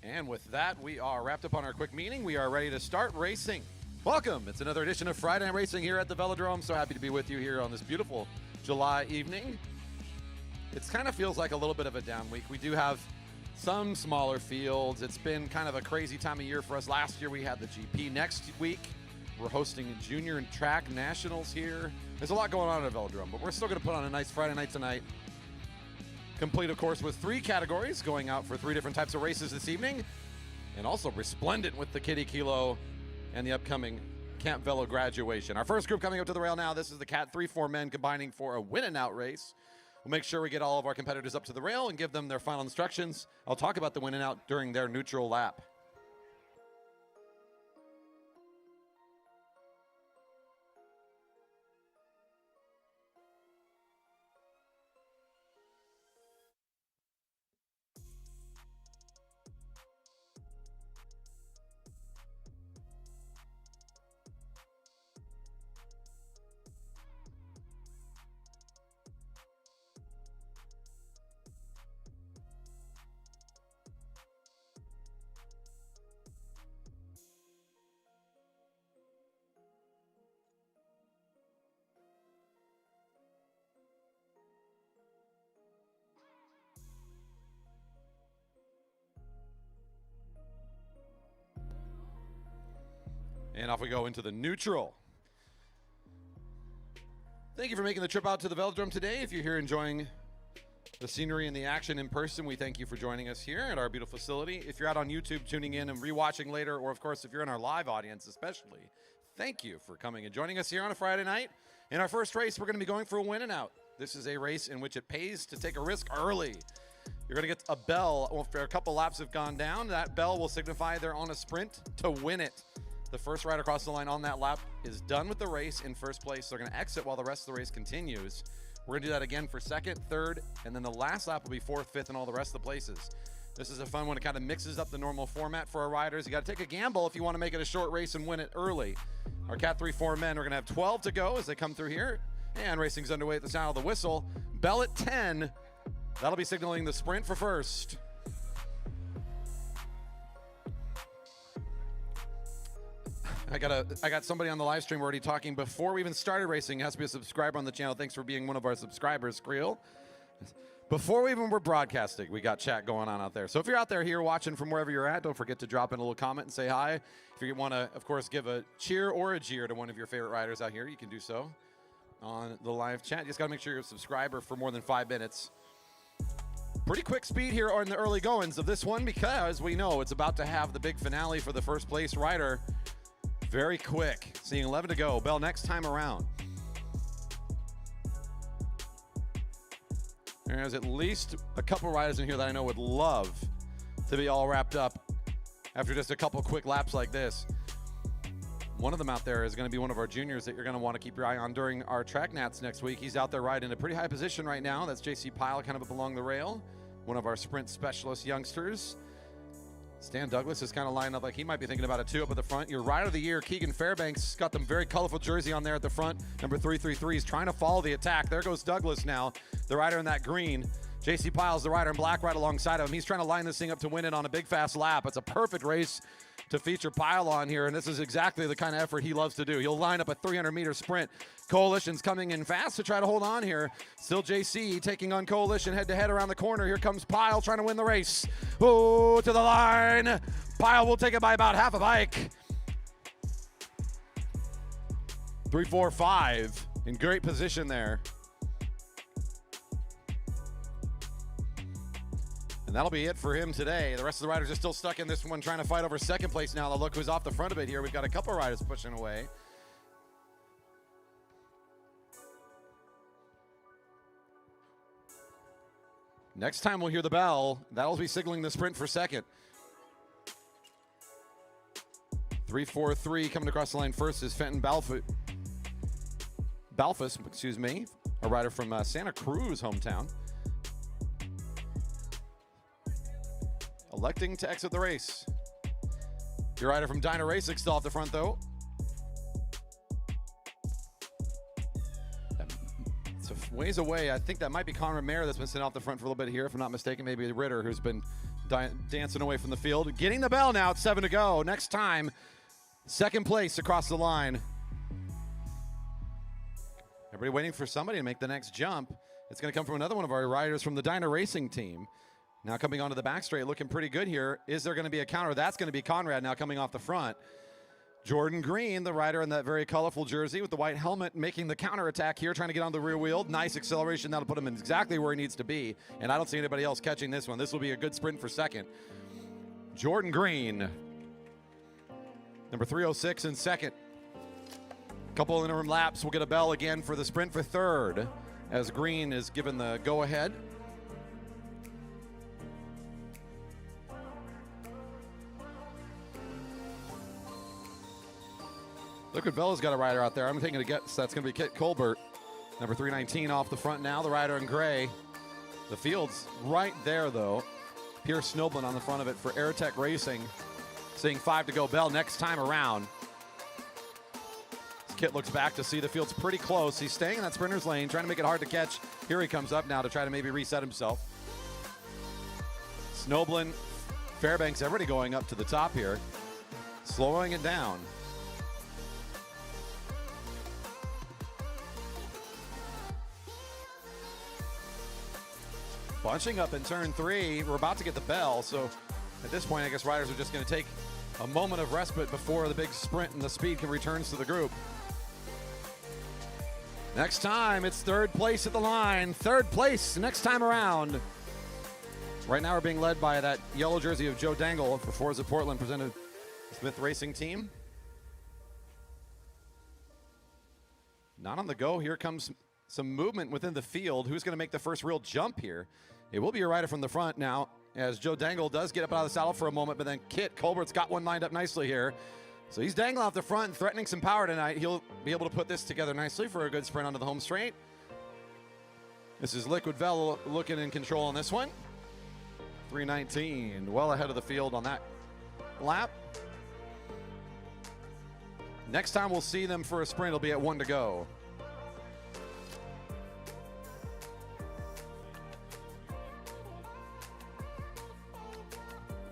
And with that, we are wrapped up on our quick meeting. We are ready to start racing. Welcome. It's another edition of Friday Night Racing here at the Velodrome. So happy to be with you here on this beautiful July evening. It kind of feels like a little bit of a down week. We do have some smaller fields. It's been kind of a crazy time of year for us. Last year we had the GP. Next week we're hosting Junior and Track Nationals here. There's a lot going on at Velodrome, but we're still going to put on a nice Friday night tonight. Complete, of course, with 3 categories, going out for 3 different types of races this evening, and also resplendent with the Kiddie Kilo and the upcoming Camp Velo graduation. Our first group coming up to the rail now. This is the Cat 3-4 men combining for a win and out race. We'll make sure we get all of our competitors up to the rail and give them their final instructions. I'll talk about the win and out during their neutral lap. And off we go into the neutral. Thank you for making the trip out to the Velodrome today. If you're here enjoying the scenery and the action in person, we thank you for joining us here at our beautiful facility. If you're out on YouTube tuning in and rewatching later, or of course if you're in our live audience especially, thank you for coming and joining us here on a Friday night. In our first race, we're going to be going for a win and out. This is a race in which it pays to take a risk early. You're going to get a bell. Well, after a couple laps have gone down, that bell will signify they're on a sprint to win it. The first rider across the line on that lap is done with the race in first place. They're going to exit while the rest of the race continues. We're going to do that again for second, third, and then the last lap will be fourth, fifth, and all the rest of the places. This is a fun one. It kind of mixes up the normal format for our riders. You got to take a gamble if you want to make it a short race and win it early. Our Cat 3-4 men are going to have 12 to go as they come through here. And racing's underway at the sound of the whistle. Bell at 10. That'll be signaling the sprint for first. I got somebody on the live stream already talking before we even started racing. It has to be a subscriber on the channel. Thanks for being one of our subscribers, Creel. Before we even were broadcasting, we got chat going on out there. So if you're out there here watching from wherever you're at, don't forget to drop in a little comment and say hi. If you want to, of course, give a cheer or a jeer to one of your favorite riders out here, you can do so on the live chat. You just got to make sure you're a subscriber for more than 5 minutes. Pretty quick speed here on the early goings of this one because we know it's about to have the big finale for the first place rider. Very quick, seeing 11 to go. Bell next time around. There's at least a couple riders in here that I know would love to be all wrapped up after just a couple quick laps like this. One of them out there is going to be one of our juniors that you're going to want to keep your eye on during our track nats next week. He's out there riding in a pretty high position right now. That's JC Pyatt, kind of up along the rail. One of our sprint specialist youngsters. Stan Douglas is kind of lined up like he might be thinking about it too up at the front. Your rider of the year, Keegan Fairbanks, got them very colorful jersey on there at the front. Number 333 is trying to follow the attack. There goes Douglas now, the rider in that green. JC Pyle's the rider in black right alongside of him. He's trying to line this thing up to win it on a big fast lap. It's a perfect race to feature Pyle on here, and this is exactly the kind of effort he loves to do. He'll line up a 300-meter sprint. Coalition's coming in fast to try to hold on here. Still JC taking on Coalition head-to-head around the corner. Here comes Pyle trying to win the race. Oh, to the line. Pyle will take it by about half a bike. 3, 4, 5 in great position there. And that'll be it for him today. The rest of the riders are still stuck in this one, trying to fight over second place now. Look who's off the front of it here. We've got a couple riders pushing away. Next time we'll hear the bell. That'll be signaling the sprint for second. 3-4-3 coming across the line first is Fenton Balfus, excuse me, a rider from Santa Cruz hometown. Electing to exit the race. Your rider from Dyna Racing still off the front though. It's a ways away. I think that might be Conrad Mayer that's been sitting off the front for a little bit here, if I'm not mistaken. Maybe Ritter, who's been dancing away from the field. Getting the bell now at 7 to go. Next time, second place across the line. Everybody waiting for somebody to make the next jump. It's going to come from another one of our riders from the Dyna Racing team. Now coming onto the back straight, looking pretty good here. Is there going to be a counter? That's going to be Conrad now coming off the front. Jordan Green, the rider in that very colorful jersey with the white helmet, making the counter attack here, trying to get on the rear wheel. Nice acceleration. That'll put him in exactly where he needs to be. And I don't see anybody else catching this one. This will be a good sprint for second. Jordan Green, number 306 in second. Couple interim laps. We'll get a bell again for the sprint for third as Green is given the go-ahead. Liquid Velo's got a rider out there. I'm taking a guess. That's going to be Kit Colbert. Number 319 off the front now. The rider in gray. The field's right there, though. Pierce Snoblin on the front of it for Airtech Racing. Seeing 5 to go bell next time around. As Kit looks back to see the field's pretty close. He's staying in that sprinter's lane, trying to make it hard to catch. Here he comes up now to try to maybe reset himself. Snoblin, Fairbanks, everybody going up to the top here. Slowing it down. Bunching up in turn 3. We're about to get the bell, so at this point, I guess riders are just going to take a moment of respite before the big sprint and the speed can return to the group. Next time, it's third place at the line. Third place next time around. Right now, we're being led by that yellow jersey of Joe Dangle for Forza Portland, presented Smith Racing Team. Not on the go. Here comes some movement within the field. Who's going to make the first real jump here? It will be a rider from the front now, as Joe Dangle does get up out of the saddle for a moment, but then Kit Colbert's got one lined up nicely here. So he's dangling off the front, threatening some power tonight. He'll be able to put this together nicely for a good sprint onto the home straight. This is Liquid Velo looking in control on this one. 319, well ahead of the field on that lap. Next time we'll see them for a sprint, it'll be at 1 to go.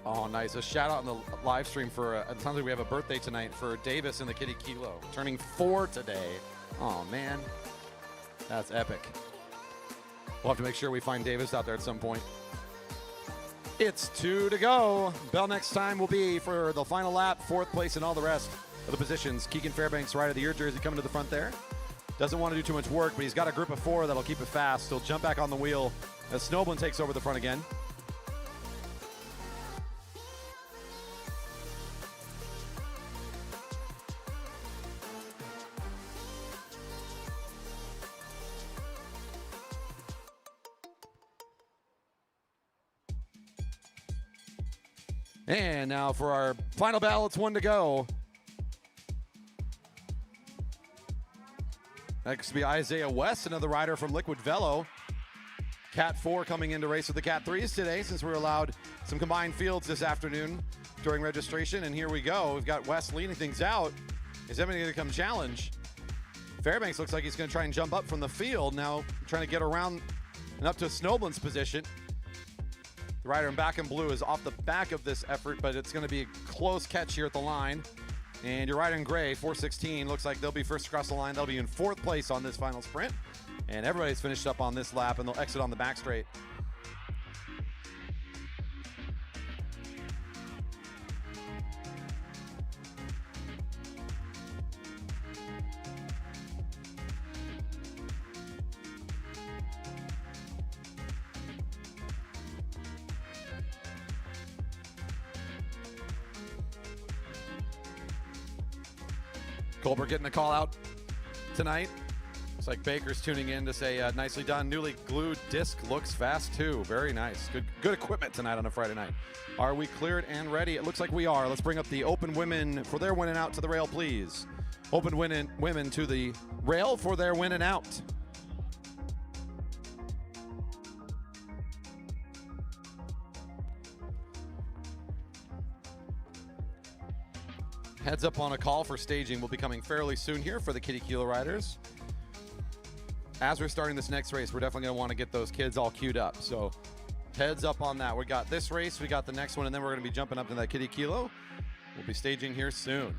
Oh, nice. A shout out on the live stream for, it sounds like we have a birthday tonight for Davis in the Kiddie Kilo. Turning 4 today. Oh, man. That's epic. We'll have to make sure we find Davis out there at some point. It's 2 to go. Bell next time will be for the final lap, 4th place, and all the rest of the positions. Keegan Fairbanks, Rider of the Year jersey, coming to the front there. Doesn't want to do too much work, but he's got a group of 4 that'll keep it fast. He'll jump back on the wheel as Snoblin takes over the front again. And now for our final battle, it's 1 to go. Next will be Isaiah West, another rider from Liquid Velo. Cat 4 coming in to race with the Cat 3s today, since we're allowed some combined fields this afternoon during registration. And here we go. We've got West leading things out. Is anybody going to come challenge? Fairbanks looks like he's going to try and jump up from the field. Now trying to get around and up to Snoblin's position. The rider in back in blue is off the back of this effort, but it's going to be a close catch here at the line. And your rider in gray, 416, looks like they'll be first across the line. They'll be in 4th place on this final sprint. And everybody's finished up on this lap, and they'll exit on the back straight. Colbert getting a call out tonight. Looks like Baker's tuning in to say nicely done. Newly glued disc looks fast too. Very nice. Good equipment tonight on a Friday night. Are we cleared and ready? It looks like we are. Let's bring up the open women for their win and out to the rail, please. Open women to the rail for their win and out. Heads up on a call for staging will be coming fairly soon here for the Kiddie Kilo riders. As we're starting this next race, we're definitely going to want to get those kids all queued up. So Heads up on that. We got this race, we got the next one, and then we're going to be jumping up to that Kiddie Kilo. We'll be staging here soon.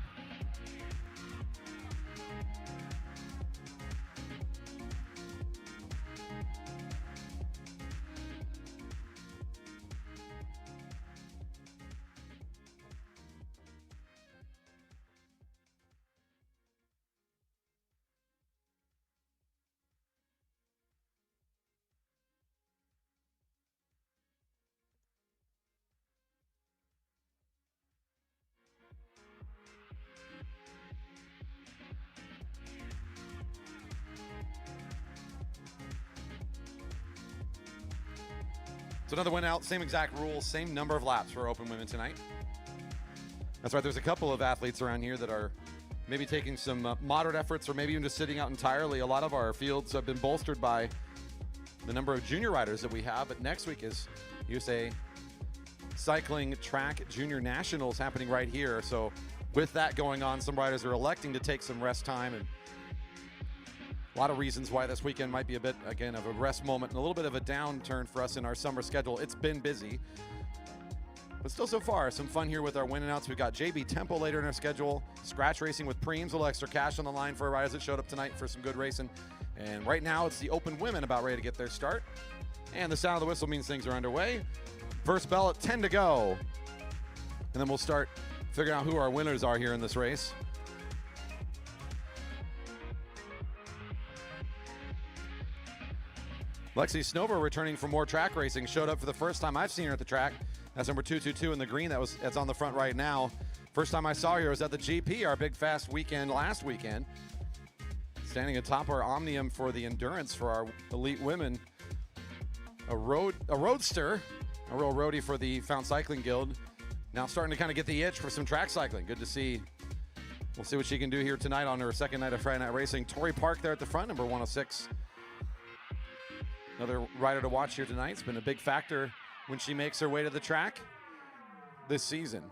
So another win out, same exact rules, same number of laps for open women tonight. That's right, there's a couple of athletes around here that are maybe taking some moderate efforts or maybe even just sitting out entirely. A lot of our fields have been bolstered by the number of junior riders that we have, but next week is USA Cycling Track Junior Nationals happening right here. So with that going on, some riders are electing to take some rest time, and a lot of reasons why this weekend might be a bit, again, of a rest moment and a little bit of a downturn for us in our summer schedule. It's been busy, but still so far, some fun here with our win and outs. We've got JB Temple later in our schedule, scratch racing with Preems, a little extra cash on the line for our riders that showed up tonight for some good racing. And right now it's the open women about ready to get their start. And the sound of the whistle means things are underway. First bell at 10 to go. And then we'll start figuring out who our winners are here in this race. Lexi Snover returning for more track racing, showed up for the first time I've seen her at the track. That's number 222 in the green. That's on the front right now. First time I saw her was at the GP, our big fast weekend last weekend. Standing atop our Omnium for the endurance for our elite women. A roadster, a real roadie for the Found Cycling Guild. Now starting to kind of get the itch for some track cycling. Good to see. We'll see what she can do here tonight on her second night of Friday Night Racing. Tori Park there at the front, number 106. Another rider to watch here tonight. It's been a big factor when she makes her way to the track this season.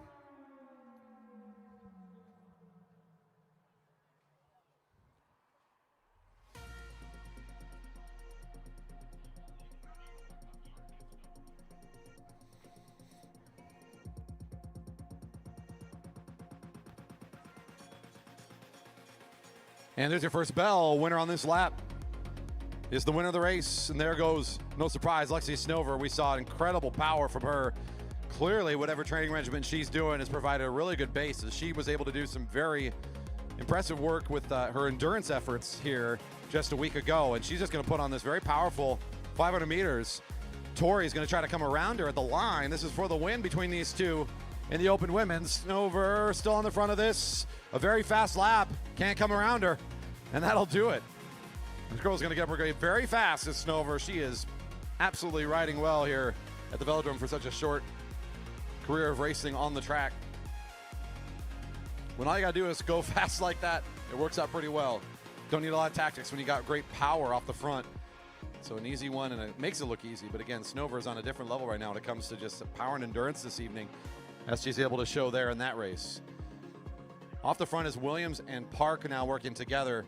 And there's your first bell. Winner on this lap is the winner of the race, and there goes, no surprise, Lexi Snover. We saw incredible power from her. Clearly, whatever training regimen she's doing has provided a really good base, as she was able to do some very impressive work with her endurance efforts here just a week ago, and she's just going to put on this very powerful 500 meters. Tori's going to try to come around her at the line. This is for the win between these two in the open women's. Snover still on the front of this. A very fast lap. Can't come around her, and that'll do it. This girl's going to get up her grade very fast as Snover. She is absolutely riding well here at the Velodrome for such a short career of racing on the track. When all you got to do is go fast like that, it works out pretty well. Don't need a lot of tactics when you got great power off the front. So an easy one, and it makes it look easy. But again, Snover's on a different level right now when it comes to just power and endurance this evening, as she's able to show there in that race. Off the front is Williams and Park now working together.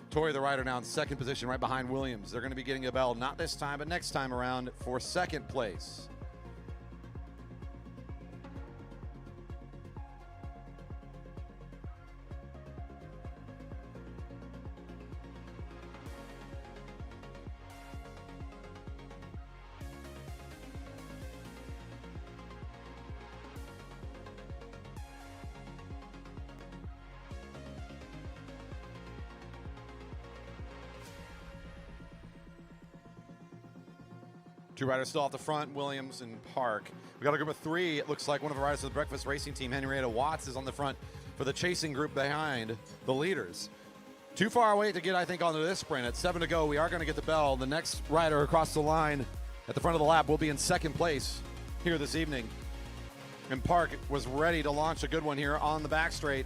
Tori, the rider, now in second position right behind Williams. They're going to be getting a bell, not this time, but next time around for second place. Two riders still off the front, Williams and Park. We got a group of three. It looks like one of the riders of the Breakfast Racing Team, Henrietta Watts, is on the front for the chasing group behind the leaders. Too far away to get, I think, onto this sprint. At 7 to go, we are going to get the bell. The next rider across the line at the front of the lap will be in second place here this evening. And Park was ready to launch a good one here on the back straight.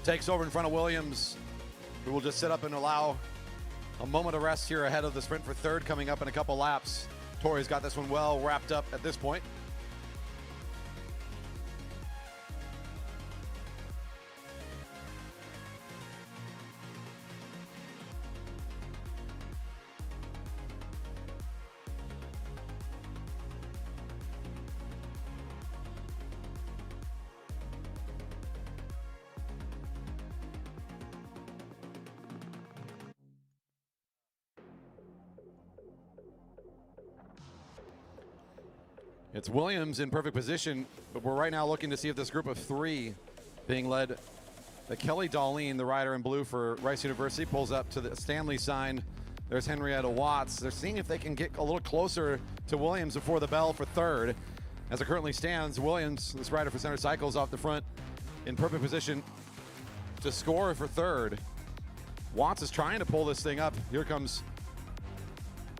Takes over in front of Williams, who will just sit up and allow a moment of rest here ahead of the sprint for third coming up in a couple laps. Tori's got this one well wrapped up at this point. It's Williams in perfect position, but we're right now looking to see if this group of three being led by Kelly Darlene, the rider in blue for Rice University, pulls up to the Stanley sign. There's Henrietta Watts. They're seeing if they can get a little closer to Williams before the bell for third. As it currently stands, Williams, this rider for Center Cycles, off the front in perfect position to score for third. Watts is trying to pull this thing up. Here comes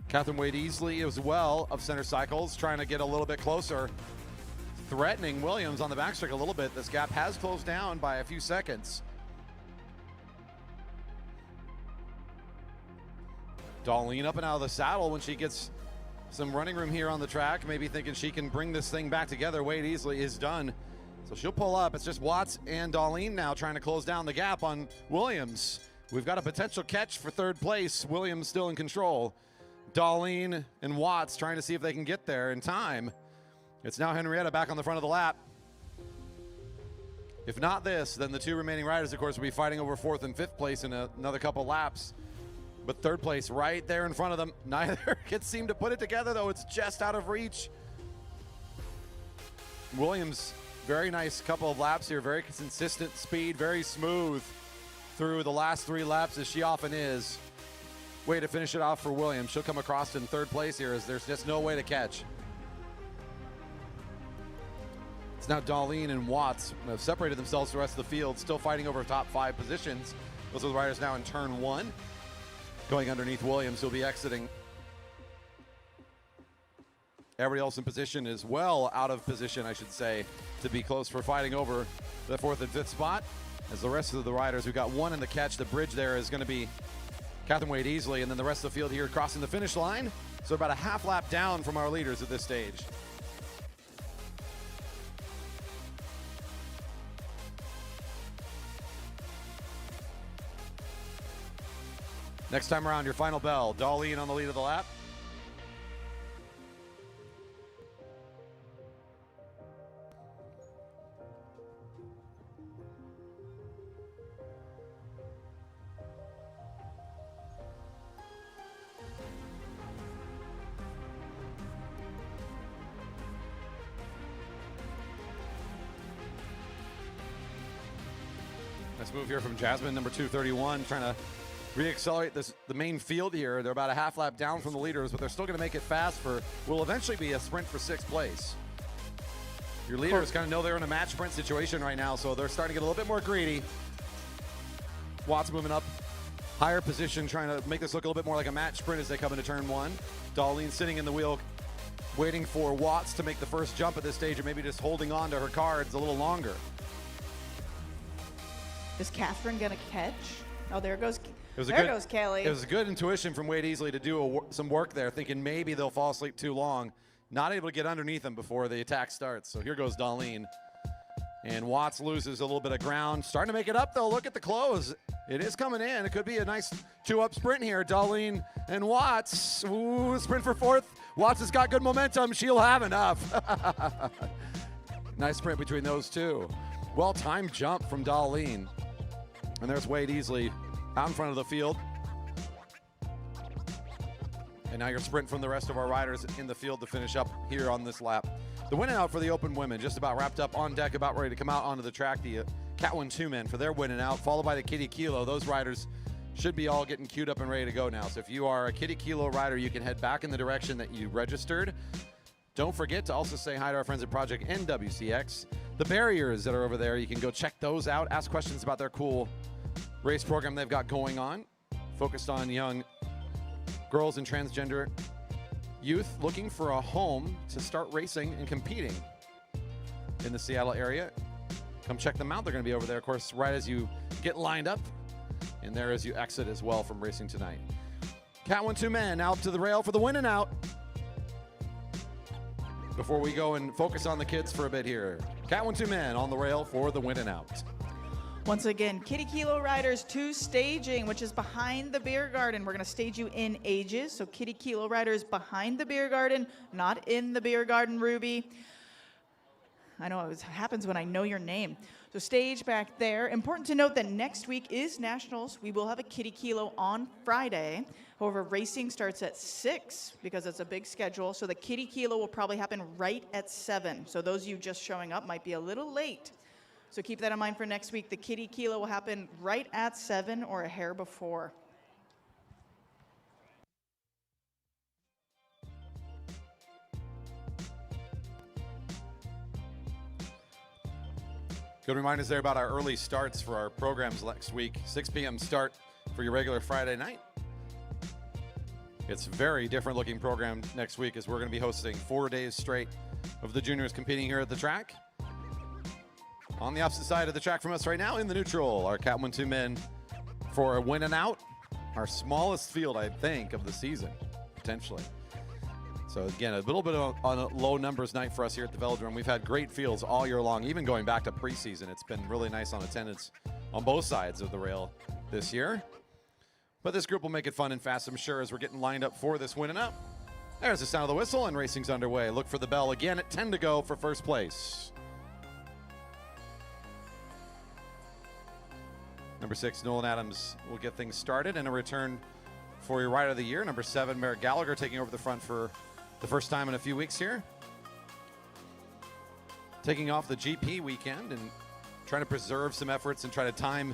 Catherine Wade-Easley as well of Center Cycles, trying to get a little bit closer, threatening Williams on the backstretch a little bit. This gap has closed down by a few seconds. Darlene up and out of the saddle when she gets some running room here on the track, maybe thinking she can bring this thing back together. Wade-Easley is done, so she'll pull up. It's just Watts and Darlene now trying to close down the gap on Williams. We've got a potential catch for third place. Williams still in control. Darlene and Watts trying to see if they can get there in time. It's now Henrietta back on the front of the lap. If not this, then the two remaining riders, of course, will be fighting over fourth and fifth place in another couple laps. But third place right there in front of them. Neither can seem to put it together, though. It's just out of reach. Williams, very nice couple of laps here. Very consistent speed, very smooth through the last three laps, as she often is. Way to finish it off for Williams. She'll come across in third place here, as there's just no way to catch. It's now Darlene and Watts have separated themselves from the rest of the field, still fighting over top five positions. Those are the riders now in turn one. Going underneath Williams, who'll be exiting. Everybody else in position is well out of position, I should say, to be close for fighting over the fourth and fifth spot. As the rest of the riders, we've got one in the catch. The bridge there is going to be Catherine Wade-Easley, and then the rest of the field here crossing the finish line. So about a half lap down from our leaders at this stage. Next time around, your final bell. Darlene on the lead of the lap. Nice move here from Jasmine, number 231, trying to re-accelerate the main field here. They're about a half lap down from the leaders, but they're still going to make it fast for will eventually be a sprint for sixth place. Your leaders kind of know they're in a match sprint situation right now, so they're starting to get a little bit more greedy. Watts moving up, higher position, trying to make this look a little bit more like a match sprint as they come into turn one. Darlene sitting in the wheel, waiting for Watts to make the first jump at this stage, or maybe just holding on to her cards a little longer. Is Catherine gonna catch? Oh, there goes Kelly. It was a good intuition from Wade-Easley to do some work there, thinking maybe they'll fall asleep too long. Not able to get underneath them before the attack starts. So here goes Darlene. And Watts loses a little bit of ground. Starting to make it up, though. Look at the close. It is coming in. It could be a nice two-up sprint here. Darlene and Watts. Ooh, sprint for fourth. Watts has got good momentum. She'll have enough. Nice sprint between those two. Well-timed jump from Darlene. And there's Wade-Easley out in front of the field. And now your sprint from the rest of our riders in the field to finish up here on this lap. The win and out for the open women, just about wrapped up on deck, about ready to come out onto the track. The Cat 1-2 men for their win and out, followed by the Kiddie Kilo. Those riders should be all getting queued up and ready to go now. So if you are a Kiddie Kilo rider, you can head back in the direction that you registered. Don't forget to also say hi to our friends at Project NWCX. The barriers that are over there, you can go check those out, ask questions about their cool race program they've got going on, focused on young girls and transgender youth looking for a home to start racing and competing in the Seattle area. Come check them out. They're going to be over there, of course, right as you get lined up, and there as you exit as well from racing tonight. Cat 1-2 men out to the rail for the win and out. Before we go and focus on the kids for a bit here, Cat 1-2 men on the rail for the win and out. Once again, Kiddie Kilo riders 2 staging, which is behind the beer garden. We're going to stage you in ages. So Kiddie Kilo riders behind the beer garden, not in the beer garden, Ruby. I know it happens when I know your name. So stage back there. Important to note that next week is Nationals. We will have a Kiddie Kilo on Friday. However, racing starts at 6 because it's a big schedule. So the Kiddie Kilo will probably happen right at 7. So those of you just showing up might be a little late. So keep that in mind for next week. The Kiddie Kilo will happen right at 7 or a hair before. Good reminders there about our early starts for our programs next week. 6 p.m. start for your regular Friday night. It's a very different looking program next week as we're going to be hosting 4 days straight of the juniors competing here at the track. On the opposite side of the track from us right now in the neutral, our Cat 1-2 men for a win and out. Our smallest field, I think, of the season, potentially. So again, a little bit on a low numbers night for us here at the Velodrome. We've had great fields all year long, even going back to preseason. It's been really nice on attendance on both sides of the rail this year. But this group will make it fun and fast, I'm sure, as we're getting lined up for this win and up. There's the sound of the whistle, and racing's underway. Look for the bell again at 10 to go for first place. Number 6, Nolan Adams will get things started, and a return for your rider of the year. Number 7, Merritt Gallagher taking over the front for the first time in a few weeks here. Taking off the GP weekend and trying to preserve some efforts and try to time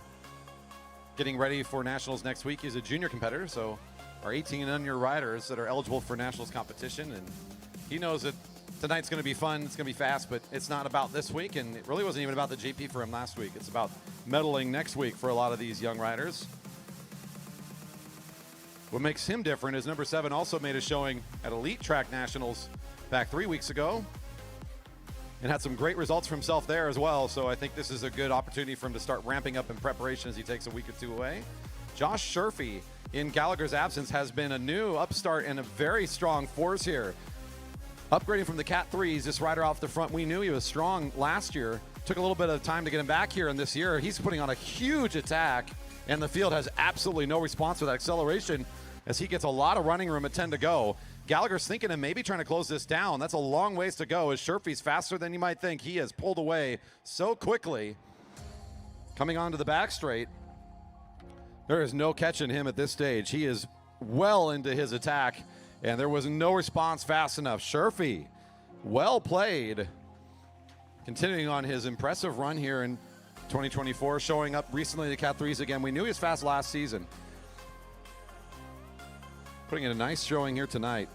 getting ready for Nationals next week. He's a junior competitor, so our 18 and under riders that are eligible for Nationals competition, and he knows that tonight's going to be fun, it's going to be fast, but it's not about this week, and it really wasn't even about the GP for him last week. It's about medaling next week for a lot of these young riders. What makes him different is number 7 also made a showing at Elite Track Nationals back 3 weeks ago and had some great results for himself there as well. So I think this is a good opportunity for him to start ramping up in preparation as he takes a week or two away. Josh Sherfy, in Gallagher's absence, has been a new upstart and a very strong force here. Upgrading from the Cat 3s, this rider off the front, we knew he was strong last year. Took a little bit of time to get him back here, and this year he's putting on a huge attack, and the field has absolutely no response to that acceleration as he gets a lot of running room at 10 to go. Gallagher's thinking of maybe trying to close this down. That's a long ways to go as Sherfy's faster than you might think. He has pulled away so quickly. Coming onto the back straight, there is no catching him at this stage. He is well into his attack, and there was no response fast enough. Sherfy, well played. Continuing on his impressive run here in 2024, showing up recently in the Cat 3s again. We knew he was fast last season. Putting in a nice showing here tonight.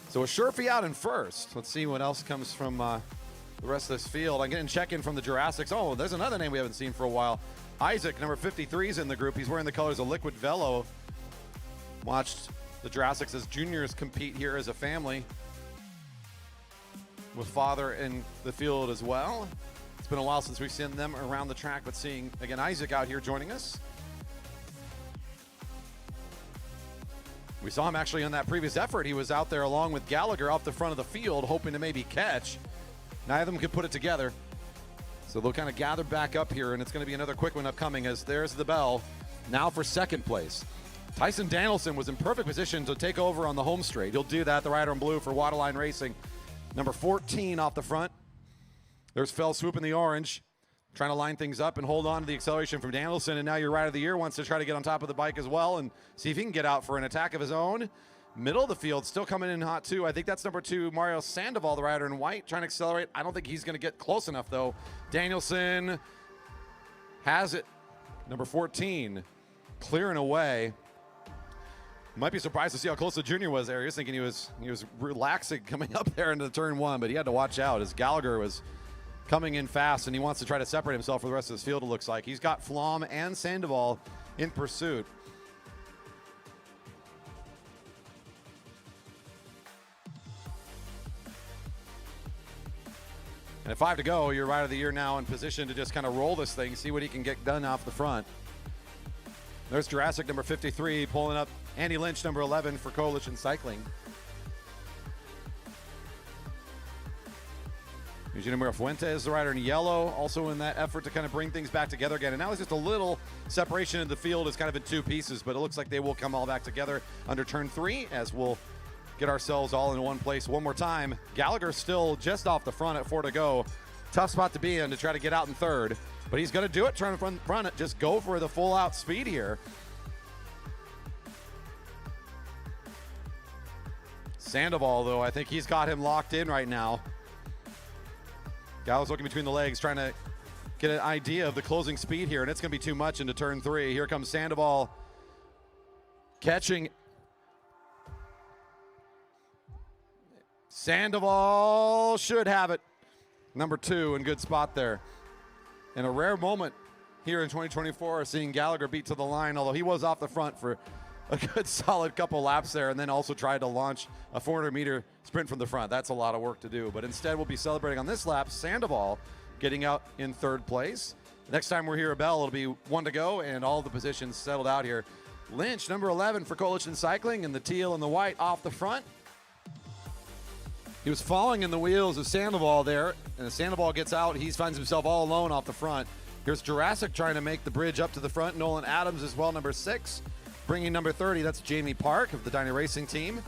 So a Sherfy out in first. Let's see what else comes from the rest of this field. I'm getting check-in from the Jurassics. Oh, there's another name we haven't seen for a while. Isaac, number 53, is in the group. He's wearing the colors of Liquid Velo. Watched the Jurassics as juniors compete here as a family with father in the field as well. It's been a while since we've seen them around the track, but seeing, again, Isaac out here joining us. We saw him actually on that previous effort. He was out there along with Gallagher off the front of the field, hoping to maybe catch. Neither of them could put it together. So they'll kind of gather back up here, and it's going to be another quick one upcoming as there's the bell. Now for second place. Tyson Danielson was in perfect position to take over on the home straight. He'll do that, the rider in blue for Waterline Racing. Number 14 off the front. There's Fell Swoop in the orange, trying to line things up and hold on to the acceleration from Danielson, and now your rider of the year wants to try to get on top of the bike as well and see if he can get out for an attack of his own. Middle of the field, still coming in hot too. I think that's number 2, Mario Sandoval, the rider in white, trying to accelerate. I don't think he's going to get close enough though. Danielson has it. Number 14, clearing away. Might be surprised to see how close the junior was there. He was thinking he was relaxing coming up there into turn 1, but he had to watch out as Gallagher was coming in fast, and he wants to try to separate himself from the rest of this field, it looks like. He's got Flom and Sandoval in pursuit. And at 5 to go, your rider of the year now in position to just kind of roll this thing, see what he can get done off the front. There's Jurassic, number 53, pulling up Andy Lynch, number 11 for Coalition Cycling. Eugenio Fuentes, the rider in yellow, also in that effort to kind of bring things back together again. And now it's just a little separation in the field. It's kind of in two pieces, but it looks like they will come all back together under turn 3 as we'll get ourselves all in one place one more time. Gallagher still just off the front at 4 to go. Tough spot to be in to try to get out in third, but he's going to do it, trying to run it, just go for the full out speed here. Sandoval, though, I think he's got him locked in right now. Gallo's looking between the legs, trying to get an idea of the closing speed here, and it's going to be too much into turn 3. Here comes Sandoval catching. Sandoval should have it. Number 2 in good spot there. In a rare moment here in 2024, seeing Gallagher beat to the line, although he was off the front for a good solid couple laps there, and then also tried to launch a 400-meter sprint from the front. That's a lot of work to do, but instead we'll be celebrating on this lap Sandoval getting out in 3rd place. Next time we're here at Bell, it'll be 1 to go and all the positions settled out here. Lynch, number 11 for Coalition Cycling, and the teal and the white off the front. He was following in the wheels of Sandoval there, and as Sandoval gets out, he finds himself all alone off the front. Here's Jurassic trying to make the bridge up to the front. Nolan Adams as well, number 6. Bringing number 30, that's Jamie Park of the Dyna Racing team.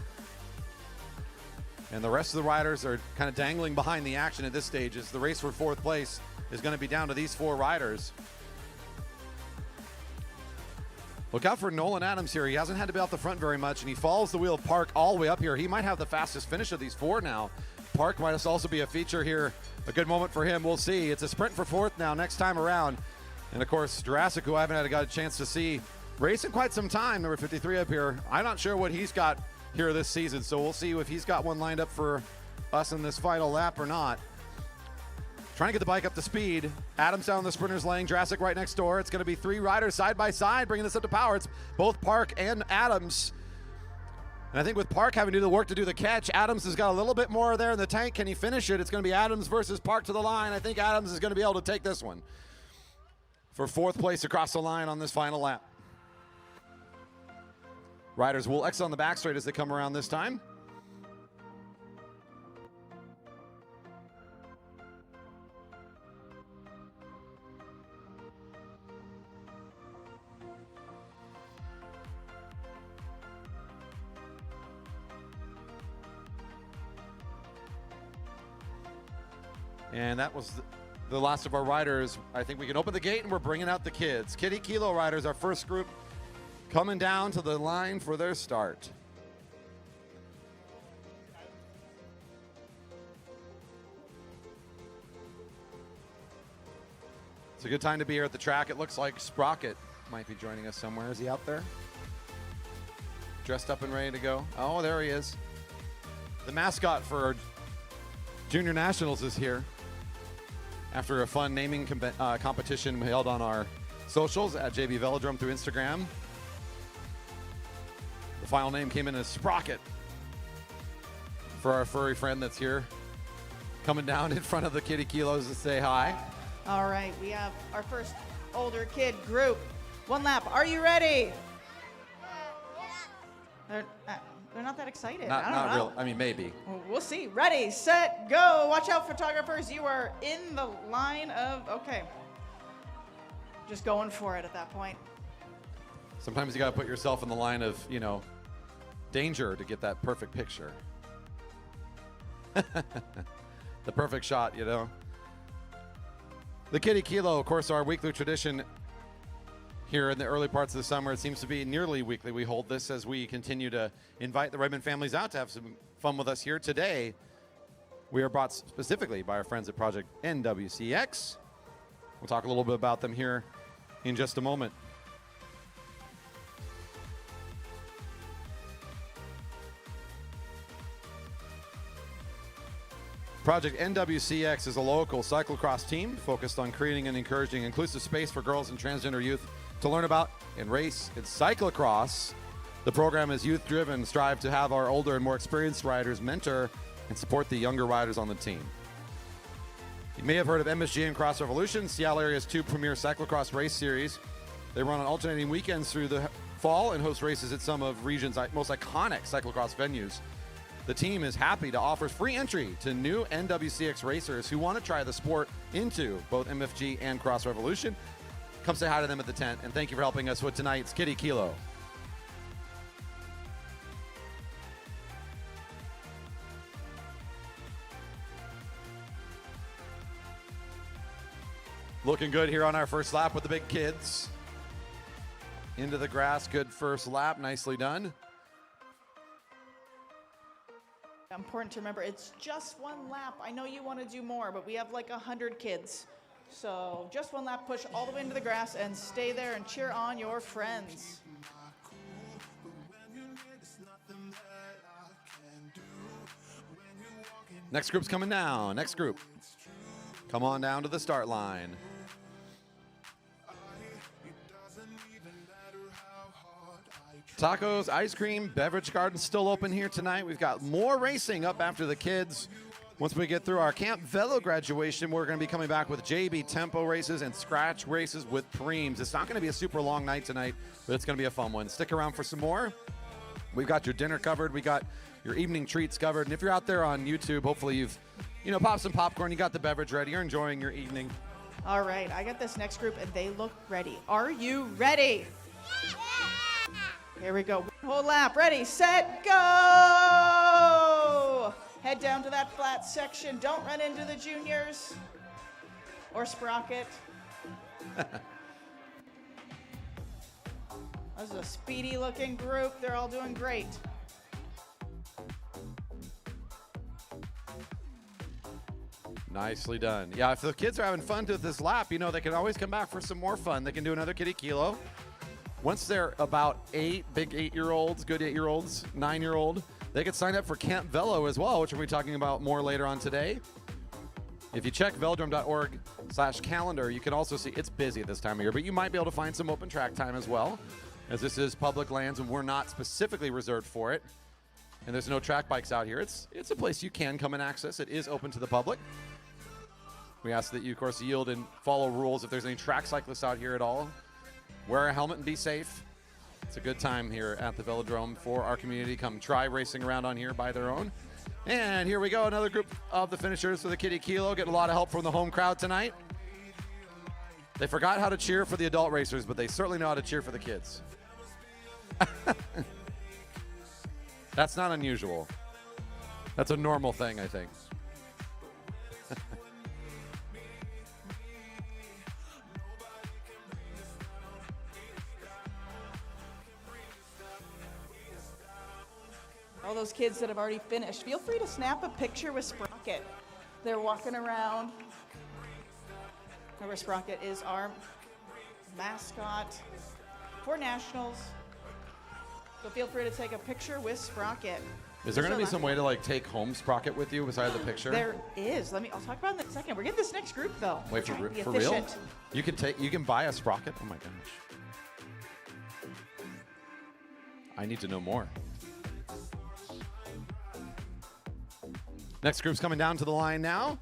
And the rest of the riders are kind of dangling behind the action at this stage as the race for 4th place is going to be down to these 4 riders. Look out for Nolan Adams here. He hasn't had to be out the front very much, and he follows the wheel of Park all the way up here. He might have the fastest finish of these 4 now. Park might also be a feature here. A good moment for him. We'll see. It's a sprint for 4th now next time around. And, of course, Jurassic, who I haven't got a chance to see racing quite some time, number 53 up here. I'm not sure what he's got here this season, so we'll see if he's got one lined up for us in this final lap or not. Trying to get the bike up to speed. Adams down the sprinter's lane, Jurassic right next door. It's going to be 3 riders side by side bringing this up to power. It's both Park and Adams. And I think with Park having to do the work to do the catch, Adams has got a little bit more there in the tank. Can he finish it? It's going to be Adams versus Park to the line. I think Adams is going to be able to take this one for 4th place across the line on this final lap. Riders will exit on the back straight as they come around this time. And that was the last of our riders. I think we can open the gate and we're bringing out the kids. Kiddie Kilo riders, our first group, coming down to the line for their start. It's a good time to be here at the track. It looks like Sprocket might be joining us somewhere. Is he out there? Dressed up and ready to go? Oh, there he is. The mascot for Junior Nationals is here. After a fun naming competition held on our socials at JB Velodrome through Instagram. The final name came in as Sprocket for our furry friend that's here, coming down in front of the Kiddie Kilos to say hi. All right, we have our first older kid group. 1 lap. Are you ready? They're not that excited. I don't know. Real. I mean, maybe. We'll see. Ready, set, go. Watch out, photographers. You are in the line of, okay. Just going for it at that point. Sometimes you got to put yourself in the line of, danger to get that perfect picture. The perfect shot, The Kiddie Kilo, of course, our weekly tradition here in the early parts of the summer. It seems to be nearly weekly. We hold this as we continue to invite the Redmond families out to have some fun with us here. Today, we are brought specifically by our friends at Project NWCX. We'll talk a little bit about them here in just a moment. Project NWCX is a local cyclocross team focused on creating and encouraging inclusive space for girls and transgender youth to learn about and race in cyclocross. The program is youth-driven, strive to have our older and more experienced riders mentor and support the younger riders on the team. You may have heard of MSG and Cross Revolution, Seattle area's 2 premier cyclocross race series. They run on alternating weekends through the fall and host races at some of region's most iconic cyclocross venues. the team is happy to offer free entry to new NWCX racers who want to try the sport into both MFG and Cross Revolution. Come say hi to them at the tent, and thank you for helping us with tonight's Kiddie Kilo. Looking good here on our first lap with the big kids. Into the grass, good first lap, nicely done. Important to remember, it's just one lap. I know you want to do more, but we have like 100 kids. So just one lap, push all the way into the grass and stay there and cheer on your friends. Next group's coming down. Next group. Come on down to the start line. Tacos, ice cream, beverage garden still open here tonight. We've got more racing up after the kids. Once we get through our Camp Velo graduation, we're going to be coming back with JB tempo races and scratch races with preems. It's not going to be a super long night tonight, but it's going to be a fun one. Stick around for some more. We've got your dinner covered. We got your evening treats covered. And if you're out there on YouTube, hopefully you've, popped some popcorn. You got the beverage ready. You're enjoying your evening. All right, I got this next group, and they look ready. Are you ready? Here we go. One whole lap. Ready, set, go! Head down to that flat section. Don't run into the juniors or Sprocket. This is a speedy looking group. They're all doing great. Nicely done. Yeah, if the kids are having fun with this lap, they can always come back for some more fun. They can do another Kiddie Kilo. Once they're about 8, big 8-year-olds, good 8-year-olds, 9-year-old, they can sign up for Camp Velo as well, which we'll be talking about more later on today. If you check velodrome.org/calendar, you can also see it's busy this time of year, but you might be able to find some open track time as well, as this is public lands and we're not specifically reserved for it. And there's no track bikes out here. It's a place you can come and access. It is open to the public. We ask that you, of course, yield and follow rules. If there's any track cyclists out here at all, wear a helmet and be safe. It's a good time here at the Velodrome for our community. Come try racing around on here by their own. And here we go, another group of the finishers for the Kiddie Kilo. Getting a lot of help from the home crowd tonight. They forgot how to cheer for the adult racers, but they certainly know how to cheer for the kids. That's not unusual. That's a normal thing, I think. All those kids that have already finished, feel free to snap a picture with Sprocket. They're walking around. Remember, Sprocket is our mascot for nationals. So feel free to take a picture with Sprocket. Is there going to be some way to take home Sprocket with you besides the picture? There is. I'll talk about it in a second. We're getting this next group though. Wait, for real? You can buy a Sprocket? Oh my gosh. I need to know more. Next group's coming down to the line now.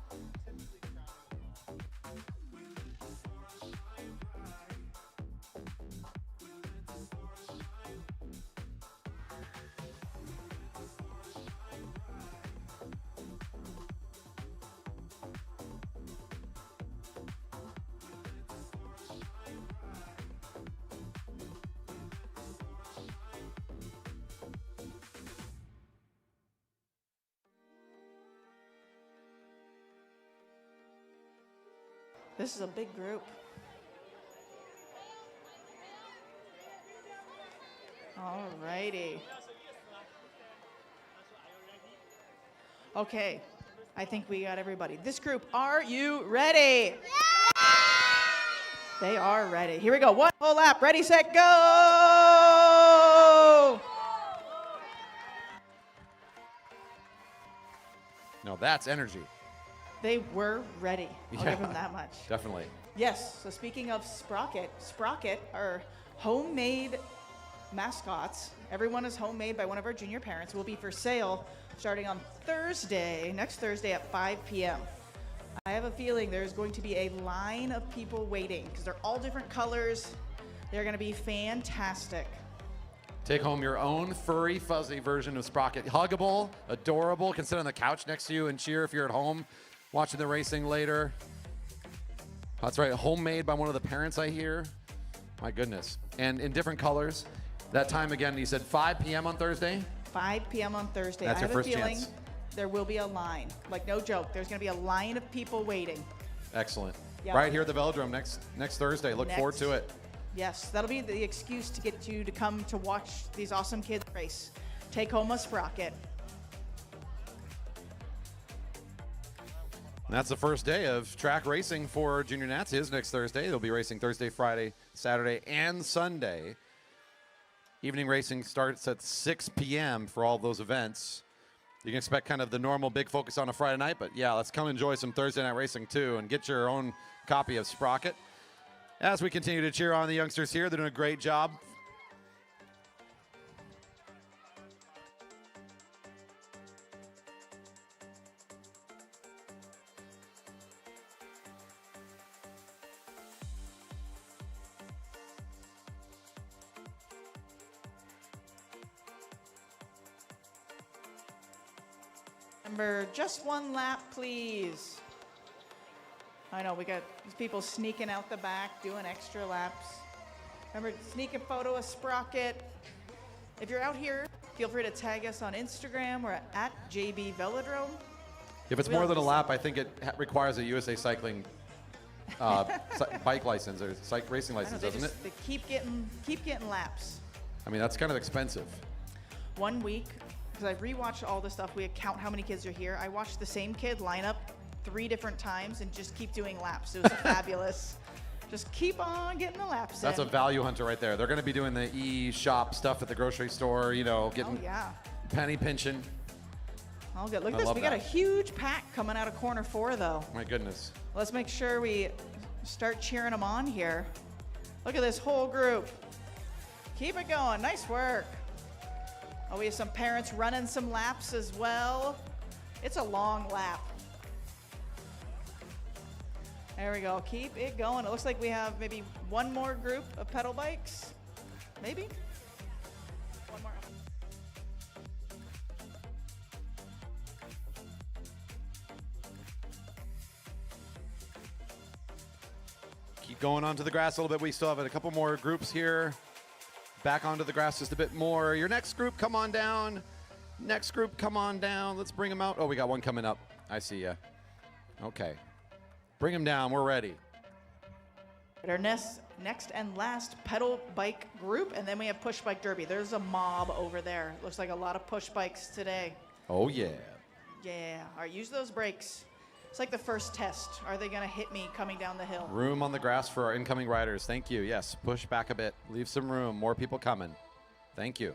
This is a big group. All righty. Okay, I think we got everybody. This group, are you ready? Yeah! They are ready. Here we go. One whole lap. Ready, set, go! No, that's energy. They were ready. I'll give them that much. Definitely. Yes, so speaking of Sprocket are homemade mascots. Everyone is homemade by one of our junior parents. Will be for sale starting on next Thursday at 5 p.m. I have a feeling there's going to be a line of people waiting because they're all different colors. They're going to be fantastic. Take home your own furry, fuzzy version of Sprocket. Huggable, adorable, can sit on the couch next to you and cheer if you're at home watching the racing later. That's right, homemade by one of the parents, I hear. My goodness. And in different colors. That time again, you said 5 p.m. on Thursday? 5 p.m. on Thursday. That's I your have first a feeling chance. there will be a line. Like, no joke. There's going to be a line of people waiting. Excellent. Yep. Right here at the Velodrome next Thursday. Look forward to it. Yes, that'll be the excuse to get you to come to watch these awesome kids race. Take home a Sprocket. And that's the first day of track racing for Junior Nats is next Thursday. They'll be racing Thursday, Friday, Saturday, and Sunday. Evening racing starts at 6 p.m. for all those events. You can expect kind of the normal big focus on a Friday night, but yeah, let's come enjoy some Thursday night racing too and get your own copy of Sprocket. As we continue to cheer on the youngsters here, they're doing a great job. Remember, just one lap, please. I know, we got these people sneaking out the back, doing extra laps. Remember, sneak a photo of Sprocket. If you're out here, feel free to tag us on Instagram or at JB Velodrome. If it's more than a lap, I think it requires a USA Cycling bike license or racing license, doesn't it? They keep getting laps. I mean, that's kind of expensive. 1 week, because I rewatched all the stuff. We count how many kids are here. I watched the same kid line up 3 different times and just keep doing laps. It was fabulous. Just keep on getting the laps That's in. a value hunter right there. They're going to be doing the e-shop stuff at the grocery store, you know, getting penny pinching. All good. Look at this. We got a huge pack coming out of corner 4, though. My goodness. Let's make sure we start cheering them on here. Look at this whole group. Keep it going. Nice work. Oh, we have some parents running some laps as well. It's a long lap. There we go. Keep it going. It looks like we have maybe one more group of pedal bikes. Maybe? One more. Keep going onto the grass a little bit. We still have a couple more groups here. Back onto the grass just a bit more. Your next group, come on down. Next group, come on down. Let's bring them out. Oh, we got one coming up. I see ya. Okay. Bring them down. We're ready. Our next and last pedal bike group, and then we have push bike derby. There's a mob over there. Looks like a lot of push bikes today. Oh, yeah. Yeah. All right, use those brakes. It's like the first test. Are they going to hit me coming down the hill? Room on the grass for our incoming riders. Thank you. Yes, push back a bit. Leave some room. More people coming. Thank you.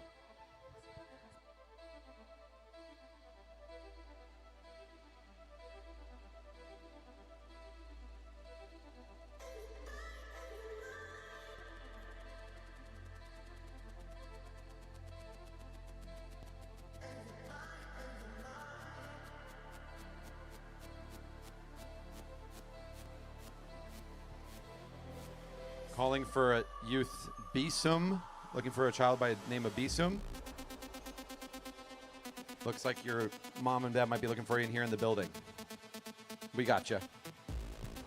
Calling for a youth Bisum. Looking for a child by the name of Bisum. Looks like your mom and dad might be looking for you in here in the building. We got you.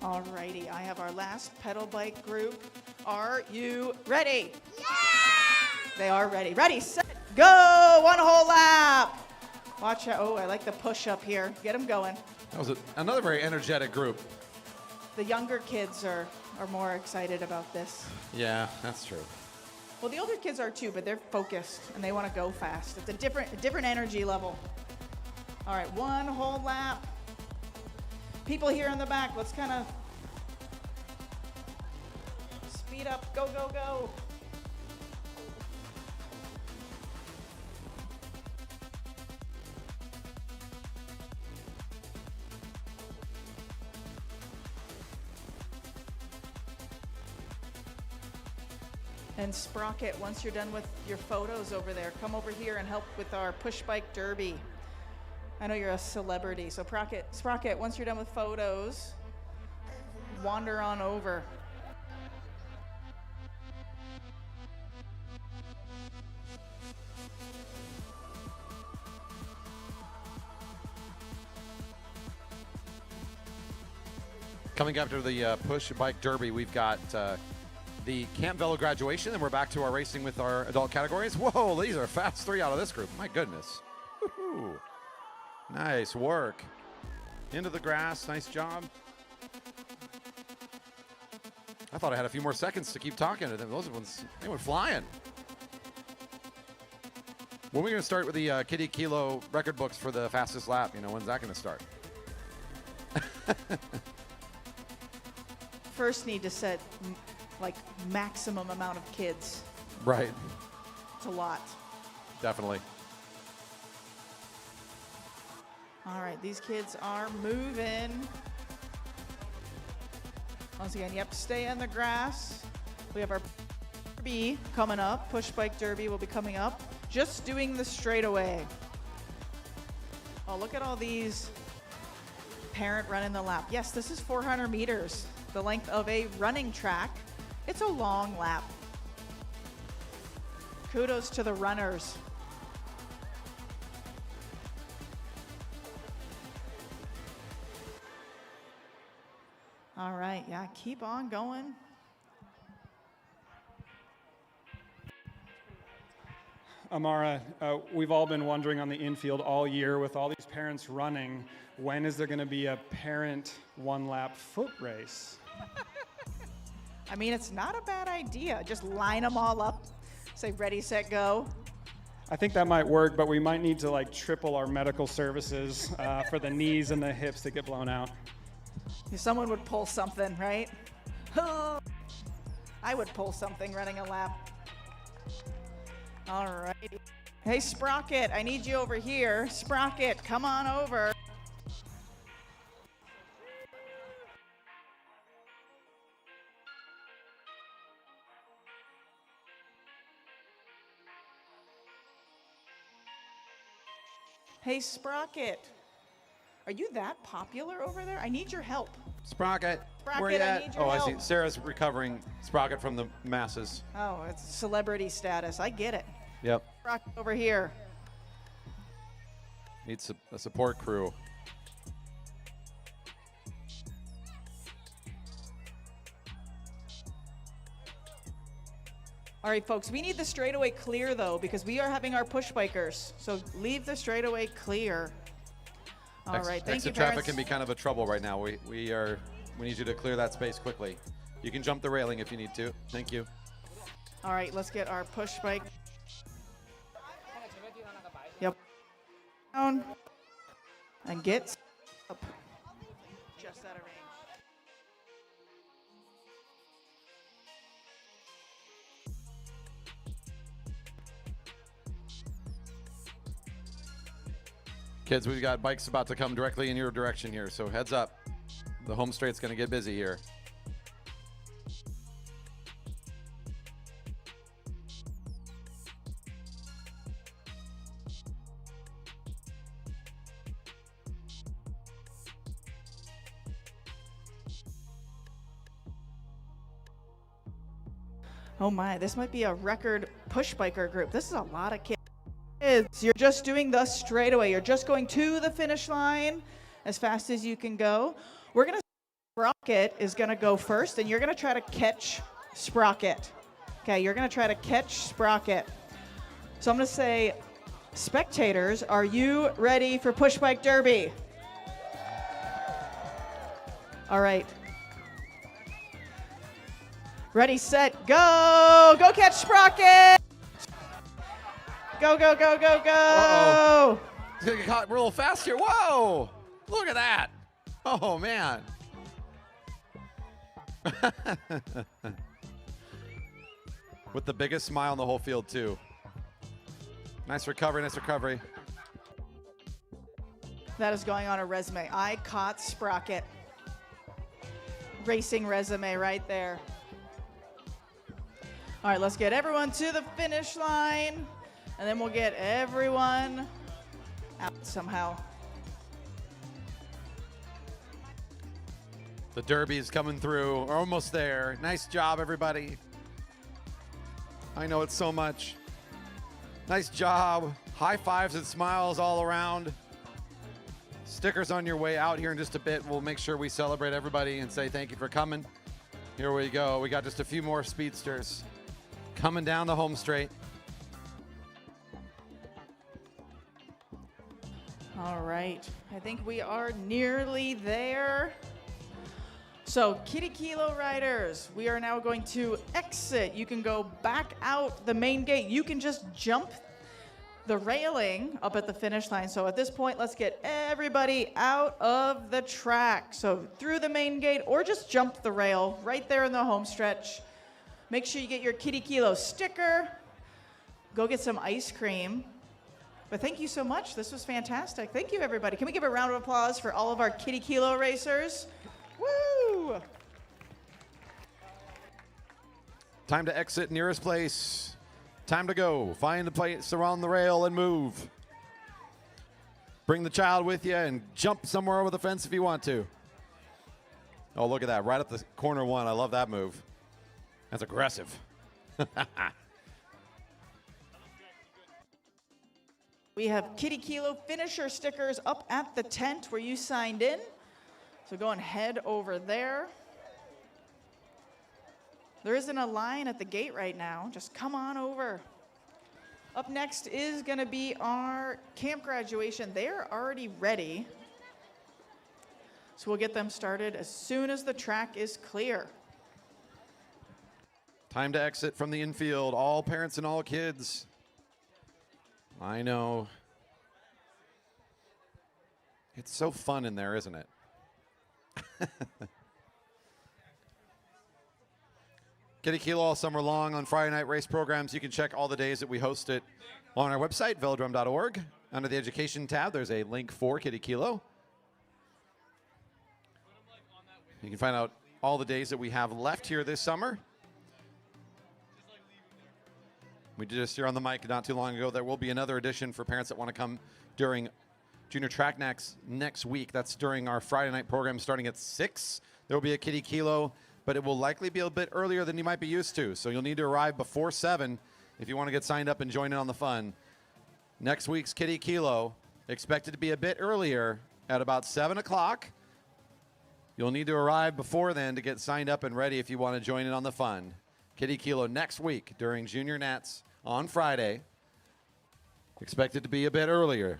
All righty. I have our last pedal bike group. Are you ready? Yeah! They are ready. Ready, set, go! One whole lap. Watch out. Oh, I like the push up here. Get them going. That was another very energetic group. The younger kids are more excited about this. Yeah, that's true. Well, the older kids are too, but they're focused and they want to go fast. It's a different energy level. All right, one whole lap. People here in the back, let's kind of speed up. Go, go, go. And Sprocket, once you're done with your photos over there, come over here and help with our push bike derby. I know you're a celebrity, so Sprocket, once you're done with photos, wander on over. Coming after the push bike derby, we've got the Camp Velo graduation, and we're back to our racing with our adult categories. Whoa, these are fast 3 out of this group. My goodness. Woo-hoo. Nice work. Into the grass. Nice job. I thought I had a few more seconds to keep talking to them. Those ones, they went flying. When are we going to start with the Kiddie Kilo record books for the fastest lap? You know, when's that going to start? First need to set like maximum amount of kids. Right. It's a lot. Definitely. All right, these kids are moving. Once again, you have to stay on the grass. We have our derby coming up. Push bike derby will be coming up. Just doing the straightaway. Oh, look at all these parent running the lap. Yes, this is 400 meters, the length of a running track. It's a long lap. Kudos to the runners. All right, yeah, keep on going. Amara, we've all been wondering on the infield all year with all these parents running, when is there going to be a parent one-lap foot race? I mean, it's not a bad idea. Just line them all up, say ready, set, go. I think that might work, but we might need to like triple our medical services for the knees and the hips that get blown out. Someone would pull something, right? I would pull something running a lap. All right. Hey, Sprocket, I need you over here. Sprocket, come on over. Hey, Sprocket, are you that popular over there? I need your help. Sprocket, Sprocket, where you I at? need your Oh, I help. see. Sarah's recovering Sprocket from the masses. Oh, it's celebrity status. I get it. Yep. Sprocket over here. Needs a support crew. All right, folks, we need the straightaway clear, though, because we are having our push bikers. So leave the straightaway clear. All right, thank you, Exit traffic parents. can be kind of a trouble right now. We need you to clear that space quickly. You can jump the railing if you need to. Thank you. All right, let's get our push bike. Yep. Down. And get up. Just out of range. Kids, we've got bikes about to come directly in your direction here, so heads up. The home straight's going to get busy here. Oh my, this might be a record push biker group. This is a lot of kids. You're just doing the straightaway. You're just going to the finish line as fast as you can go. We're going to, Sprocket is going to go first, and you're going to try to catch Sprocket. Okay, you're going to try to catch Sprocket. So I'm going to say, spectators, are you ready for Push Bike Derby? All right. Ready, set, go! Go catch Sprocket! Go, go, go, go, go! Uh-oh. It's going to get caught real fast here. Whoa! Look at that. Oh, man. With the biggest smile in the whole field, too. Nice recovery, nice recovery. That is going on a resume. I caught Sprocket. Racing resume right there. All right, let's get everyone to the finish line, and then we'll get everyone out somehow. The Derby's coming through. We're almost there. Nice job, everybody. I know it's so much. Nice job. High fives and smiles all around. Stickers on your way out here in just a bit. We'll make sure we celebrate everybody and say thank you for coming. Here we go. We got just a few more speedsters coming down the home straight. All right, I think we are nearly there. So Kiddie Kilo riders, we are now going to exit. You can go back out the main gate. You can just jump the railing up at the finish line. So at this point, let's get everybody out of the track. So through the main gate or just jump the rail right there in the home stretch. Make sure you get your Kiddie Kilo sticker. Go get some ice cream. But thank you so much. This was fantastic. Thank you, everybody. Can we give a round of applause for all of our Kiddie Kilo racers? Woo! Time to exit nearest place. Time to go. Find the place around the rail and move. Bring the child with you and jump somewhere over the fence if you want to. Oh, look at that. Right at the corner one. I love that move. That's aggressive. We have Kiddie Kilo finisher stickers up at the tent where you signed in. So go and head over there. There isn't a line at the gate right now. Just come on over. Up next is going to be our camp graduation. They're already ready. So we'll get them started as soon as the track is clear. Time to exit from the infield. All parents and all kids. I know. It's so fun in there, isn't it? Kiddie Kilo all summer long on Friday night race programs. You can check all the days that we host it on our website, velodrome.org. Under the education tab, there's a link for Kiddie Kilo. You can find out all the days that we have left here this summer. We did this here on the mic not too long ago. There will be another edition for parents that want to come during Junior Track next week. That's during our Friday night program starting at 6. There will be a Kiddie Kilo, but it will likely be a bit earlier than you might be used to. So you'll need to arrive before 7 if you want to get signed up and join in on the fun. Next week's Kiddie Kilo, expected to be a bit earlier at about 7 o'clock. You'll need to arrive before then to get signed up and ready if you want to join in on the fun. Kiddie Kilo next week during Junior Nats on Friday. Expected to be a bit earlier.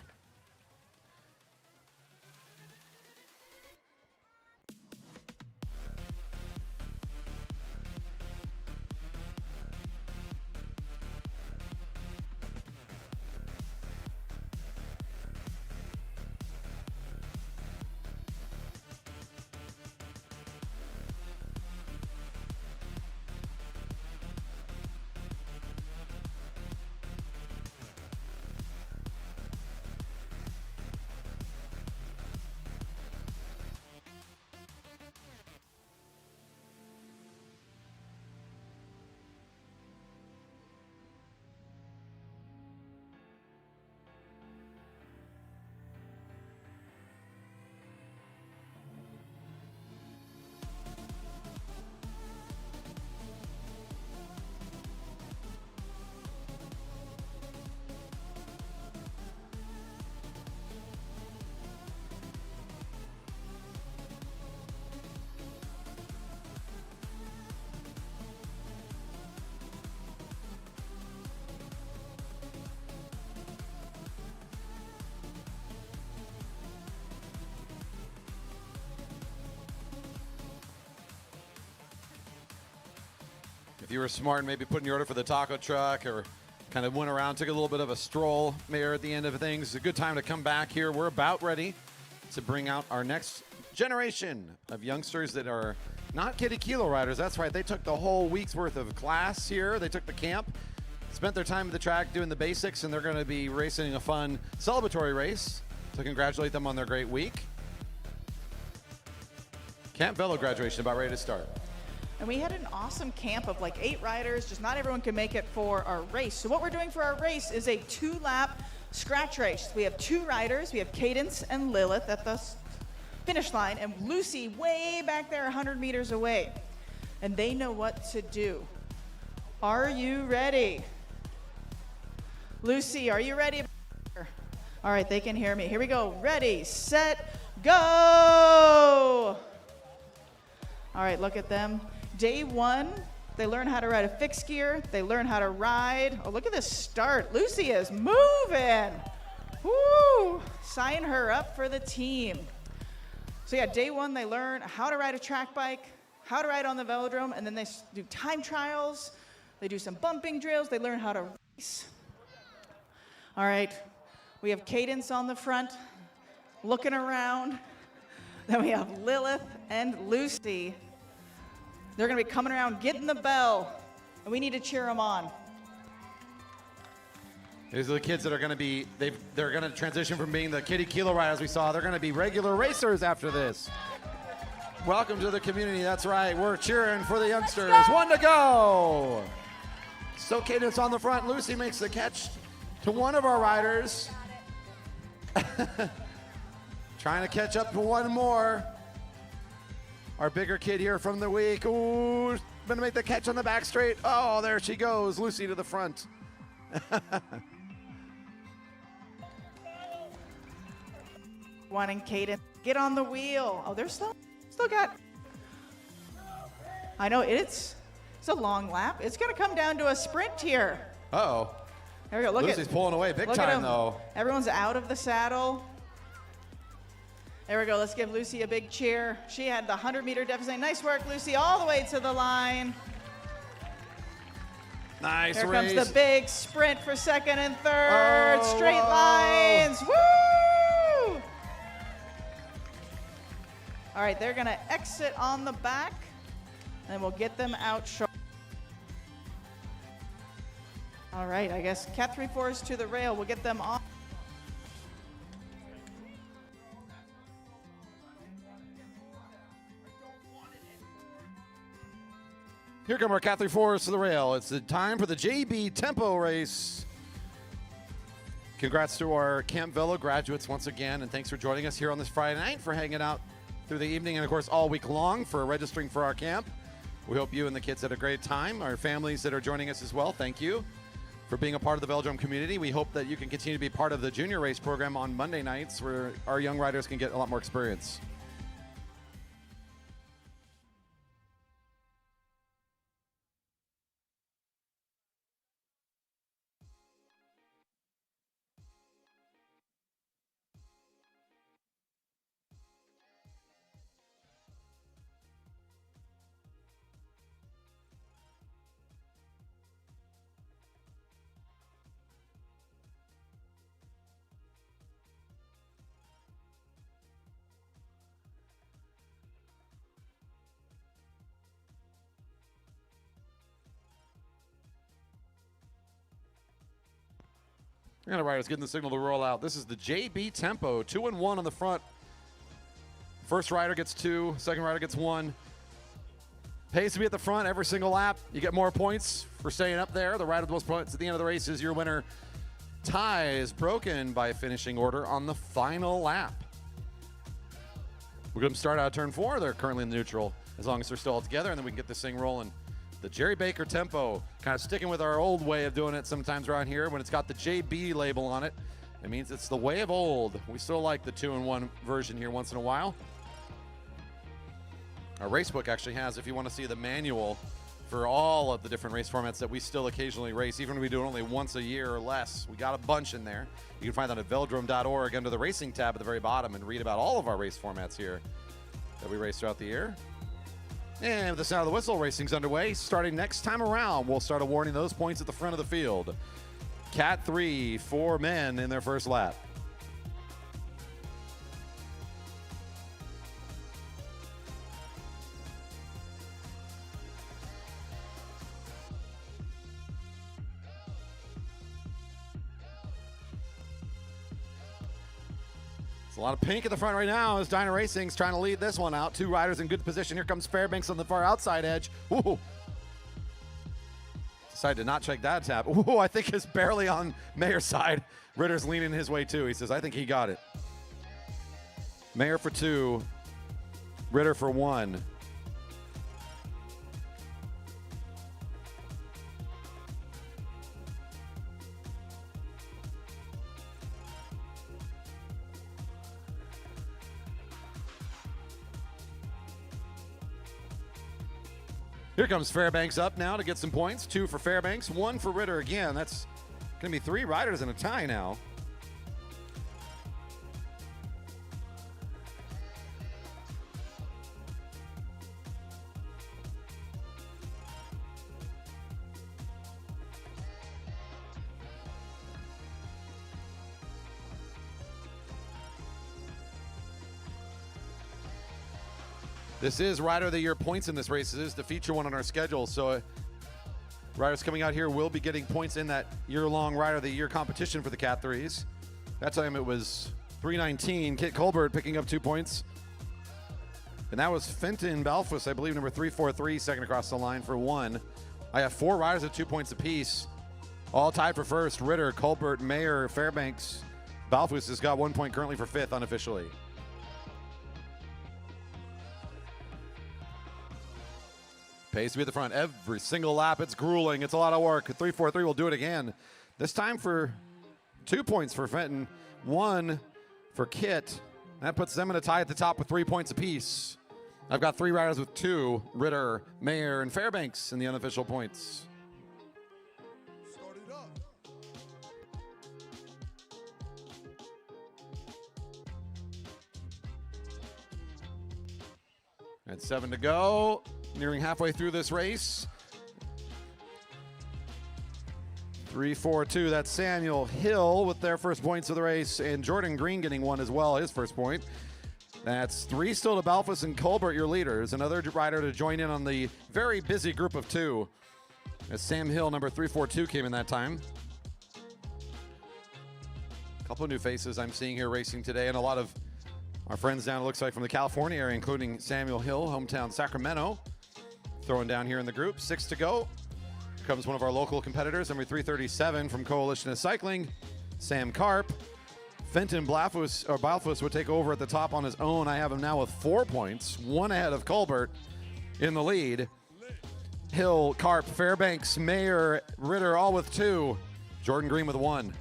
If you were smart and maybe put in your order for the taco truck or kind of went around, took a little bit of a stroll there at the end of things, it's a good time to come back here. We're about ready to bring out our next generation of youngsters that are not Kiddie Kilo riders. That's right. They took the whole week's worth of class here. They took the camp, spent their time at the track doing the basics, and they're going to be racing a fun celebratory race. So congratulate them on their great week. Camp Velo graduation about ready to start. And we had an awesome camp of like 8 riders. Just not everyone can make it for our race. So what we're doing for our race is a 2-lap scratch race. We have 2 riders. We have Cadence and Lilith at the finish line, and Lucy way back there 100 meters away. And they know what to do. Are you ready? Lucy, are you ready? All right, they can hear me. Here we go. Ready, set, go. All right, look at them. Day one, they learn how to ride a fixed gear. They learn how to ride. Oh, look at this start. Lucy is moving. Woo! Sign her up for the team. So yeah, day one, they learn how to ride a track bike, how to ride on the velodrome, and then they do time trials. They do some bumping drills. They learn how to race. All right, we have Cadence on the front, looking around. Then we have Lilith and Lucy. They're gonna be coming around, getting the bell, and we need to cheer them on. These are the kids that are going to be, they're going to transition from being the Kiddie Kilo riders we saw. They're going to be regular racers after this. Welcome to the community. That's right. We're cheering for the youngsters. One to go. So Cadence on the front. Lucy makes the catch to one of our riders. Trying to catch up to one more. Our bigger kid here from the week. Ooh, going to make the catch on the back straight. Oh, there she goes. Lucy to the front. Wanting Cadence, get on the wheel. Oh, they're still got. I know it's a long lap. It's going to come down to a sprint here. Uh-oh. There we go. Look Lucy's pulling away big time, though. Everyone's out of the saddle. There we go. Let's give Lucy a big cheer. She had the 100-meter deficit. Nice work, Lucy, all the way to the line. Nice Here race. comes the big sprint for second and third. Oh, Straight lines. Woo! All right, they're going to exit on the back, and we'll get them out short. All right, I guess Cat 3-4 is to the rail. We'll get them off. Here come our Cat 3-4s to the rail. It's the time for the JB Tempo race. Congrats to our Camp Velo graduates once again, and thanks for joining us here on this Friday night, for hanging out through the evening, and of course all week long for registering for our camp. We hope you and the kids had a great time. Our families that are joining us as well, thank you for being a part of the velodrome community. We hope that you can continue to be part of the junior race program on Monday nights, where our young riders can get a lot more experience. We're going to riders getting the signal to roll out. This is the JB Tempo, 2 and 1 on the front. First rider gets 2, second rider gets 1. Pays to be at the front every single lap. You get more points for staying up there. The rider with the most points at the end of the race is your winner. Tie is broken by finishing order on the final lap. We're going to start out of turn 4. They're currently in the neutral, as long as they're still all together, and then we can get this thing rolling. The Jerry Baker Tempo, kind of sticking with our old way of doing it sometimes around here. When it's got the JB label on it, it means it's the way of old. We still like the 2-in-1 version here once in a while. Our racebook actually has, if you want to see the manual for all of the different race formats that we still occasionally race, even when we do it only once a year or less. We got a bunch in there. You can find that at velodrome.org under the racing tab at the very bottom, and read about all of our race formats here that we race throughout the year. And with the sound of the whistle, racing's underway. Starting next time around, we'll start awarding those points at the front of the field. Cat 3, 4 men in their first lap. A lot of pink at the front right now as Dyna Racing's trying to lead this one out. 2 riders in good position. Here comes Fairbanks on the far outside edge. Ooh. Decided to not check that tap. Ooh, I think it's barely on Mayer's side. Ritter's leaning his way too. He says, I think he got it. Mayer for 2. Ritter for 1. Here comes Fairbanks up now to get some points. 2 for Fairbanks, 1 for Ritter again. That's going to be 3 riders in a tie now. This is Rider of the Year points in this race. This is the feature one on our schedule. So riders coming out here will be getting points in that year-long Rider of the Year competition for the Cat 3s. That time it was 319. Kit Colbert picking up 2 points. And that was Fenton Balfus, I believe, number 343, second across the line for 1. I have 4 riders at 2 points apiece. All tied for first. Ritter, Colbert, Mayer, Fairbanks. Balfus has got 1 point currently for 5th unofficially. Pace to be at the front every single lap. It's grueling. It's a lot of work. 343 will do it again. This time for 2 points for Fenton, 1 for Kit. That puts them in a tie at the top with 3 points apiece. I've got 3 riders with 2, Ritter, Mayer, and Fairbanks in the unofficial points. Start it up. And 7 to go. Nearing halfway through this race. 3-4-2, that's Samuel Hill with their first points of the race, and Jordan Green getting 1 as well, his first point. That's 3 still to Balfus and Colbert, your leaders. Another rider to join in on the very busy group of 2. As Sam Hill, number 342, came in that time. A couple of new faces I'm seeing here racing today, and a lot of our friends down, it looks like, from the California area, including Samuel Hill, hometown Sacramento, throwing down here in the group. 6 to go. Here comes one of our local competitors, number 337 from Coalition of Cycling, Sam Karp. Fenton Balfus would take over at the top on his own. I have him now with 4 points, 1 ahead of Colbert in the lead. Hill, Karp, Fairbanks, Mayer, Ritter, all with 2. Jordan Green with 1.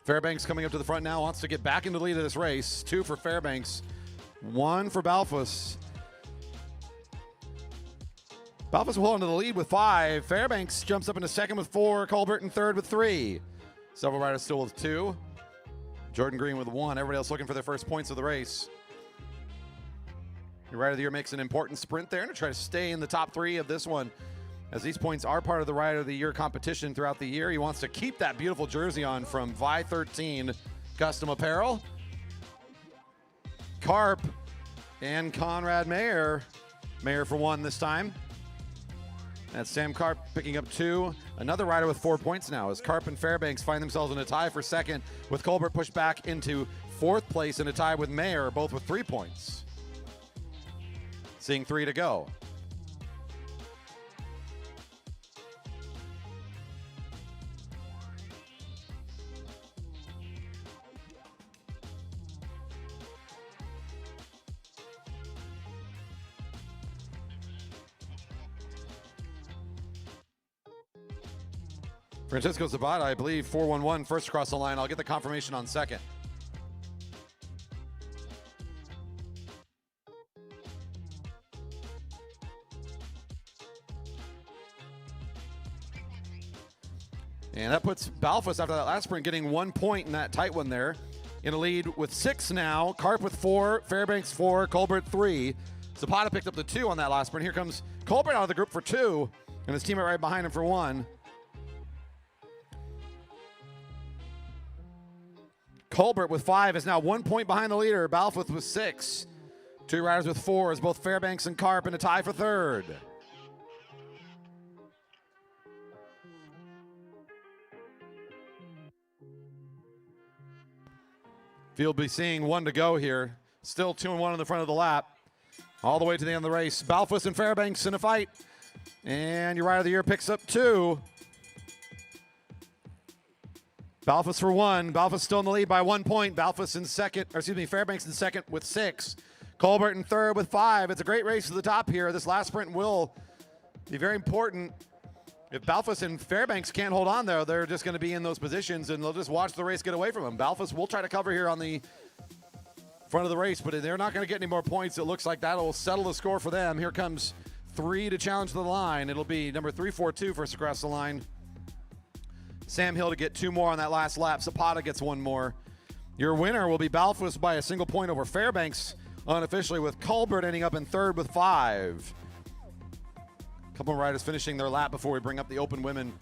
Fairbanks coming up to the front now, wants to get back into the lead of this race. 2 for Fairbanks, 1 for Balfus. Balfus will hold into the lead with 5. Fairbanks jumps up into second with 4. Colbert in third with 3. Several riders still with 2. Jordan Green with 1. Everybody else looking for their first points of the race. Your Rider of the Year makes an important sprint there to try to stay in the top 3 of this one, as these points are part of the Rider of the Year competition throughout the year. He wants to keep that beautiful jersey on from Vi 13 Custom Apparel. Karp and Conrad Mayer. Mayer for 1 this time. That's Sam Karp picking up 2. Another rider with 4 points now as Karp and Fairbanks find themselves in a tie for second, with Colbert pushed back into 4th place in a tie with Mayer, both with 3 points. Seeing 3 to go. Francisco Zapata, I believe, 411 first across the line. I'll get the confirmation on second. And that puts Balfus, after that last sprint, getting 1 point in that tight one there. In a lead with 6 now. Karp with 4, Fairbanks 4, Colbert 3. Zapata picked up the 2 on that last sprint. Here comes Colbert out of the group for 2, and his teammate right behind him for 1. Colbert with 5 is now 1 point behind the leader. Balfus with 6. 2 riders with 4 is both Fairbanks and Karp in a tie for 3rd. Field be seeing 1 to go here. Still 2 and 1 in the front of the lap. All the way to the end of the race. Balfus and Fairbanks in a fight. And your Rider of the Year picks up 2. Balfus for 1. Balfus still in the lead by 1 point. Balfus in second, or excuse me, Fairbanks in second with 6. Colbert in third with 5. It's a great race to the top here. This last sprint will be very important If Balfus and Fairbanks can't hold on there, they're just going to be in those positions, and they'll just watch the race get away from them. Balfus will try to cover here on the front of the race, but they're not going to get any more points. It looks like that'll settle the score for them. Here comes 3 to challenge the line. It'll be number 342 first across the line. Sam Hill to get 2 more on that last lap. Zapata gets 1 more. Your winner will be Balfus by a single point over Fairbanks unofficially, with Culbert ending up in 3rd with 5. A couple of riders finishing their lap before we bring up the open women.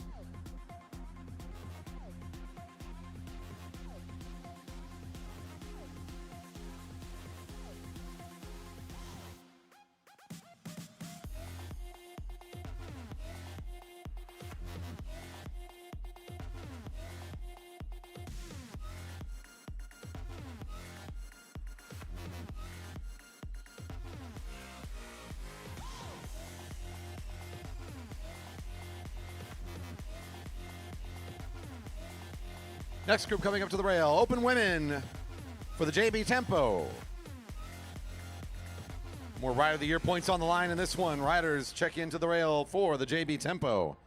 Next group coming up to the rail, open women for the JB Tempo. More Rider of the Year points on the line in this one. Riders check into the rail for the JB Tempo.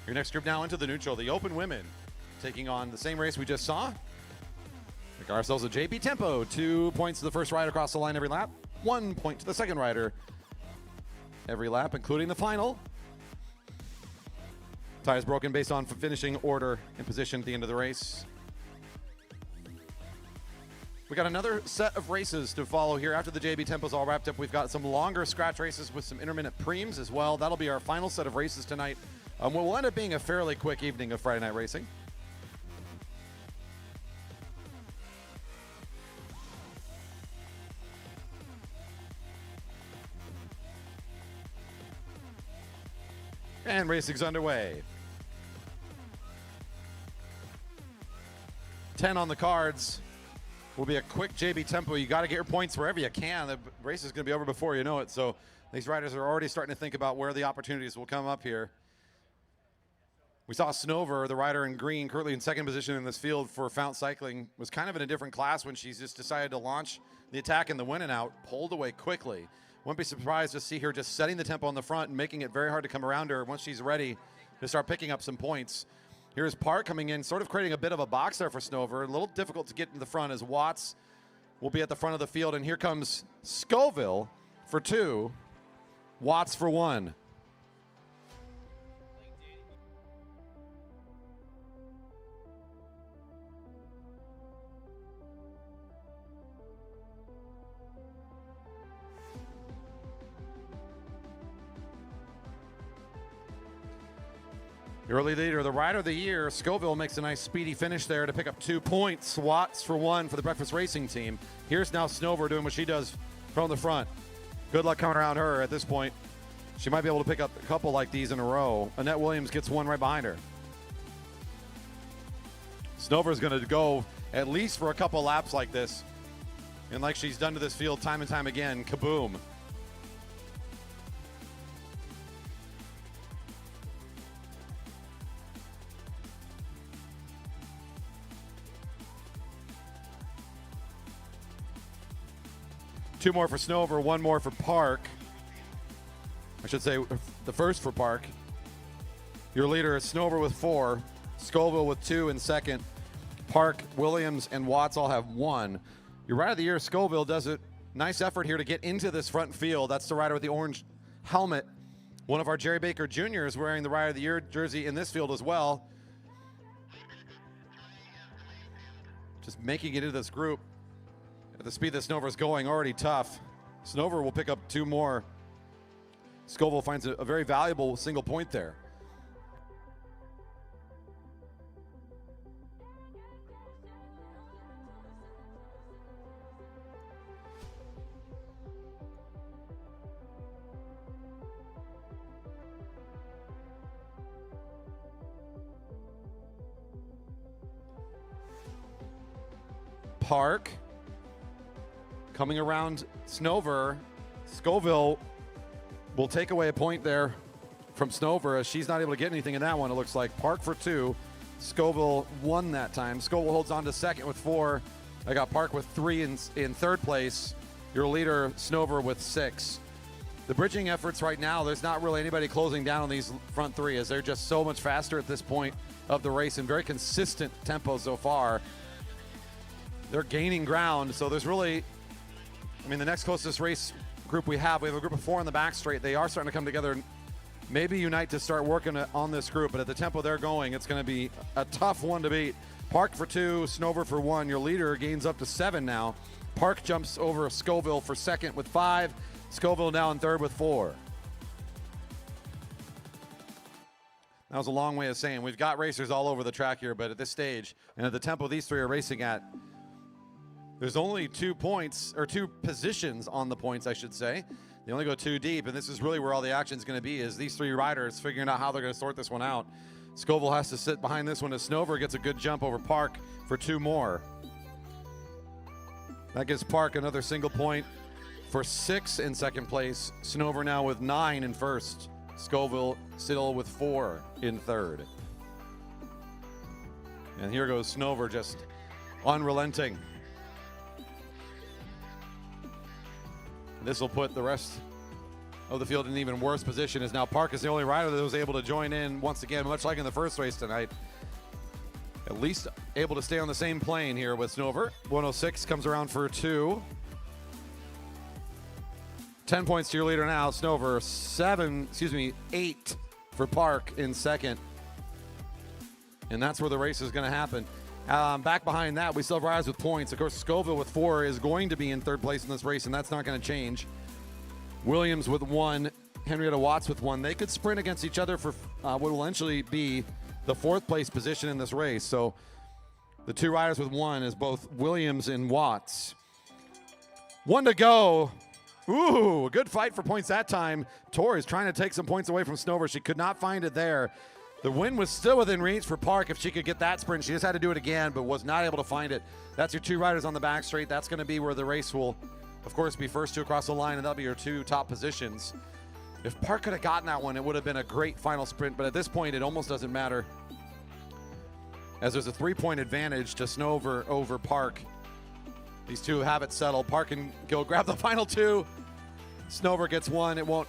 Your next group now into the neutral, the open women, taking on the same race we just saw. We got ourselves a JB Tempo. 2 points to the first rider across the line every lap. 1 point to the second rider every lap, including the final. Tires broken based on finishing order and position at the end of the race. We got another set of races to follow here after the JB Tempo's all wrapped up. We've got some longer scratch races with some intermittent preems as well. That'll be our final set of races tonight. What will end up being a fairly quick evening of Friday night racing. And racing's underway. 10 on the cards. Will be a quick JB Tempo. You got to get your points wherever you can. The race is going to be over before you know it. So these riders are already starting to think about where the opportunities will come up here. We saw Snover, the rider in green, currently in second position in this field for Fount Cycling, was kind of in a different class when she's just decided to launch the attack and the win and out, pulled away quickly. Wouldn't be surprised to see her just setting the tempo on the front and making it very hard to come around her once she's ready to start picking up some points. Here's Park coming in, sort of creating a bit of a box there for Snover. A little difficult to get in the front as Watts will be at the front of the field. And here comes Scoville for 2, Watts for 1. The early leader, the Rider of the Year, Scoville makes a nice speedy finish there to pick up 2 points. Watts for 1 for the Breakfast Racing team. Here's now Snover doing what she does from the front. Good luck coming around her at this point. She might be able to pick up a couple like these in a row. Annette Williams gets 1 right behind her. Snover's going to go at least for a couple laps like this. And like she's done to this field time and time again, kaboom. Two more for Snover, 1 more for Park. I should say the first for Park. Your leader is Snover with 4, Scoville with 2 in second. Park, Williams, and Watts all have 1. Your Rider of the Year, Scoville, does a nice effort here to get into this front field. That's the rider with the orange helmet One of our Jerry Baker Jr.'s wearing the Rider of the Year jersey in this field as well. Just making it into this group at the speed that Snover's going, already tough. Snover will pick up 2 more. Scoville finds a very valuable single point there. Park coming around Snover. Scoville will take away a point there from Snover as she's not able to get anything in that one. It looks like Park for 2. Scoville won that time. Scoville holds on to second with 4. I got Park with 3 in third place. Your leader, Snover, with 6. The bridging efforts right now, there's not really anybody closing down on these front 3 as they're just so much faster at this point of the race and very consistent tempo so far. They're gaining ground, so there's really, I mean, the next closest race group we have a group of 4 on the back straight. They are starting to come together and maybe unite to start working on this group, but at the tempo they're going, it's going to be a tough one to beat. Park for 2, Snover for 1. Your leader gains up to 7 now. Park jumps over Scoville for second with 5. Scoville now in third with 4. That was a long way of saying we've got racers all over the track here, but at this stage and at the tempo these 3 are racing at, there's only 2 points, or 2 positions on the points, I should say. They only go 2 deep, and this is really where all the action is going to be, is these 3 riders figuring out how they're going to sort this one out. Scoville has to sit behind this one as Snover gets a good jump over Park for 2 more. That gives Park another single point for 6 in second place. Snover now with 9 in first. Scoville still with 4 in third. And here goes Snover, just unrelenting. This will put the rest of the field in an even worse position, as now Park is the only rider that was able to join in once again, much like in the first race tonight. At least able to stay on the same plane here with Snover. 106 comes around for 2. 10 points to your leader now, Snover. 8 for Park in second. And that's where the race is going to happen. Back behind that, we still have riders with points. Of course, Scoville with 4 is going to be in third place in this race, and that's not going to change. Williams with 1, Henrietta Watts with 1. They could sprint against each other for what will eventually be the 4th place position in this race. So the 2 riders with 1 is both Williams and Watts. 1 to go. Ooh, good fight for points that time. Tori is trying to take some points away from Snover. She could not find it there. The win was still within reach for Park if she could get that sprint. She just had to do it again, but was not able to find it. That's your 2 riders on the back straight. That's going to be where the race will, of course, be first 2 across the line, and that'll be your 2 top positions. If Park could have gotten that one, it would have been a great final sprint, but at this point, it almost doesn't matter, as there's a 3-point advantage to Snover over Park. These 2 have it settled. Park can go grab the final 2. Snover gets 1. It won't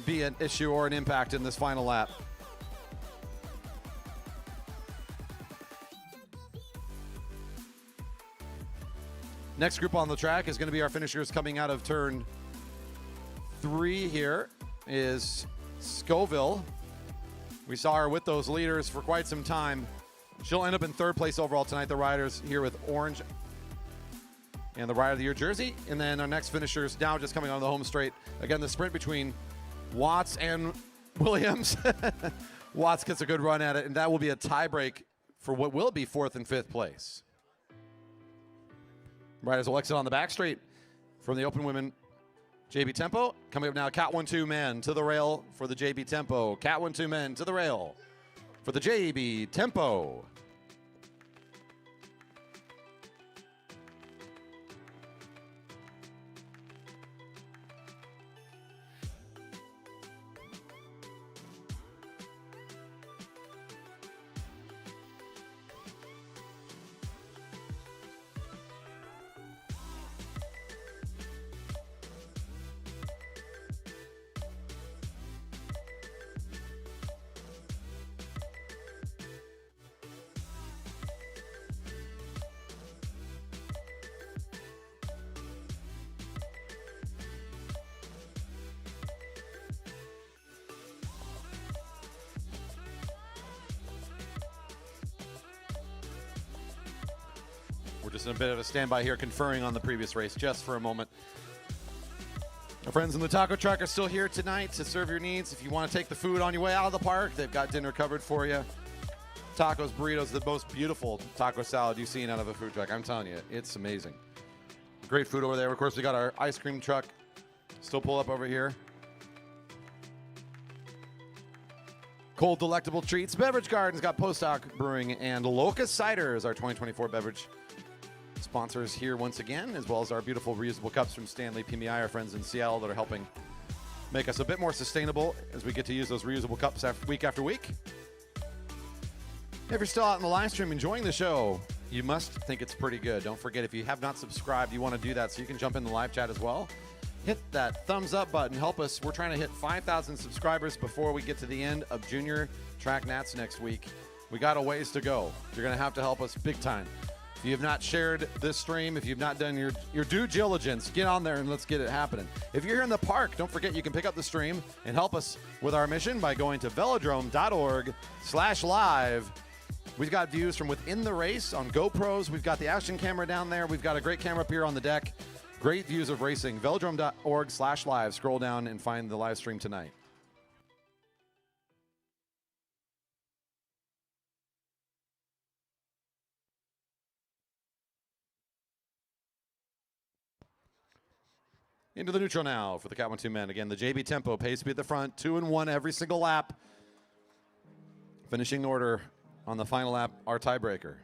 be an issue or an impact in this final lap. Next group on the track is going to be our finishers coming out of turn 3 here is Scoville. We saw her with those leaders for quite some time. She'll end up in 3rd place overall tonight. The riders here with orange and the Rider of the Year jersey. And then our next finishers now just coming on the home straight. Again, the sprint between Watts and Williams. Watts gets a good run at it, and that will be a tie break for what will be 4th and 5th place. Riders will exit on the back straight from the open women JB Tempo. Coming up now, Cat 1-2 men to the rail for the JB Tempo. Cat 1-2 men to the rail for the JB Tempo. We're just in a bit of a standby here, conferring on the previous race just for a moment. Our friends in the taco truck are still here tonight to serve your needs. If you want to take the food on your way out of the park, they've got dinner covered for you. Tacos, burritos, the most beautiful taco salad you've seen out of a food truck. I'm telling you, it's amazing. Great food over there. Of course, we got our ice cream truck still pull up over here. Cold, delectable treats. Beverage Garden's got Post Hoc Brewing and Locust Cider as our 2024 beverage sponsors here once again, as well as our beautiful reusable cups from Stanley PMI, our friends in Seattle that are helping make us a bit more sustainable as we get to use those reusable cups week after week. If you're still out in the live stream enjoying the show, you must think it's pretty good. Don't forget, if you have not subscribed, you want to do that so you can jump in the live chat as well. Hit that thumbs up button. Help us. We're trying to hit 5,000 subscribers before we get to the end of Junior Track Nats next week. We got a ways to go. You're going to have to help us big time. If you have not shared this stream, if you've not done your due diligence, get on there and let's get it happening. If you're here in the park, don't forget you can pick up the stream and help us with our mission by going to velodrome.org/live. We've got views from within the race on GoPros. We've got the action camera down there. We've got a great camera up here on the deck. Great views of racing. velodrome.org/live. Scroll down and find the live stream tonight. Into the neutral now for the Cat 1-2 men. Again, the JB Tempo, pace speed at the front, 2 and 1 every single lap. Finishing order on the final lap, our tiebreaker.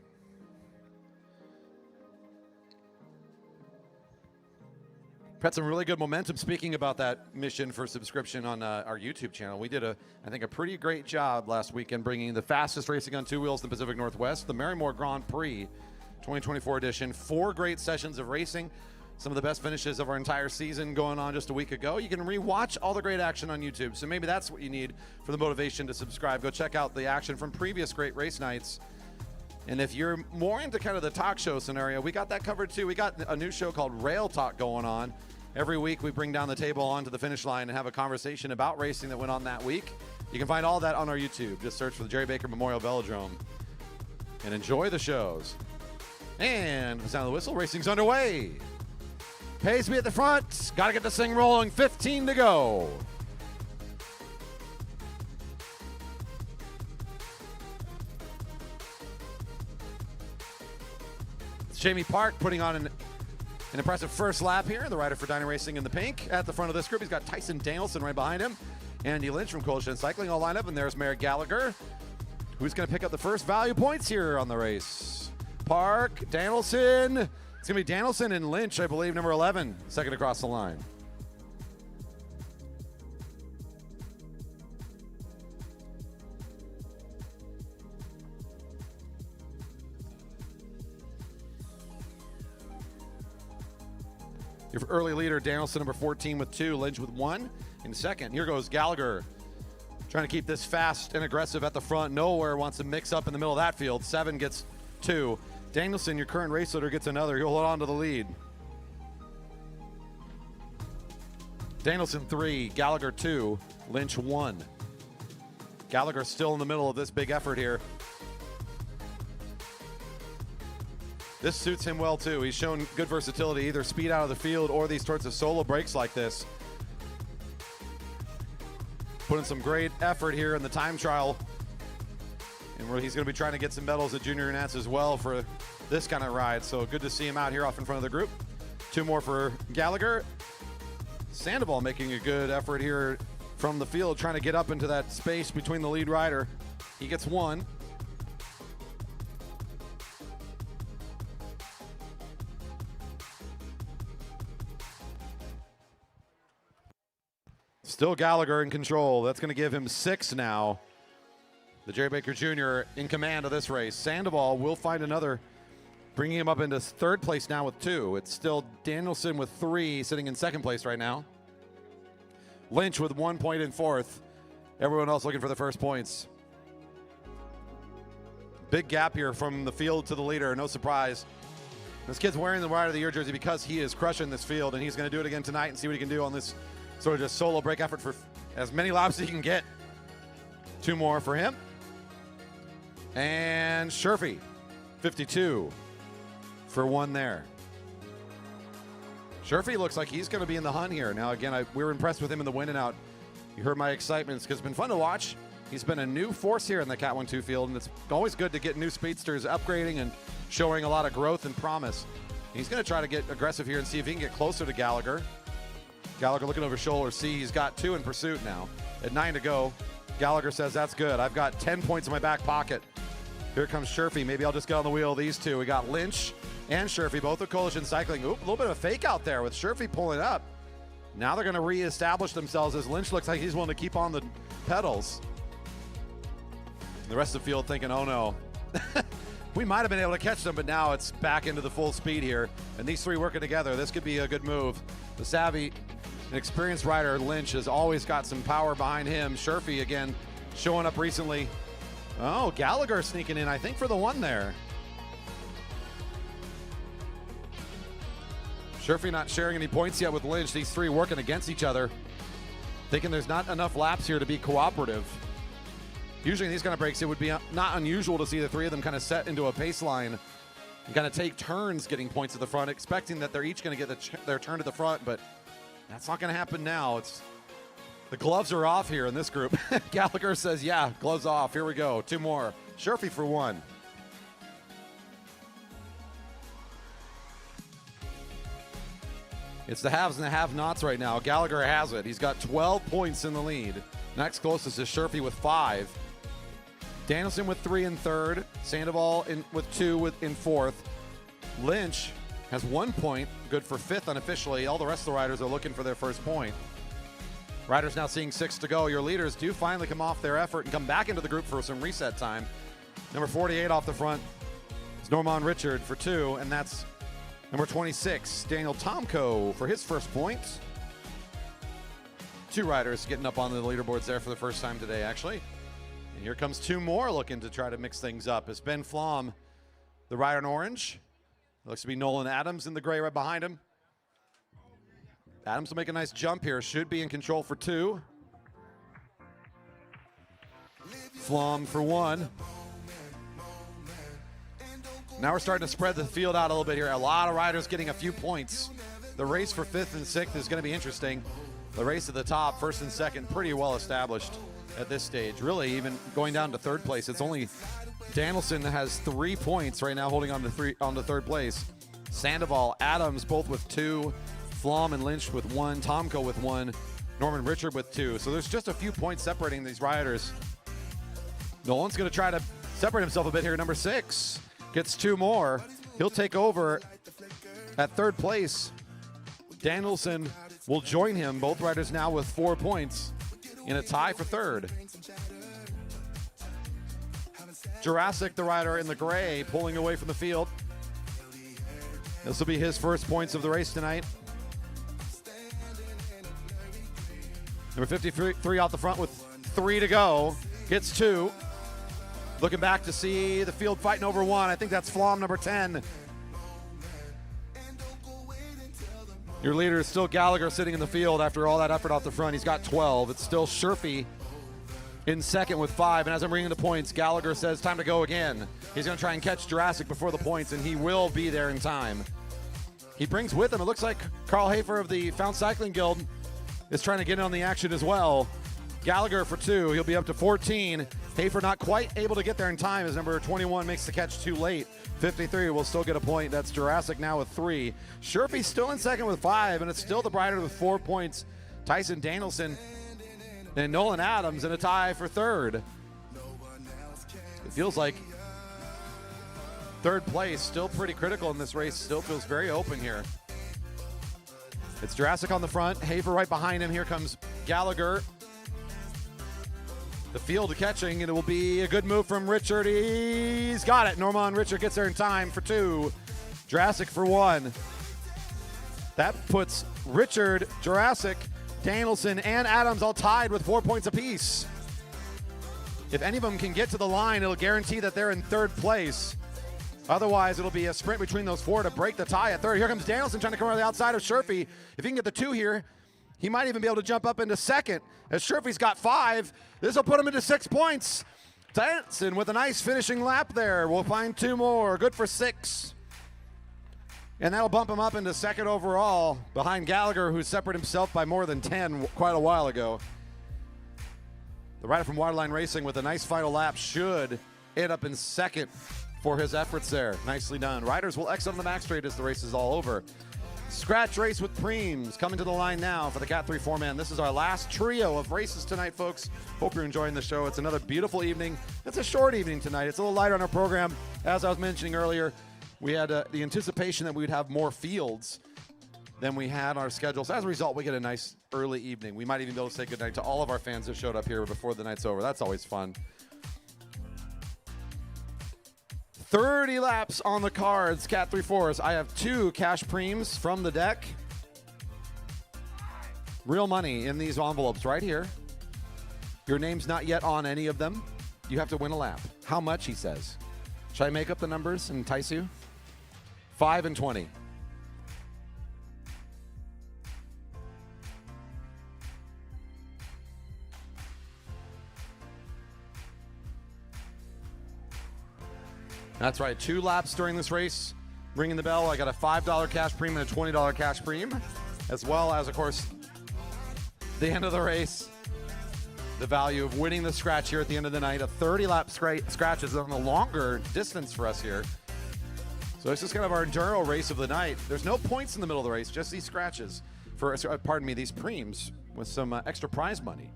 Had some really good momentum. Speaking about that mission for subscription on our YouTube channel, we did I think a pretty great job last weekend bringing the fastest racing on two wheels in the Pacific Northwest, the Marymore Grand Prix 2024 edition. 4 great sessions of racing. Some of the best finishes of our entire season going on just a week ago. You can re-watch all the great action on YouTube. So maybe that's what you need for the motivation to subscribe. Go check out the action from previous great race nights. And if you're more into kind of the talk show scenario, we got that covered too. We got a new show called Rail Talk going on. Every week we bring down the table onto the finish line and have a conversation about racing that went on that week. You can find all that on our YouTube. Just search for the Jerry Baker Memorial Velodrome and enjoy the shows. And the sound of the whistle, racing's underway. Pace me at the front. Got to get this thing rolling. 15 to go. It's Jamie Park putting on an impressive first lap here. The rider for Dyna Racing in the pink. At the front of this group, he's got Tyson Danielson right behind him. Andy Lynch from Coalition Cycling all lined up. And there's Merritt Gallagher, who's going to pick up the first value points here on the race. Park, Danielson. It's going to be Danielson and Lynch, I believe, number 11, second across the line. Your early leader, Danielson, number 14 with 2, Lynch with 1 in second. Here goes Gallagher, trying to keep this fast and aggressive at the front. Nowhere wants to mix up in the middle of that field. 7 gets 2. Danielson, your current race leader, gets another. He'll hold on to the lead. Danielson 3, Gallagher 2, Lynch 1. Gallagher still in the middle of this big effort here. This suits him well too. He's shown good versatility, either speed out of the field or these sorts of solo breaks like this. Putting some great effort here in the time trial. And he's going to be trying to get some medals at Junior Nats as well for this kind of ride. So good to see him out here off in front of the group. 2 more for Gallagher. Sandoval making a good effort here from the field, trying to get up into that space between the lead rider. He gets 1. Still Gallagher in control. That's going to give him 6 now. The Jerry Baker Jr. in command of this race. Sandoval will find another, bringing him up into 3rd place now with 2. It's still Danielson with 3, sitting in 2nd place right now. Lynch with 1 point in 4th. Everyone else looking for the first points. Big gap here from the field to the leader, no surprise. This kid's wearing the Rider of the Year jersey because he is crushing this field, and he's going to do it again tonight and see what he can do on this sort of just solo break effort for as many laps as he can get. 2 more for him. And Sherfy, 52. for 1 there. Sherfy looks like he's going to be in the hunt here. Now, again, we were impressed with him in the win and out. You heard my excitement because it's been fun to watch. He's been a new force here in the Cat 1-2 field, and it's always good to get new speedsters upgrading and showing a lot of growth and promise. He's going to try to get aggressive here and see if he can get closer to Gallagher. Gallagher looking over his shoulder. See, he's got 2 in pursuit now. At 9 to go, Gallagher says, that's good. I've got 10 points in my back pocket. Here comes Sherfy. Maybe I'll just get on the wheel of these two. We got Lynch and Sherfy, both with Coalition Cycling. Oop, a little bit of a fake out there with Sherfy pulling up. Now they're going to reestablish themselves as Lynch looks like he's willing to keep on the pedals. The rest of the field thinking, oh no. We might have been able to catch them, but now it's back into the full speed here. And these 3 working together, this could be a good move. The savvy and experienced rider, Lynch, has always got some power behind him. Sherfy, again, showing up recently. Oh, Gallagher sneaking in, I think, for the 1 there. Sherfy not sharing any points yet with Lynch. These 3 working against each other. Thinking there's not enough laps here to be cooperative. Usually in these kind of breaks, it would be not unusual to see the 3 of them kind of set into a pace line and kind of take turns getting points at the front, expecting that they're each going to get their turn to the front, but that's not going to happen now. The gloves are off here in this group. Gallagher says, yeah, gloves off. Here we go. 2 more. Sherfy for 1. It's the haves and the have-nots right now. Gallagher has it. He's got 12 points in the lead. Next closest is Sherfy with 5. Danielson with 3 in 3rd. Sandoval with 2 in 4th. Lynch has 1 point, good for 5th unofficially. All the rest of the riders are looking for their first point. Riders now seeing 6 to go. Your leaders do finally come off their effort and come back into the group for some reset time. Number 48 off the front is Norman Richard for 2, and that's number 26, Daniel Tomko for his first point. 2 riders getting up on the leaderboards there for the first time today, actually. And here comes 2 more looking to try to mix things up. It's Ben Flom, the rider in orange. Looks to be Nolan Adams in the gray right behind him. Adams will make a nice jump here. Should be in control for 2. Flom for 1. Now we're starting to spread the field out a little bit here. A lot of riders getting a few points. The race for 5th and 6th is going to be interesting. The race at the top, 1st and 2nd, pretty well established at this stage. Really, even going down to 3rd place, it's only Danielson that has 3 points right now, holding on to 3rd place. Sandoval, Adams, both with 2. Flom and Lynch with 1. Tomko with 1. Norman Richard with 2. So there's just a few points separating these riders. Nolan's going to try to separate himself a bit here. Number 6 gets 2 more. He'll take over at 3rd place. Danielson will join him. Both riders now with 4 points in a tie for 3rd. Jurassic, the rider in the gray, pulling away from the field. This will be his first points of the race tonight. Number 53 off the front with 3 to go. Gets 2. Looking back to see the field fighting over 1. I think that's Flom, number 10. Your leader is still Gallagher sitting in the field after all that effort off the front. He's got 12. It's still Sherfy in 2nd with 5. And as I'm reading the points, Gallagher says time to go again. He's going to try and catch Jurassic before the points, and he will be there in time. He brings with him, it looks like Carl Hafer of the Found Cycling Guild is trying to get in on the action as well. Gallagher for 2. He'll be up to 14. Hafer not quite able to get there in time as number 21 makes the catch too late. 53 will still get a point. That's Jurassic now with 3. Sherfy still in 2nd with 5, and it's still the rider with 4 points. Tyson Danielson and Nolan Adams in a tie for 3rd. It feels like 3rd place still pretty critical in this race. Still feels very open here. It's Jurassic on the front. Hafer right behind him. Here comes Gallagher. The field catching, and it will be a good move from Richard. He's got it. Norman Richard gets there in time for 2. Jurassic for 1. That puts Richard, Jurassic, Danielson, and Adams all tied with 4 points apiece. If any of them can get to the line, it'll guarantee that they're in 3rd place. Otherwise, it'll be a sprint between those 4 to break the tie at 3rd. Here comes Danielson trying to come around the outside of Sherfy. If he can get the 2 here, he might even be able to jump up into 2nd. As Sherfy's got 5, this will put him into 6 points. Danielson with a nice finishing lap there. We'll find 2 more. Good for 6. And that'll bump him up into second overall behind Gallagher, who separated himself by more than 10 quite a while ago. The rider from Waterline Racing with a nice final lap should end up in second for his efforts there. Nicely done. Riders will exit on the back straight as the race is all over. Scratch race with Preems coming to the line now for the Cat 3 4-man. This is our last trio of races tonight, folks. Hope you're enjoying the show. It's another beautiful evening. It's a short evening tonight. It's a little lighter on our program. As I was mentioning earlier, we had the anticipation that we would have more fields than we had on our schedule. So as a result, we get a nice early evening. We might even be able to say goodnight to all of our fans that showed up here before the night's over. That's always fun. 30 laps on the cards, Cat 3-4s. I have 2 cash preems from the deck. Real money in these envelopes right here. Your name's not yet on any of them. You have to win a lap. How much, he says. Should I make up the numbers and entice you? 5 and 20. That's right, 2 laps during this race. Ringing the bell, I got a $5 cash premium and a $20 cash premium, as well as, of course, the end of the race. The value of winning the scratch here at the end of the night. A 30-lap scratch is on the longer distance for us here. So this is kind of our enduro race of the night. There's no points in the middle of the race, just these scratches for, these preems with some extra prize money.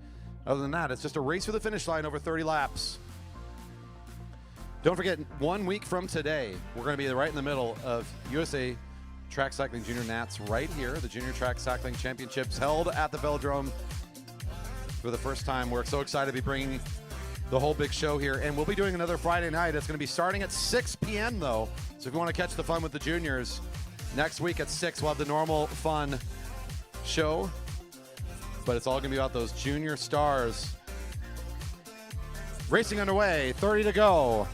Other than that, it's just a race for the finish line over 30 laps. Don't forget, 1 week from today, we're going to be right in the middle of USA Track Cycling Junior Nats right here. The Junior Track Cycling Championships held at the Velodrome for the first time. We're so excited to be bringing the whole big show here. And we'll be doing another Friday night. It's going to be starting at 6 p.m. though. So if you want to catch the fun with the juniors, next week at 6 we'll have the normal fun show. But it's all going to be about those junior stars. Racing underway, 30 to go.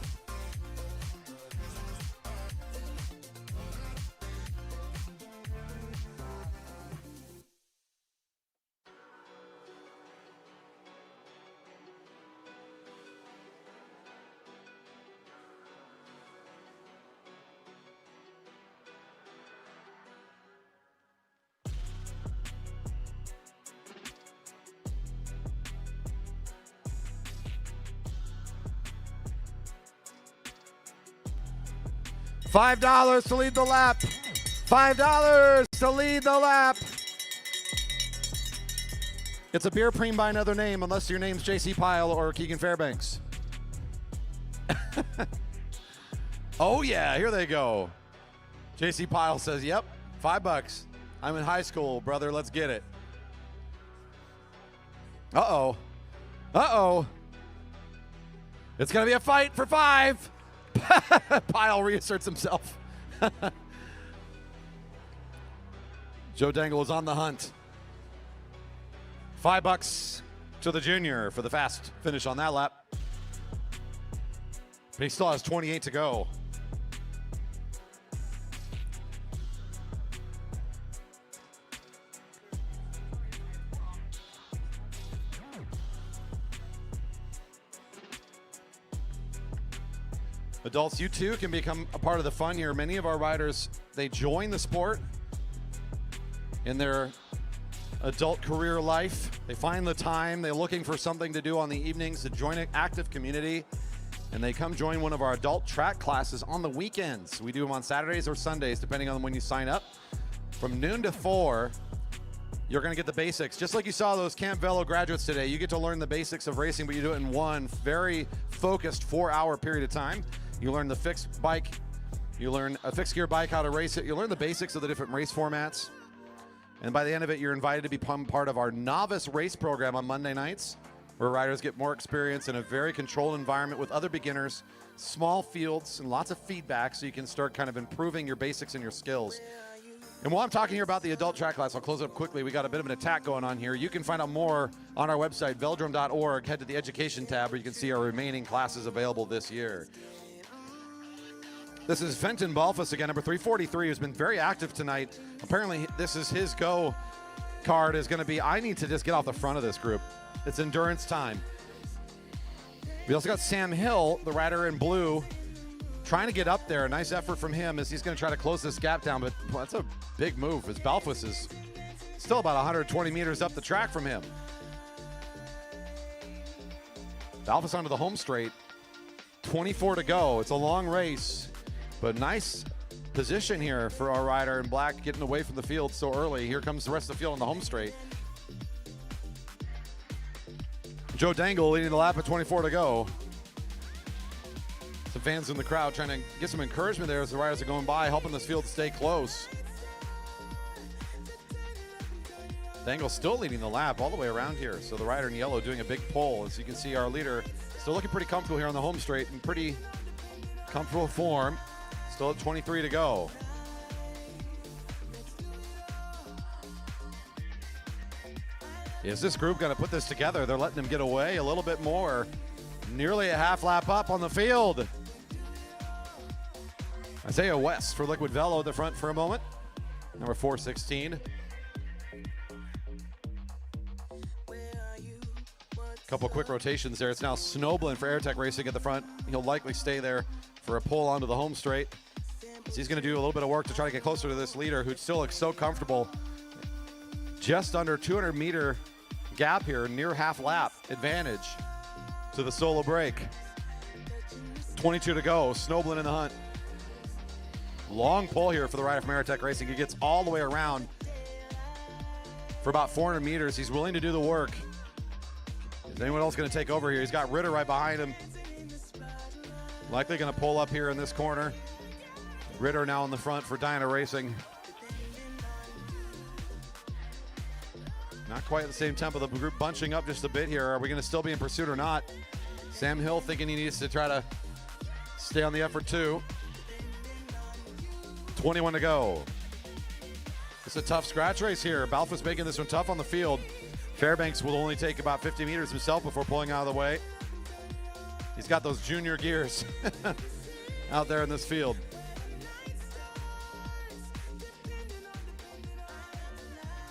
$5 to lead the lap. $5 to lead the lap. It's a beer preem by another name, unless your name's JC Pyle or Keegan Fairbanks. Oh yeah, here they go. JC Pyle says, yep, $5. I'm in high school, brother, let's get it. Uh-oh. Uh-oh. It's gonna be a fight for 5. Pyle reasserts himself. Joe Dangle is on the hunt. $5 to the junior for the fast finish on that lap. But he still has 28 to go. Adults, you too can become a part of the fun here. Many of our riders, they join the sport in their adult career life. They find the time, they're looking for something to do on the evenings to join an active community, and they come join one of our adult track classes on the weekends. We do them on Saturdays or Sundays, depending on when you sign up. From noon to 4, you're gonna get the basics. Just like you saw those Camp Velo graduates today, you get to learn the basics of racing, but you do it in one very focused 4-hour period of time. You learn the fixed bike, you learn a fixed gear bike, how to race it, you learn the basics of the different race formats. And by the end of it, you're invited to become part of our novice race program on Monday nights, where riders get more experience in a very controlled environment with other beginners, small fields, and lots of feedback so you can start kind of improving your basics and your skills. And while I'm talking here about the adult track class, I'll close it up quickly. We got a bit of an attack going on here. You can find out more on our website, velodrome.org. Head to the education tab where you can see our remaining classes available this year. This is Fenton Balfus again, number 343, who's been very active tonight. Apparently, this is his go card is going to be, I need to just get off the front of this group. It's endurance time. We also got Sam Hill, the rider in blue, trying to get up there. A nice effort from him as he's going to try to close this gap down, but well, that's a big move as Balfus is still about 120 meters up the track from him. Balfus onto the home straight. 24 to go. It's a long race, but nice position here for our rider in black, getting away from the field so early. Here comes the rest of the field on the home straight. Joe Dangle leading the lap at 24 to go. Some fans in the crowd trying to get some encouragement there as the riders are going by, helping this field stay close. Dangle still leading the lap all the way around here. So the rider in yellow doing a big pull. As you can see, our leader still looking pretty comfortable here on the home straight in pretty comfortable form. Still at 23 to go. Is this group going to put this together? They're letting them get away a little bit more. Nearly a half lap up on the field. Isaiah West for Liquid Velo at the front for a moment. Number 416. Couple quick rotations there. It's now Snoblin for Airtech Racing at the front. He'll likely stay there for a pull onto the home straight. So he's going to do a little bit of work to try to get closer to this leader who still looks so comfortable. Just under 200 meter gap here, near half lap advantage to the solo break. 22 to go, Snoblin in the hunt. Long pull here for the rider from Airtech Racing. He gets all the way around for about 400 meters. He's willing to do the work. Is anyone else going to take over here? He's got Ritter right behind him. Likely going to pull up here in this corner. Ritter now in the front for Dyna Racing. Not quite at the same tempo. The group bunching up just a bit here. Are we going to still be in pursuit or not? Sam Hill thinking he needs to try to stay on the effort too. 21 to go. It's a tough scratch race here. Balfour's making this one tough on the field. Fairbanks will only take about 50 meters himself before pulling out of the way. He's got those junior gears out there in this field.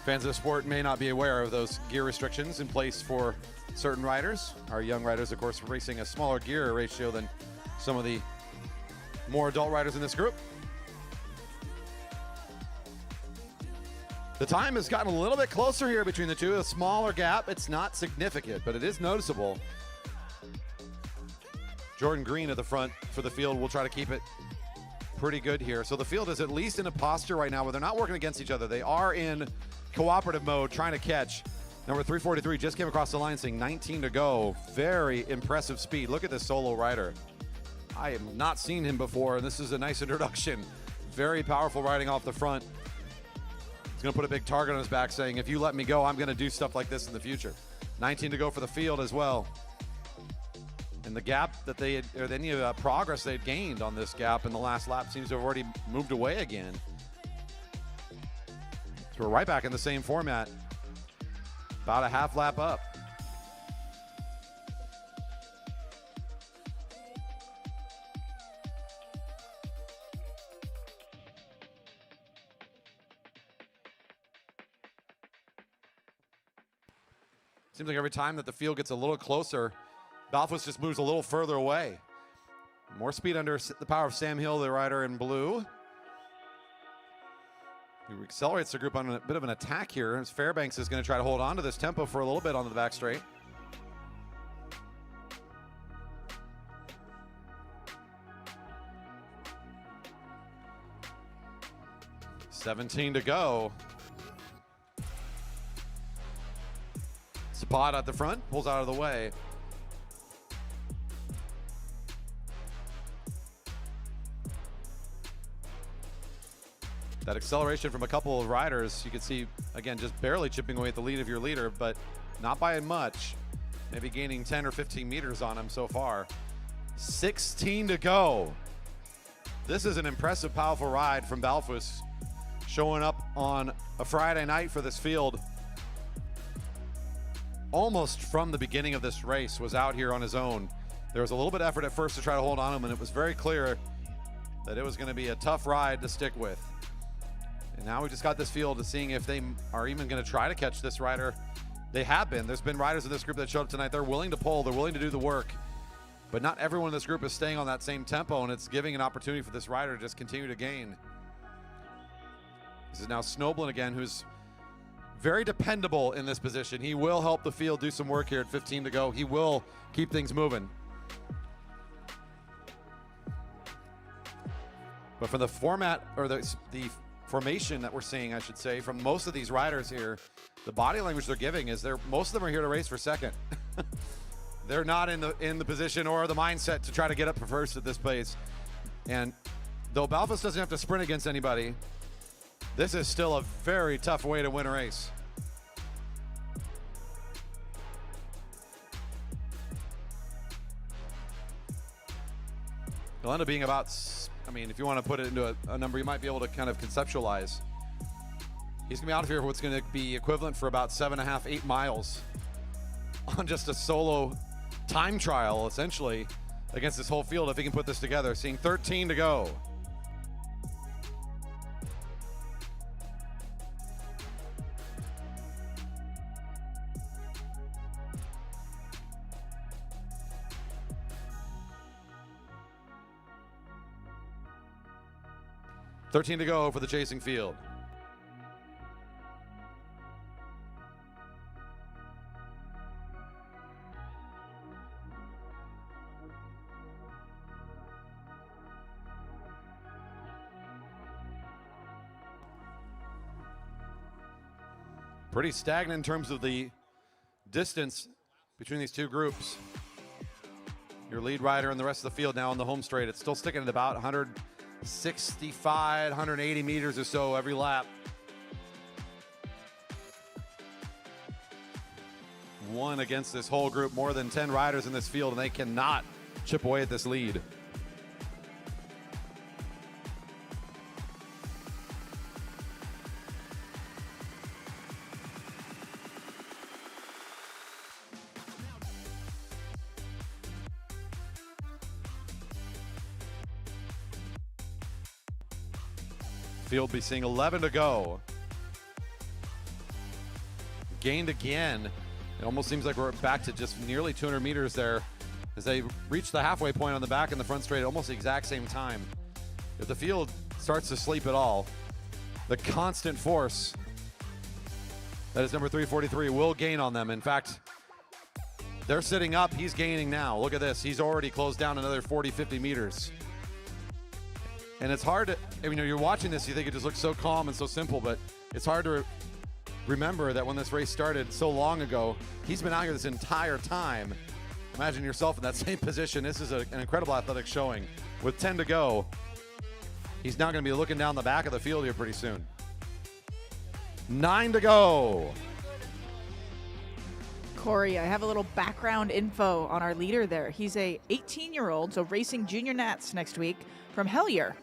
Fans of the sport may not be aware of those gear restrictions in place for certain riders. Our young riders, of course, racing a smaller gear ratio than some of the more adult riders in this group. The time has gotten a little bit closer here between the two. A smaller gap. It's not significant, but it is noticeable. Jordan Green at the front for the field will try to keep it pretty good here. So the field is at least in a posture right now where they're not working against each other. They are in cooperative mode, trying to catch. Number 343 just came across the line saying 19 to go. Very impressive speed. Look at this solo rider. I have not seen him before, and this is a nice introduction. Very powerful riding off the front. He's going to put a big target on his back saying, if you let me go, I'm going to do stuff like this in the future. 19 to go for the field as well. And the gap that they had, or any progress they'd gained on this gap in the last lap seems to have already moved away again. So we're right back in the same format. About a half lap up. Seems like every time that the field gets a little closer, Balfour just moves a little further away. More speed under the power of Sam Hill, the rider in blue. He accelerates the group on a bit of an attack here as Fairbanks is going to try to hold on to this tempo for a little bit onto the back straight. $17 to go. Spot at the front, pulls out of the way. That acceleration from a couple of riders, you can see, again, just barely chipping away at the lead of your leader, but not by much. Maybe gaining 10 or 15 meters on him so far. 16 to go. This is an impressive, powerful ride from Balfus, showing up on a Friday night for this field. Almost from the beginning of this race was out here on his own. There was a little bit of effort at first to try to hold on him, and it was very clear that it was going to be a tough ride to stick with. And now we just got this field to seeing if they are even going to try to catch this rider. They have been. There's been riders in this group that showed up tonight. They're willing to pull. They're willing to do the work. But not everyone in this group is staying on that same tempo, and it's giving an opportunity for this rider to just continue to gain. This is now Snoblin again, who's very dependable in this position. He will help the field do some work here at 15 to go. He will keep things moving. But from the format, or the formation that we're seeing, I should say, from most of these riders here, the body language they're giving is most of them are here to race for second. They're not in the position or the mindset to try to get up for first at this pace. And though Balfus doesn't have to sprint against anybody, this is still a very tough way to win a race. It'll end up being about, I mean, if you want to put it into a number, you might be able to kind of conceptualize. He's going to be out of here for what's going to be equivalent for about 7.5, 8 miles on just a solo time trial, essentially, against this whole field if he can put this together. Seeing 13 to go. $13 to go for the chasing field. Pretty stagnant in terms of the distance between these two groups. Your lead rider and the rest of the field now on the home straight. It's still sticking at about 165, 180 meters or so every lap. One against this whole group, more than 10 riders in this field, and they cannot chip away at this lead. Field be seeing 11 to go. Gained again. It almost seems like we're back to just nearly 200 meters there as they reach the halfway point on the back and the front straight at almost the exact same time. If the field starts to sleep at all, the constant force that is number 343 will gain on them. In fact, they're sitting up. He's gaining now. Look at this. He's already closed down another 40, 50 meters. And it's hard to, I mean, you're watching this, you think it just looks so calm and so simple, but it's hard to remember that when this race started so long ago, he's been out here this entire time. Imagine yourself in that same position. This is an incredible athletic showing. With 10 to go, he's now going to be looking down the back of the field here pretty soon. 9 to go. Corey, I have a little background info on our leader there. He's a 18-year-old, so racing junior nats next week from Hellier.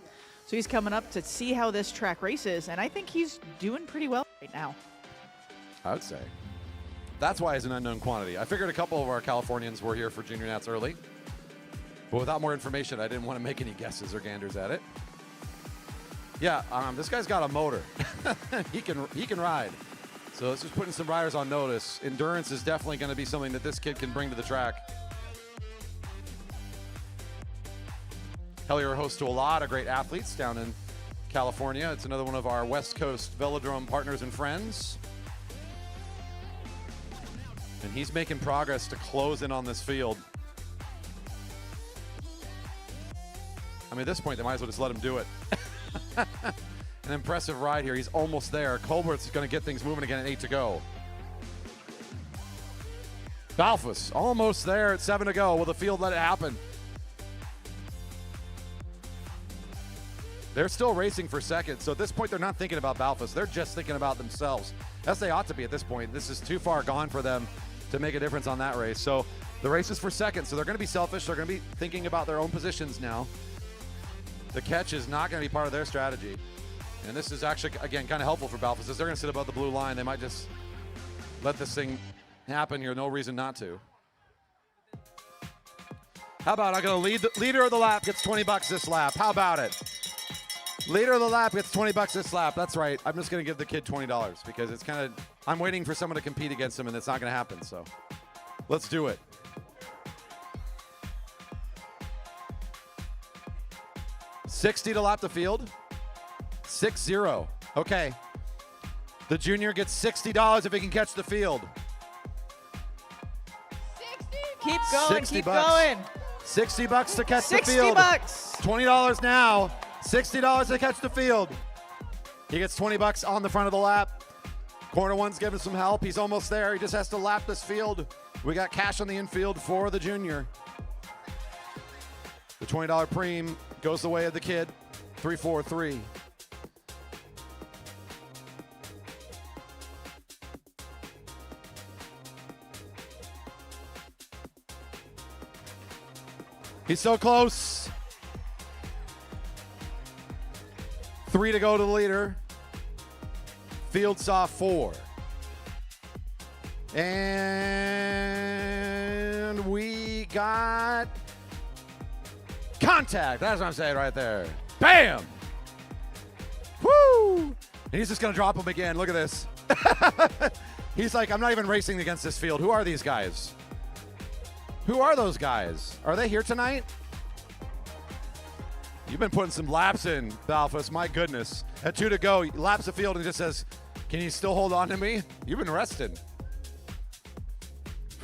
So he's coming up to see how this track races, and I think he's doing pretty well right now. I would say. That's why he's an unknown quantity. I figured a couple of our Californians were here for junior nats early, but without more information, I didn't want to make any guesses or ganders at it. Yeah, this guy's got a motor. he can ride. So it's just putting some riders on notice. Endurance is definitely going to be something that this kid can bring to the track. Hellier hosts to a lot of great athletes down in California. It's another one of our West Coast velodrome partners and friends. And he's making progress to close in on this field. I mean, at this point, they might as well just let him do it. An impressive ride here. He's almost there. Colbert's going to get things moving again at 8 to go. Balfus almost there at 7 to go. Will the field let it happen? They're still racing for second, so at this point, they're not thinking about Balfus. They're just thinking about themselves, as they ought to be at this point. This is too far gone for them to make a difference on that race. So the race is for second, so they're going to be selfish. They're going to be thinking about their own positions now. The catch is not going to be part of their strategy. And this is actually, again, kind of helpful for Balfus. As they're going to sit above the blue line, they might just let this thing happen here. No reason not to. How about I got the leader of the lap gets $20 this lap. How about it? Leader of the lap gets $20 this lap. That's right. I'm just going to give the kid $20 because it's kind of, I'm waiting for someone to compete against him and it's not going to happen. So let's do it. 60 to lap the field. 6-0. Okay. The junior gets $60 if he can catch the field. Keep going, 60 keep bucks. going. $60 to catch the 60 field. bucks. $20 now. $60 to catch the field. He gets $20 on the front of the lap. Corner one's giving some help. He's almost there. He just has to lap this field. We got cash on the infield for the junior. The $20 preem goes the way of the kid. 3-4-3. He's so close. 3 to go to the leader. Field saw 4. And we got contact. That's what I'm saying right there. Bam! Woo! And he's just going to drop him again. Look at this. He's like, I'm not even racing against this field. Who are these guys? Who are those guys? Are they here tonight? You've been putting some laps in, Balfus. My goodness. At 2 to go, he laps the field and just says, can you still hold on to me? You've been resting.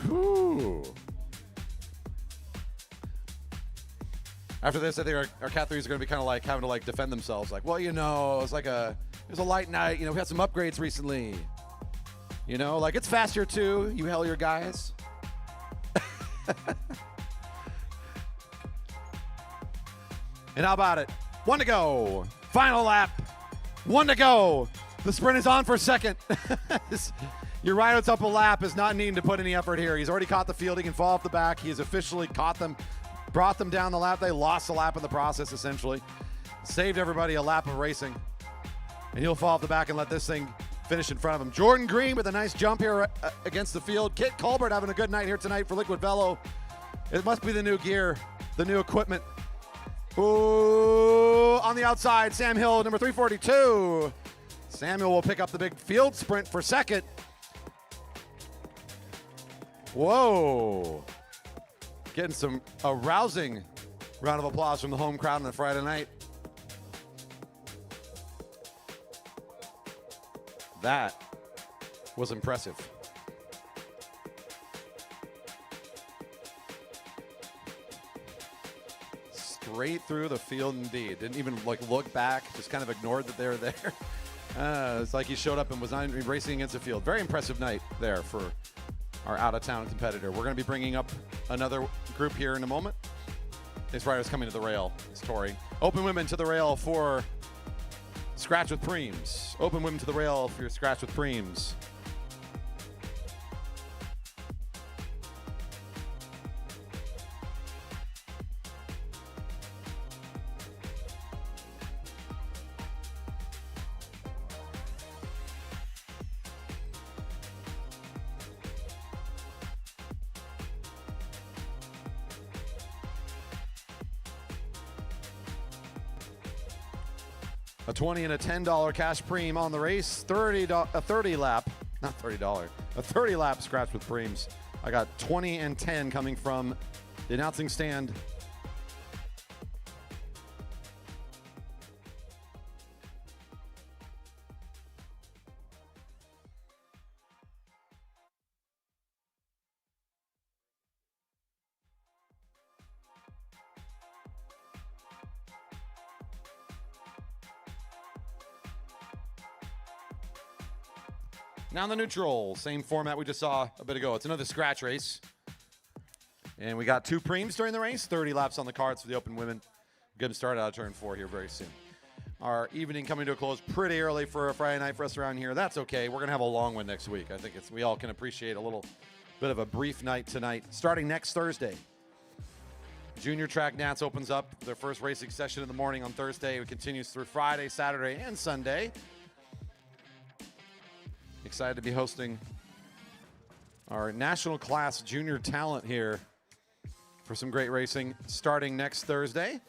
Whew. After this, I think our Cat 3s are going to be kind of like having to like defend themselves. Like, well, you know, it was a light night. You know, we had some upgrades recently. You know, like it's faster too, you Hellier guys. And how about it? 1 to go. Final lap. 1 to go. The sprint is on for second. Your rider top a lap is not needing to put any effort here. He's already caught the field. He can fall off the back. He has officially caught them, brought them down the lap. They lost a lap in the process, essentially. Saved everybody a lap of racing. And he'll fall off the back and let this thing finish in front of him. Jordan Green with a nice jump here against the field. Kit Colbert having a good night here tonight for Liquid Velo. It must be the new gear, the new equipment. Ooh, on the outside, Sam Hill, number 342. Samuel will pick up the big field sprint for second. Whoa. Getting a rousing round of applause from the home crowd on a Friday night. That was impressive. Straight through the field indeed. Didn't even like look back, just kind of ignored that they were there. It's like he showed up and was not even racing against the field. Very impressive night there for our out-of-town competitor. We're going to be bringing up another group here in a moment. This rider's coming to the rail. It's Tori. Open women to the rail for Scratch with Preems. Open women to the rail for your Scratch with Preems. A $20 and a $10 cash preem on the race. A 30 lap scratch with preems. I got 20 and 10 coming from the announcing stand. Now in the neutral, same format we just saw a bit ago. It's another scratch race. And we got 2 preems during the race, 30 laps on the cards for the open women. Get them started out of turn 4 here very soon. Our evening coming to a close pretty early for a Friday night for us around here. That's okay. We're going to have a long one next week. I think we all can appreciate a little bit of a brief night tonight. Starting next Thursday. Junior Track Nats opens up their first racing session in the morning on Thursday. It continues through Friday, Saturday, and Sunday. Excited to be hosting our national class junior talent here for some great racing starting next Thursday.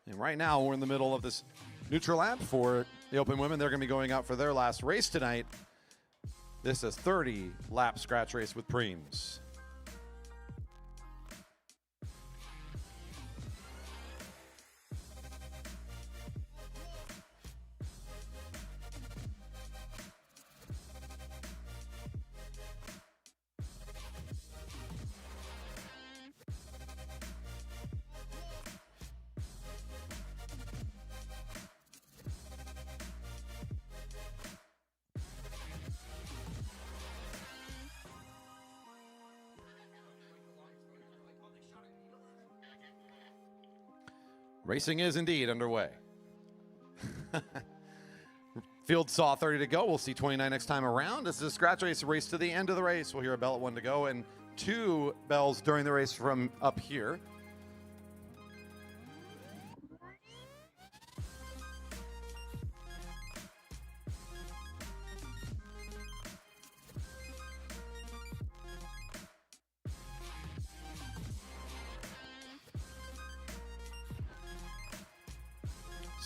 And right now we're in the middle of this neutral lap for the open women. They're going to be going out for their last race tonight. This is a 30 lap scratch race with preems. Racing is indeed underway. Field saw 30 to go. We'll see 29 next time around. This is a scratch race to the end of the race. We'll hear a bell at 1 to go and 2 bells during the race from up here.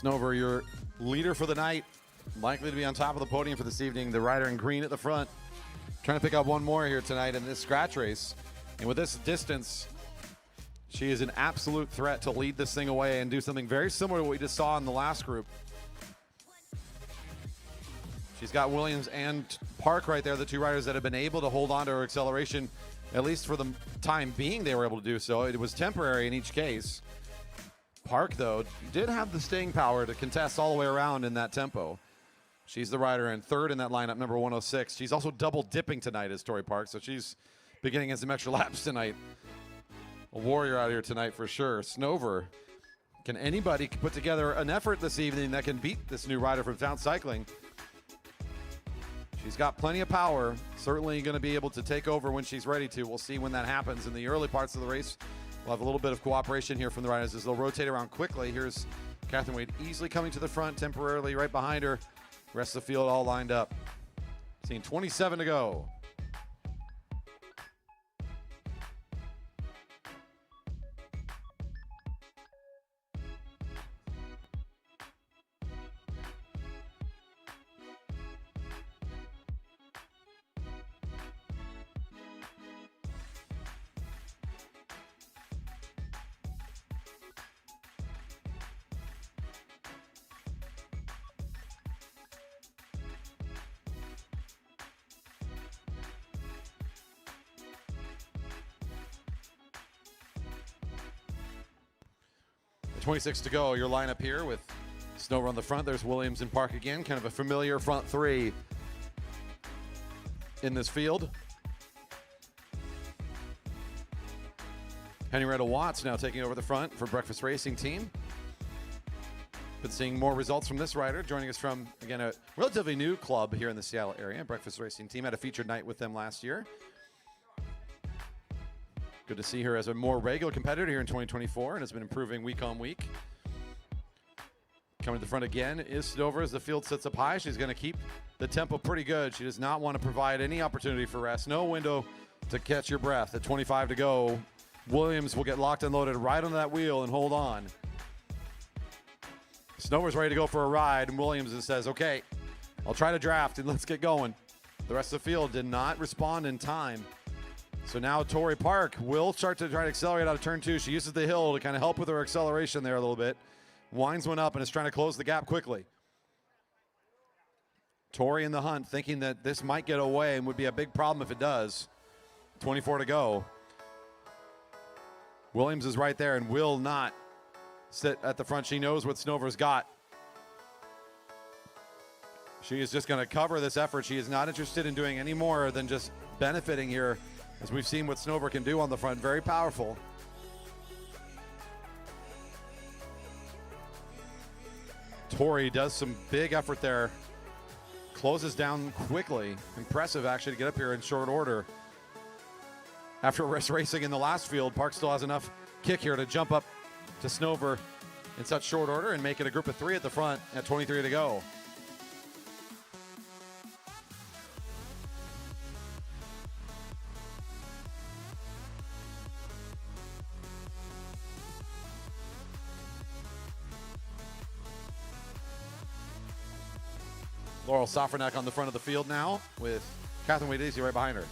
Snover, your leader for the night, likely to be on top of the podium for this evening. The rider in green at the front, trying to pick up one more here tonight in this scratch race. And with this distance, she is an absolute threat to lead this thing away and do something very similar to what we just saw in the last group. She's got Williams and Park right there, the 2 riders that have been able to hold on to her acceleration, at least for the time being they were able to do so. It was temporary in each case. Park, though, did have the staying power to contest all the way around in that tempo. She's the rider in 3rd in that lineup, number 106. She's also double dipping tonight as Tori Park, so she's beginning in some extra laps tonight. A warrior out here tonight for sure. Snover, can anybody put together an effort this evening that can beat this new rider from Town Cycling? She's got plenty of power, certainly going to be able to take over when she's ready to. We'll see when that happens in the early parts of the race. We'll have a little bit of cooperation here from the riders as they'll rotate around quickly. Here's Catherine Wade easily coming to the front temporarily right behind her. Rest of the field all lined up. Seeing 27 to go. At 26 to go, your lineup here with Snover on the front. There's Williams and Park again, kind of a familiar front 3 in this field. Henrietta Watts now taking over the front for Breakfast Racing Team. Been seeing more results from this rider, joining us from, again, a relatively new club here in the Seattle area. Breakfast Racing Team had a featured night with them last year. Good to see her as a more regular competitor here in 2024 and has been improving week on week. Coming to the front again is Snover as the field sits up high. She's going to keep the tempo pretty good. She does not want to provide any opportunity for rest. No window to catch your breath. At 25 to go, Williams will get locked and loaded right on that wheel and hold on. Snover's ready to go for a ride, and Williams says, okay, I'll try to draft and let's get going. The rest of the field did not respond in time. So now Tori Park will start to try to accelerate out of turn 2. She uses the hill to kind of help with her acceleration there a little bit. Winds one up and is trying to close the gap quickly. Tori in the hunt thinking that this might get away and would be a big problem if it does. 24 to go. Williams is right there and will not sit at the front. She knows what Snover's got. She is just going to cover this effort. She is not interested in doing any more than just benefiting here, as we've seen what Snover can do on the front. Very powerful. Tori does some big effort there. Closes down quickly. Impressive, actually, to get up here in short order. After racing in the last field, Park still has enough kick here to jump up to Snover in such short order and make it a group of 3 at the front at 23 to go. Laurel Soffernack on the front of the field now with Catherine Wade right behind her.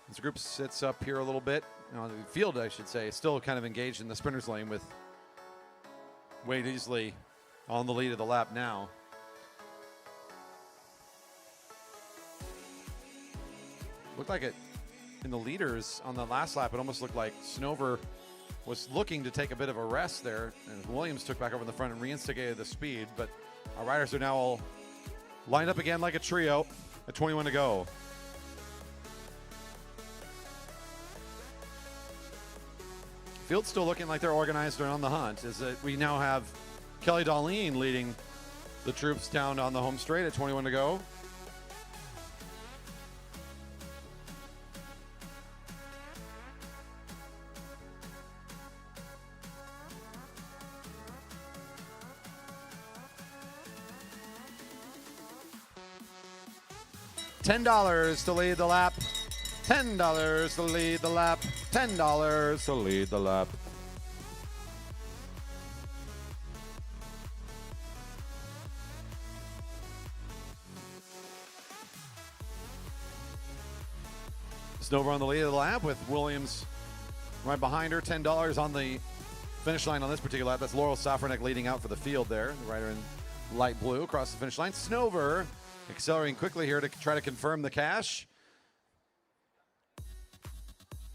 This group sits up here a little bit. The field, I should say, is still kind of engaged in the sprinter's lane with Wade Easley on the lead of the lap now. Looked like it in the leaders on the last lap. It almost looked like Snover was looking to take a bit of a rest there, and Williams took back over in the front and reinstigated the speed, but our riders are now all lined up again like a trio at 21 to go. Field's still looking like they're organized and on the hunt, as we now have Kelly Darlene leading the troops down on the home straight at 21 to go. $10 to lead the lap. $10 to lead the lap. $10 to lead the lap. Snover on the lead of the lap with Williams right behind her. $10 on the finish line on this particular lap. That's Laurel Safranek leading out for the field there. The rider in light blue across the finish line. Snover accelerating quickly here to try to confirm the cash.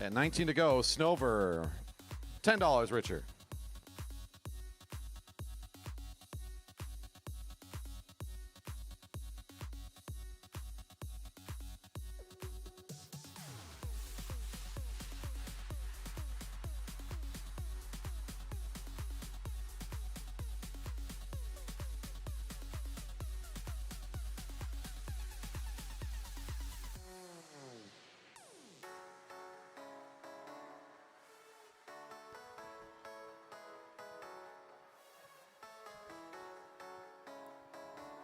At 19 to go, Snover, $10 richer.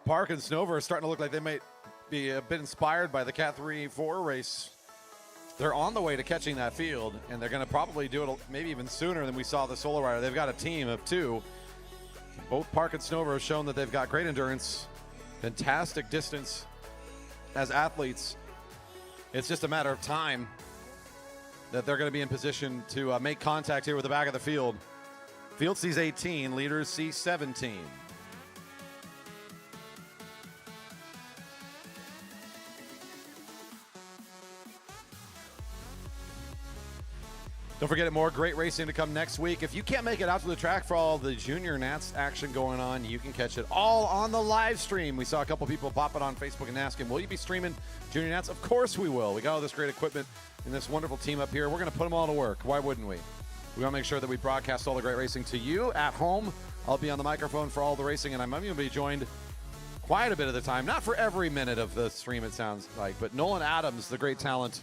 Park and Snover are starting to look like they might be a bit inspired by the Cat 3-4 race. They're on the way to catching that field, and they're going to probably do it maybe even sooner than we saw the solo rider. They've got a team of two. Both Park and Snover have shown that they've got great endurance, fantastic distance as athletes. It's just a matter of time that they're going to be in position to make contact here with the back of the field. Field sees 18, leaders see 17. Don't forget, more great racing to come next week. If you can't make it out to the track for all the Junior Nats action going on, you can catch it all on the live stream. We saw a couple people pop it on Facebook and asking, will you be streaming Junior Nats? Of course we will. We got all this great equipment and this wonderful team up here. We're going to put them all to work. Why wouldn't we? We want to make sure that we broadcast all the great racing to you at home. I'll be on the microphone for all the racing, and I'm going to be joined quite a bit of the time. Not for every minute of the stream, it sounds like, but Nolan Adams, the great talent,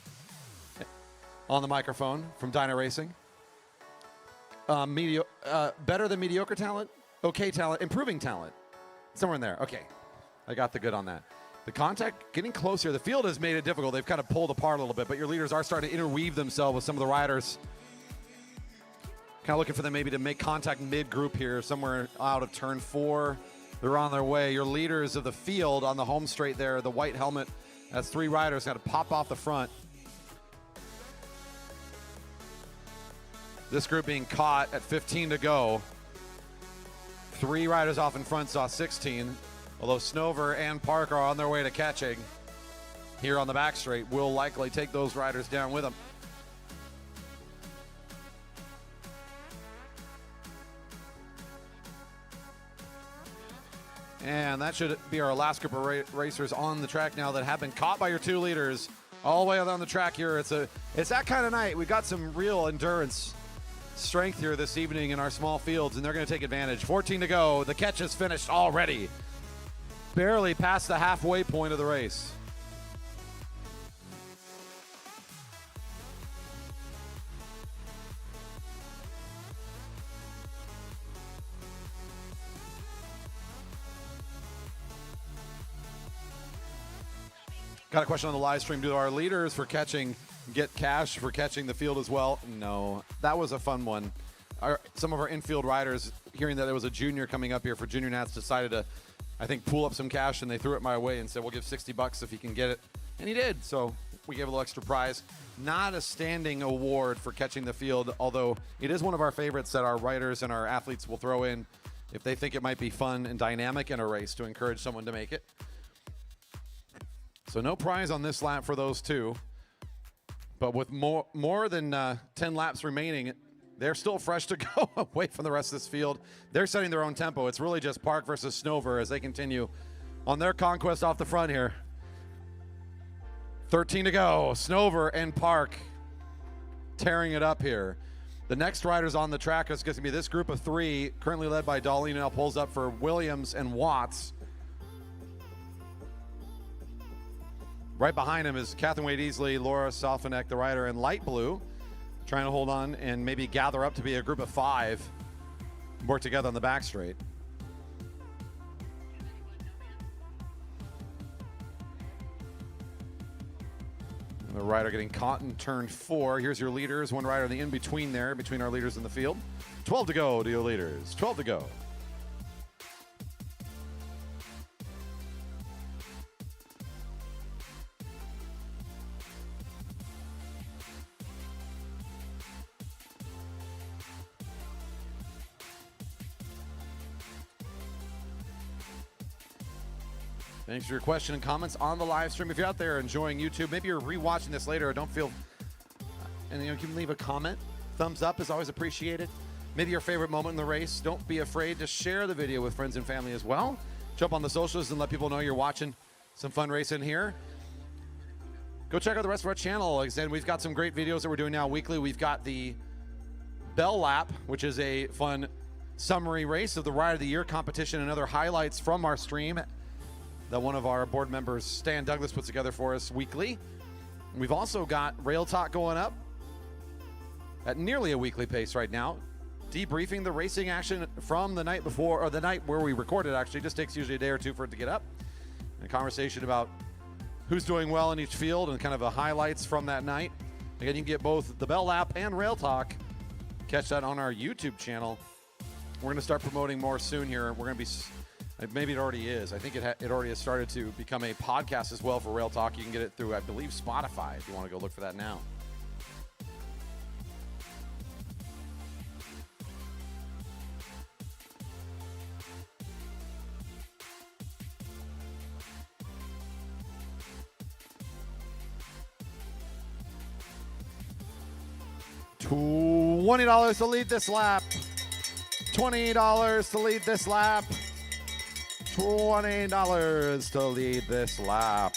on the microphone from Dyna Racing. Better than mediocre talent, okay talent, improving talent. Somewhere in there. Okay. I got the good on that. The contact getting closer. The field has made it difficult. They've kind of pulled apart a little bit, but your leaders are starting to interweave themselves with some of the riders. Kind of looking for them maybe to make contact mid-group here, somewhere out of turn 4. They're on their way. Your leaders of the field on the home straight there, the white helmet. That's 3 riders. Got to pop off the front. This group being caught at 15 to go. 3 riders off in front saw 16, although Snover and Park are on their way to catching here on the back straight. Will likely take those riders down with them. And that should be our last group of racers on the track now that have been caught by your 2 leaders all the way on the track here. It's that kind of night. We've got some real endurance strength here this evening in our small fields, and they're going to take advantage. 14 to go. The catch is finished already. Barely past the halfway point of the race. Got a question on the live stream. Do our leaders for catching get cash for catching the field as well? No, that was a fun one. Some of our infield riders, hearing that there was a junior coming up here for Junior Nats, decided to, I think, pool up some cash, and they threw it my way and said, we'll give $60 if he can get it. And he did, so we gave a little extra prize. Not a standing award for catching the field, although it is one of our favorites that our riders and our athletes will throw in if they think it might be fun and dynamic in a race to encourage someone to make it. So no prize on this lap for those 2. But with more than 10 laps remaining, They're still fresh to go away from the rest of this field. They're setting their own tempo. It's really just Park versus Snover as they continue on their conquest off the front here. 13 to go. Snover and Park tearing it up here. The next riders on the track is going to be this group of three, currently led by Darlene. Now pulls up for Williams and Watts. Right behind him is Catherine Wade-Easley, Laura Salfanek, the rider in light blue, trying to hold on and maybe gather up to be a group of five, work together on the back straight. The rider getting caught in turn 4. Here's your leaders. One rider in the in-between there, between our leaders in the field. 12 to go to your leaders. 12 to go. Thanks for your question and comments on the live stream. If you're out there enjoying YouTube, maybe you're rewatching this later or don't feel, and you can leave a comment. Thumbs up is always appreciated. Maybe your favorite moment in the race. Don't be afraid to share the video with friends and family as well. Jump on the socials and let people know you're watching some fun racing here. Go check out the rest of our channel. Like I said, we've got some great videos that we're doing now weekly. We've got the Bell Lap, which is a fun summary race of the Ride of the Year competition and other highlights from our stream that one of our board members, Stan Douglas, puts together for us weekly. We've also got Rail Talk going up at nearly a weekly pace right now, debriefing the racing action from the night before, or the night where we recorded actually. Just takes usually a day or two for it to get up. And a conversation about who's doing well in each field and kind of the highlights from that night. Again, you can get both the Bell Lap and Rail Talk. Catch that on our YouTube channel. We're going to start promoting more soon here. We're going to be... Maybe it already is. I think it already has started to become a podcast as well for Rail Talk. You can get it through, I believe, Spotify if you want to go look for that now. $20 to lead this lap. $20 to lead this lap. $20 to lead this lap.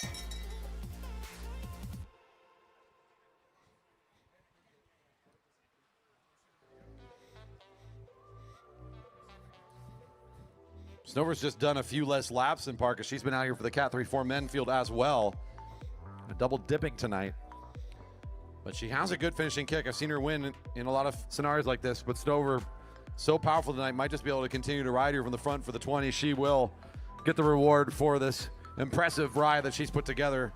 Snover's just done a few less laps than Parker. She's been out here for the Cat 3-4 men field as well. A double dipping tonight. But she has a good finishing kick. I've seen her win in a lot of scenarios like this, but Snover, so powerful tonight, might just be able to continue to ride here from the front for the 20. She will get the reward for this impressive ride that she's put together.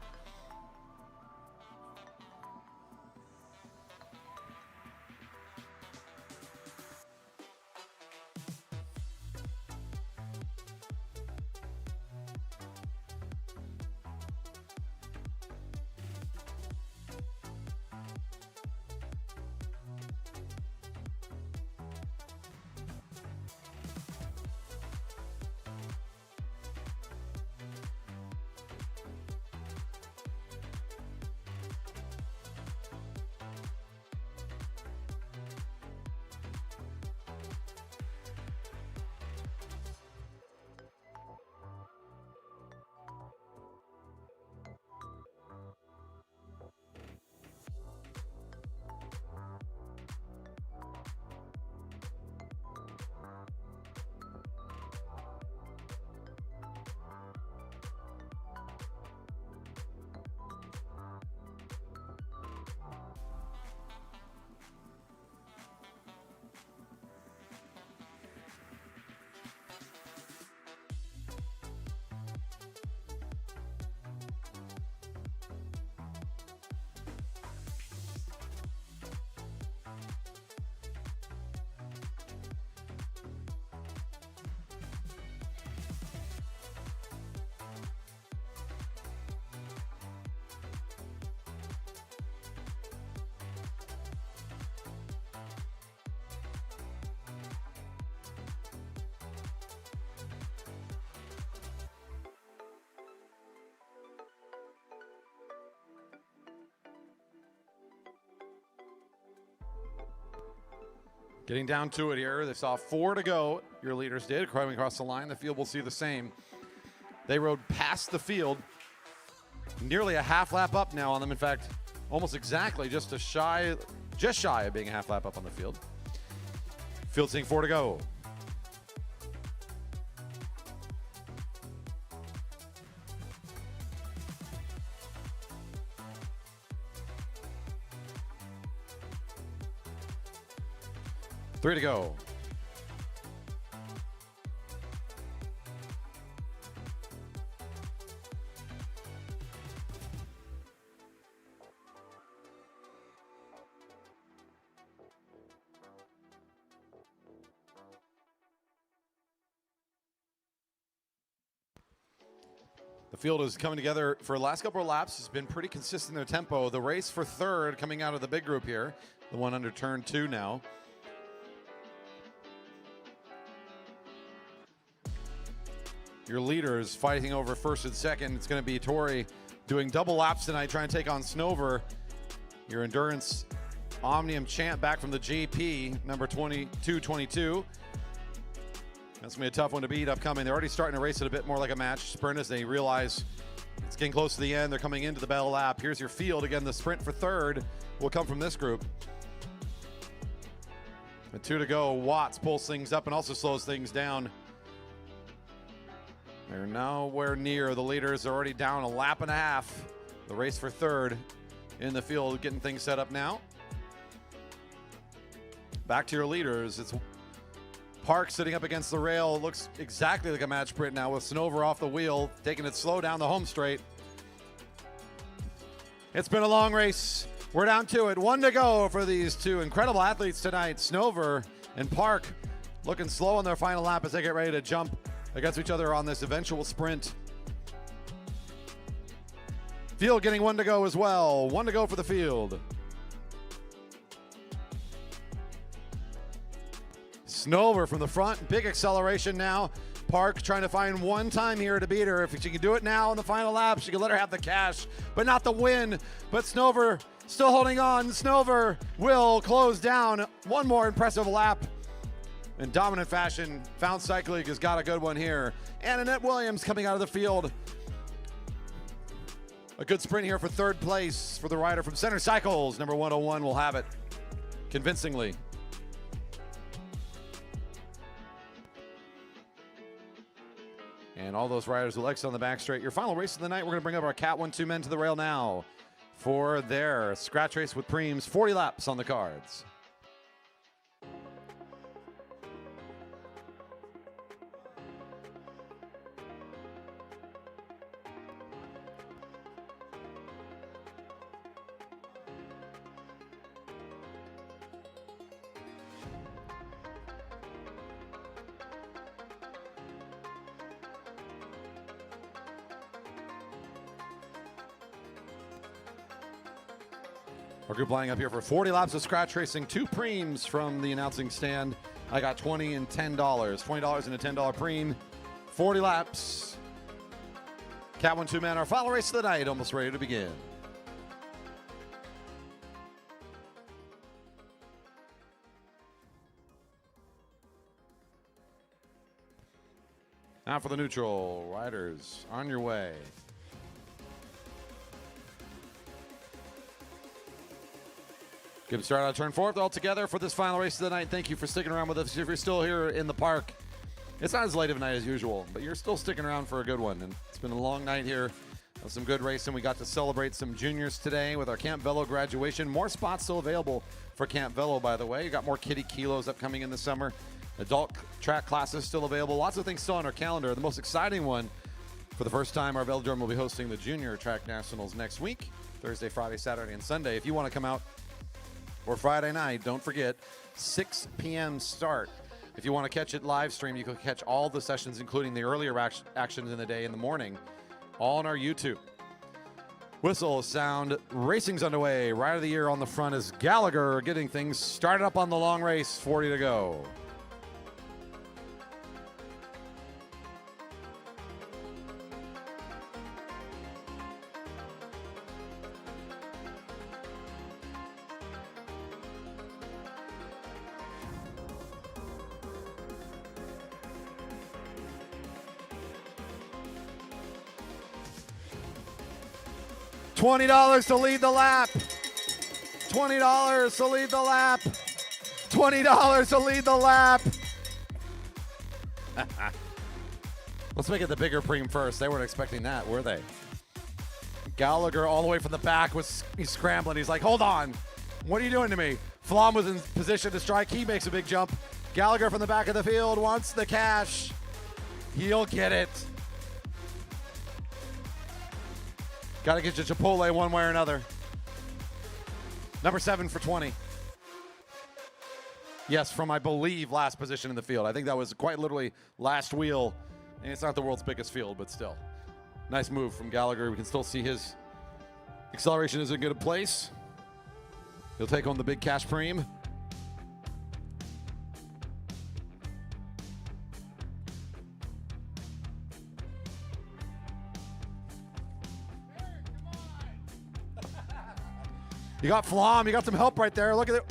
Getting down to it here. They saw 4 to go. Your leaders did. Coming across the line. The field will see the same. They rode past the field. Nearly a half lap up now on them. In fact, almost exactly just shy of being a half lap up on the field. Field seeing 4 to go. Three to go. The field is coming together for the last couple of laps. It's been pretty consistent in their tempo. The race for third coming out of the big group here, the one under turn 2 now. Your leaders fighting over first and second. It's going to be Tori doing double laps tonight, trying to take on Snover. Your endurance Omnium champ back from the GP, number 2222. That's going to be a tough one to beat upcoming. They're already starting to race it a bit more like a match sprint as they realize it's getting close to the end. They're coming into the bell lap. Here's your field. Again, the sprint for third will come from this group. With 2 to go, Watts pulls things up and also slows things down. They're nowhere near the leaders. They're already down a lap and a half. The race for third in the field, getting things set up now. Back to your leaders. It's Park sitting up against the rail. Looks exactly like a match sprint now with Snover off the wheel, taking it slow down the home straight. It's been a long race. We're down to it. 1 to go for these two incredible athletes tonight. Snover and Park looking slow on their final lap as they get ready to jump against each other on this eventual sprint. Field getting 1 to go as well. 1 to go for the field. Snover from the front, big acceleration now. Park trying to find one time here to beat her. If she can do it now in the final lap, she can let her have the cash, but not the win. But Snover still holding on. Snover will close down one more impressive lap. In dominant fashion, Found Cycling has got a good one here. And Annette Williams coming out of the field. A good sprint here for third place for the rider from Center Cycles. Number 101 will have it convincingly. And all those riders with legs on the back straight. Your final race of the night, we're going to bring up our Cat 1-2 men to the rail now for their scratch race with Preems. 40 laps on the cards. Our group lining up here for 40 laps of scratch racing. 2 Preems from the announcing stand. I got $20 and $10. $20 and a $10 Preem. 40 laps. Cat 1-2 man, our final race of the night, almost ready to begin. Now for the neutral. Riders on your way. Good start on turn 4 all together for this final race of the night. Thank you for sticking around with us. If you're still here in the park, it's not as late of a night as usual, but you're still sticking around for a good one. And it's been a long night here. Some good racing. We got to celebrate some juniors today with our Camp Velo graduation. More spots still available for Camp Velo, by the way. You got more Kiddie Kilos upcoming in the summer. Adult track classes still available. Lots of things still on our calendar. The most exciting one, for the first time, our Velodrome will be hosting the Junior Track Nationals next week, Thursday, Friday, Saturday, and Sunday. If you want to come out for Friday night, don't forget, 6 p.m. start. If you want to catch it live stream, you can catch all the sessions, including the earlier actions in the day in the morning, all on our YouTube. Whistle sound, racing's underway. Rider of the year on the front is Gallagher, getting things started up on the long race. 40 to go. $20 to lead the lap. $20 to lead the lap. $20 to lead the lap. Let's make it the bigger preem first. They weren't expecting that, were they? Gallagher all the way from the back he's scrambling. He's like, hold on. What are you doing to me? Flom was in position to strike. He makes a big jump. Gallagher from the back of the field wants the cash. He'll get it. Got to get you Chipotle one way or another. Number 7 for 20. Yes, from I believe last position in the field. I think that was quite literally last wheel. And it's not the world's biggest field, but still. Nice move from Gallagher. We can still see his acceleration is in good place. He'll take home the big cash preem. You got Flom. You got some help right there. Look at it.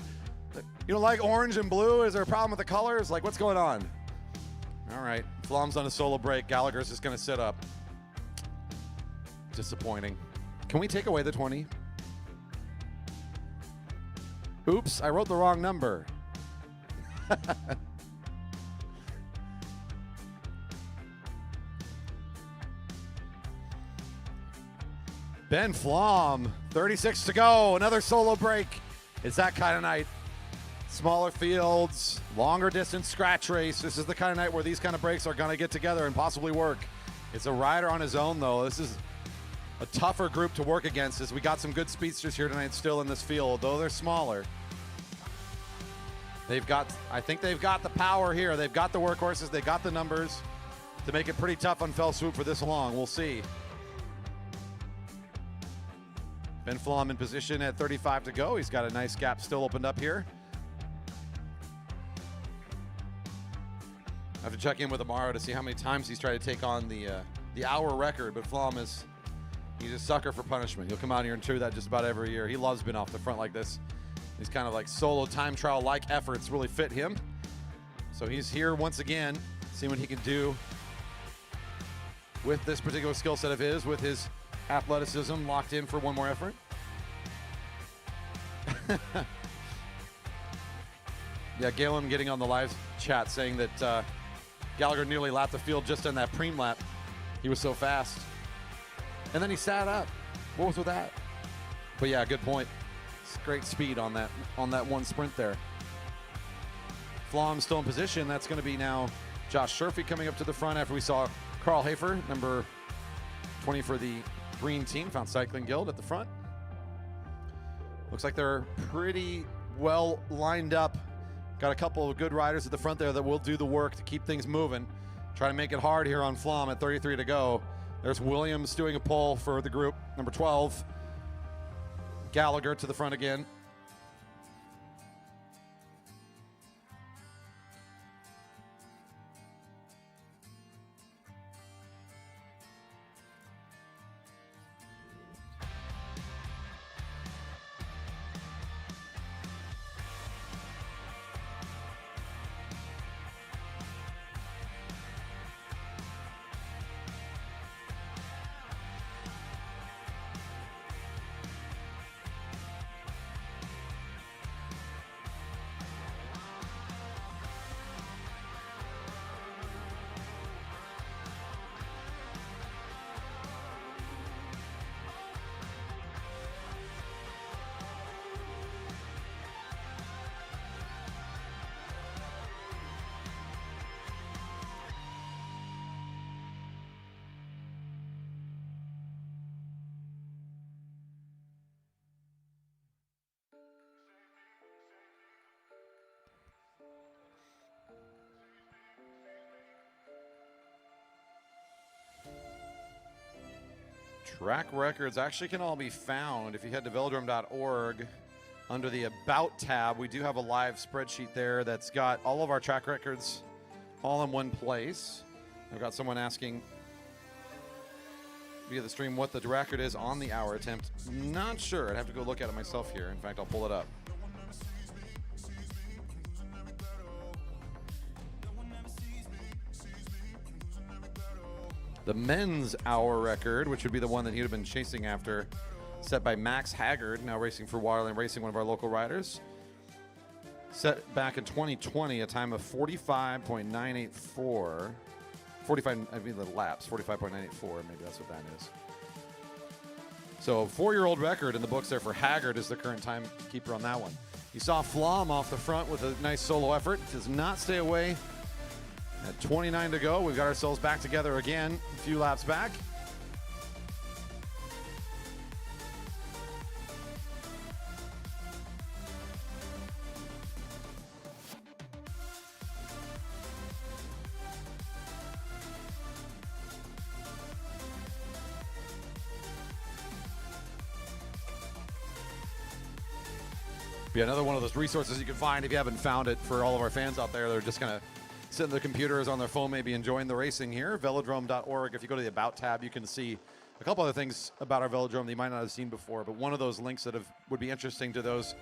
You don't like orange and blue? Is there a problem with the colors? Like, what's going on? All right. Flom's on a solo break. Gallagher's just going to sit up. Disappointing. Can we take away the 20? Oops, I wrote the wrong number. Ben Flom, 36 to go. Another solo break. It's that kind of night. Smaller fields, longer distance scratch race. This is the kind of night where these kind of breaks are going to get together and possibly work. It's a rider on his own, though. This is a tougher group to work against, as we got some good speedsters here tonight still in this field, though they're smaller. I think they've got the power here. They've got the workhorses. They've got the numbers to make it pretty tough on Fell Swoop for this long. We'll see. Ben Flom in position at 35 to go. He's got a nice gap still opened up here. I have to check in with Amaro to see how many times he's tried to take on the hour record, but Flom he's a sucker for punishment. He'll come out here and do that just about every year. He loves being off the front like this. These kind of like solo time trial-like efforts really fit him. So he's here once again, seeing what he can do with this particular skill set of his, with his athleticism locked in for one more effort. Yeah, Galen getting on the live chat saying that Gallagher nearly lapped the field just on that preem lap. He was so fast. And then he sat up. What was with that? But yeah, good point. It's great speed on that one sprint there. Flom still in position. That's going to be now Josh Sherfy coming up to the front after we saw Carl Hafer, number 20 for the green team, Found Cycling Guild at the front. Looks like they're pretty well lined up. Got a couple of good riders at the front there that will do the work to keep things moving. Try to make it hard here on Flom at 33 to go. There's Williams doing a pull for the group, number 12. Gallagher to the front again. Track records actually can all be found if you head to velodrome.org under the About tab. We do have a live spreadsheet there that's got all of our track records all in one place. I've got someone asking via the stream what the record is on the hour attempt. Not sure. I'd have to go look at it myself here. In fact, I'll pull it up. The men's hour record, which would be the one that he would have been chasing after, set by Max Haggard, now racing for Waterland Racing, one of our local riders. Set back in 2020, a time of 45.984. 45, I mean the laps, 45.984, maybe that's what that is. So a 4-year-old record in the books there for Haggard is the current timekeeper on that one. You saw Flom off the front with a nice solo effort. Does not stay away. At 29 to go, we've got ourselves back together again, a few laps back. Be another one of those resources you can find if you haven't found it for all of our fans out there that are just going to sit in their computers on their phone, maybe enjoying the racing here. Velodrome.org. If you go to the About tab, you can see a couple other things about our velodrome that you might not have seen before. But one of those links that would be interesting to those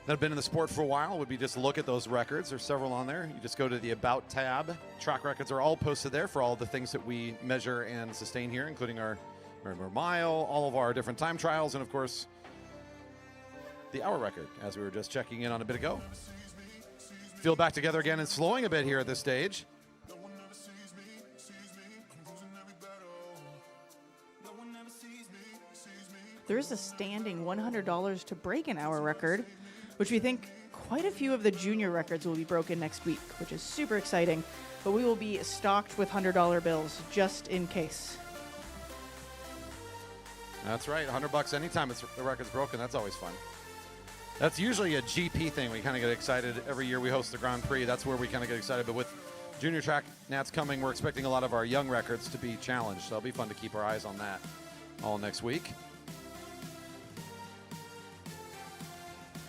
that have been in the sport for a while would be just look at those records. There's several on there. You just go to the About tab. Track records are all posted there for all the things that we measure and sustain here, including our mile, all of our different time trials, and of course, the hour record, as we were just checking in on a bit ago. Field back together again and slowing a bit here at this stage. There is a standing $100 to break an hour record, which we think quite a few of the junior records will be broken next week, which is super exciting. But we will be stocked with $100 bills just in case. That's right, $100 anytime the record's broken. That's always fun. That's usually a GP thing. We kind of get excited every year we host the Grand Prix. That's where we kind of get excited. But with junior track Nats coming, we're expecting a lot of our young records to be challenged. So it'll be fun to keep our eyes on that all next week.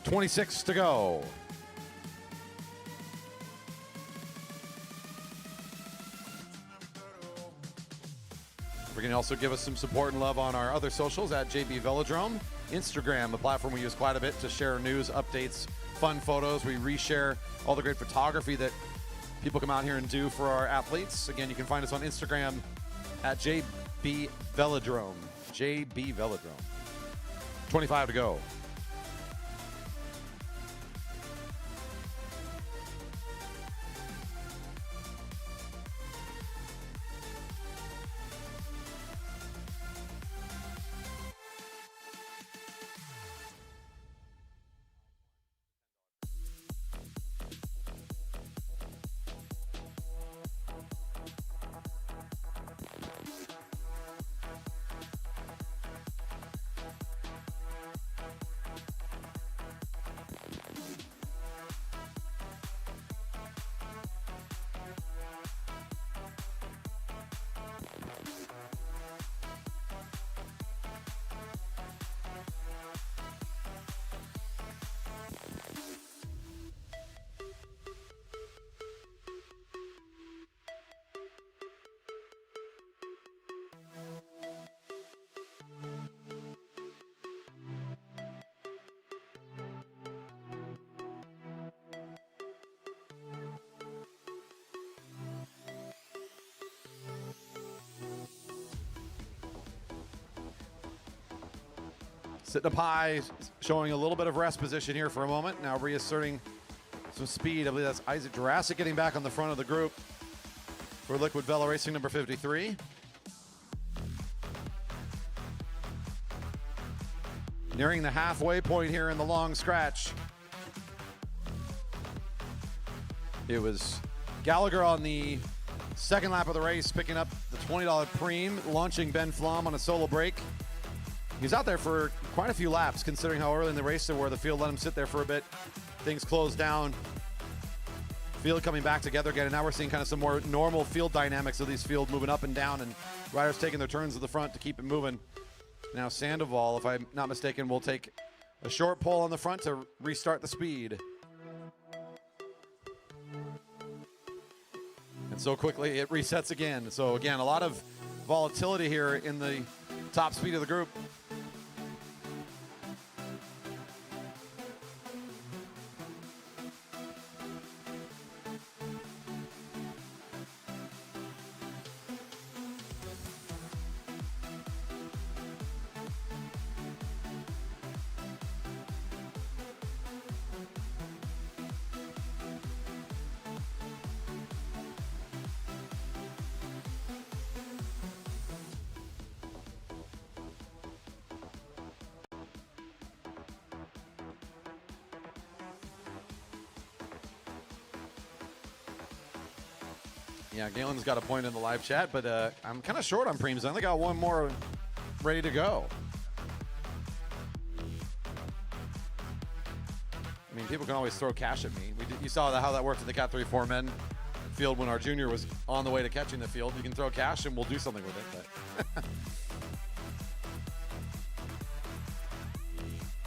26 to go. We're going to also give us some support and love on our other socials at JB Velodrome. Instagram, a platform we use quite a bit to share news, updates, fun photos. We reshare all the great photography that people come out here and do for our athletes. Again, you can find us on Instagram at JB Velodrome. JB Velodrome. 25 to go. Sitting up high, showing a little bit of rest position here for a moment. Now reasserting some speed. I believe that's Isaac Jurassic getting back on the front of the group for Liquid Velo Racing number 53. Nearing the halfway point here in the long stretch. It was Gallagher on the second lap of the race, picking up the $20 preem, launching Ben Flom on a solo break. He's out there for quite a few laps, considering how early in the race they were. The field let him sit there for a bit. Things closed down. Field coming back together again, and now we're seeing kind of some more normal field dynamics of these fields moving up and down, and riders taking their turns at the front to keep it moving. Now Sandoval, if I'm not mistaken, will take a short pull on the front to restart the speed. And so quickly it resets again. So again, a lot of volatility here in the top speed of the group. Yeah, Galen's got a point in the live chat, but I'm kind of short on preems. I only got one more ready to go. I mean, people can always throw cash at me. You saw how that worked in the Cat 3-4 men field when our junior was on the way to catching the field. You can throw cash and we'll do something with it. But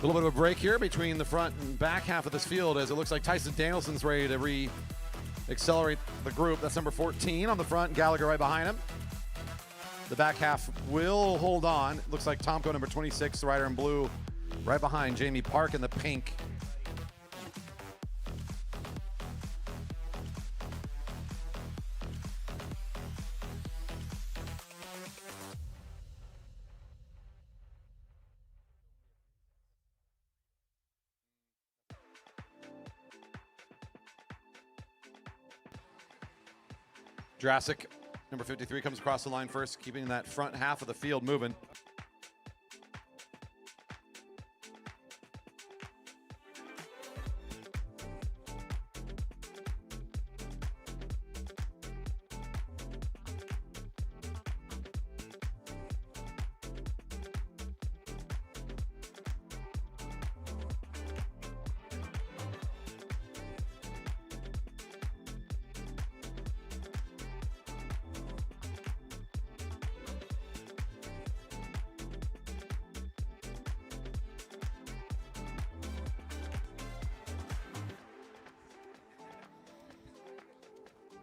a little bit of a break here between the front and back half of this field as it looks like Tyson Danielson's ready to accelerate the group. That's number 14 on the front, Gallagher right behind him. The back half will hold on. Looks like Tomko, number 26, the rider in blue, right behind Jamie Park in the pink. Jurassic, number 53, comes across the line first, keeping that front half of the field moving.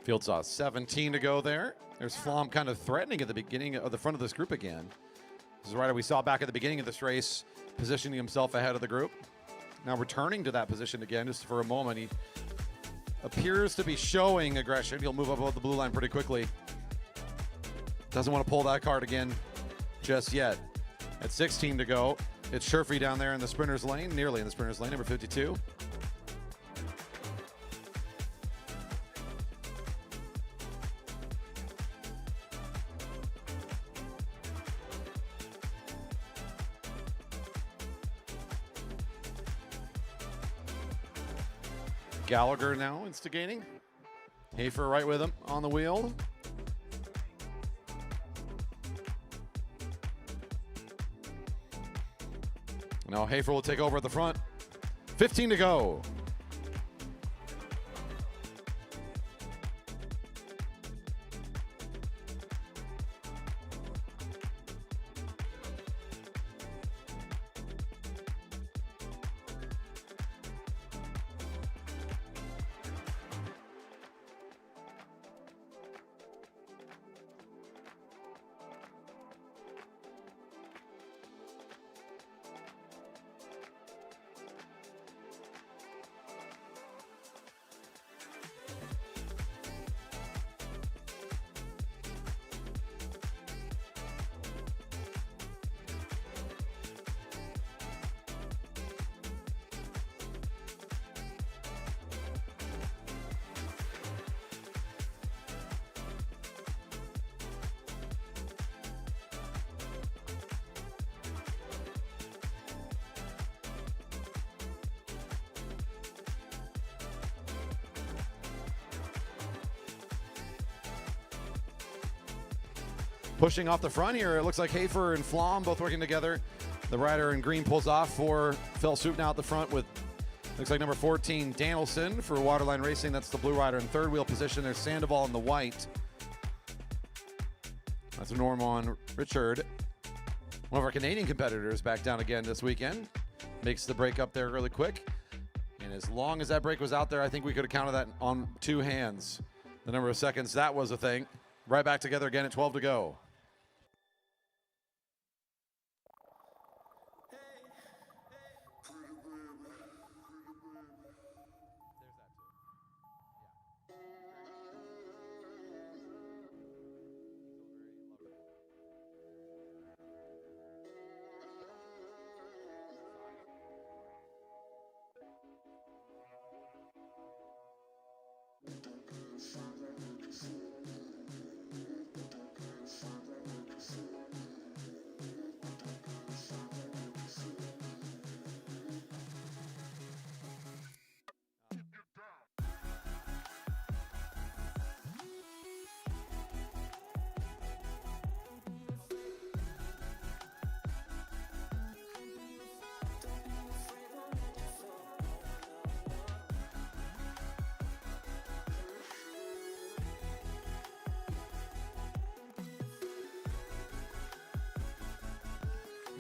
Field saw 17 to go there. There's Flom kind of threatening at the beginning of the front of this group again. This is a rider we saw back at the beginning of this race, positioning himself ahead of the group. Now returning to that position again just for a moment. He appears to be showing aggression. He'll move up above the blue line pretty quickly. Doesn't want to pull that card again just yet. At 16 to go, it's Sherfy down there in the sprinter's lane, nearly in the sprinter's lane, number 52. Gallagher now instigating. Hafer right with him on the wheel. Now Hafer will take over at the front. 15 to go. Pushing off the front here, it looks like Hafer and Flom both working together. The rider in green pulls off for Phil Soup now at the front with, looks like number 14, Danielson for Waterline Racing. That's the blue rider in third wheel position. There's Sandoval in the white. That's Norman Richard. One of our Canadian competitors back down again this weekend. Makes the break up there really quick. And as long as that break was out there, I think we could have counted that on two hands. The number of seconds that was a thing. Right back together again at 12 to go.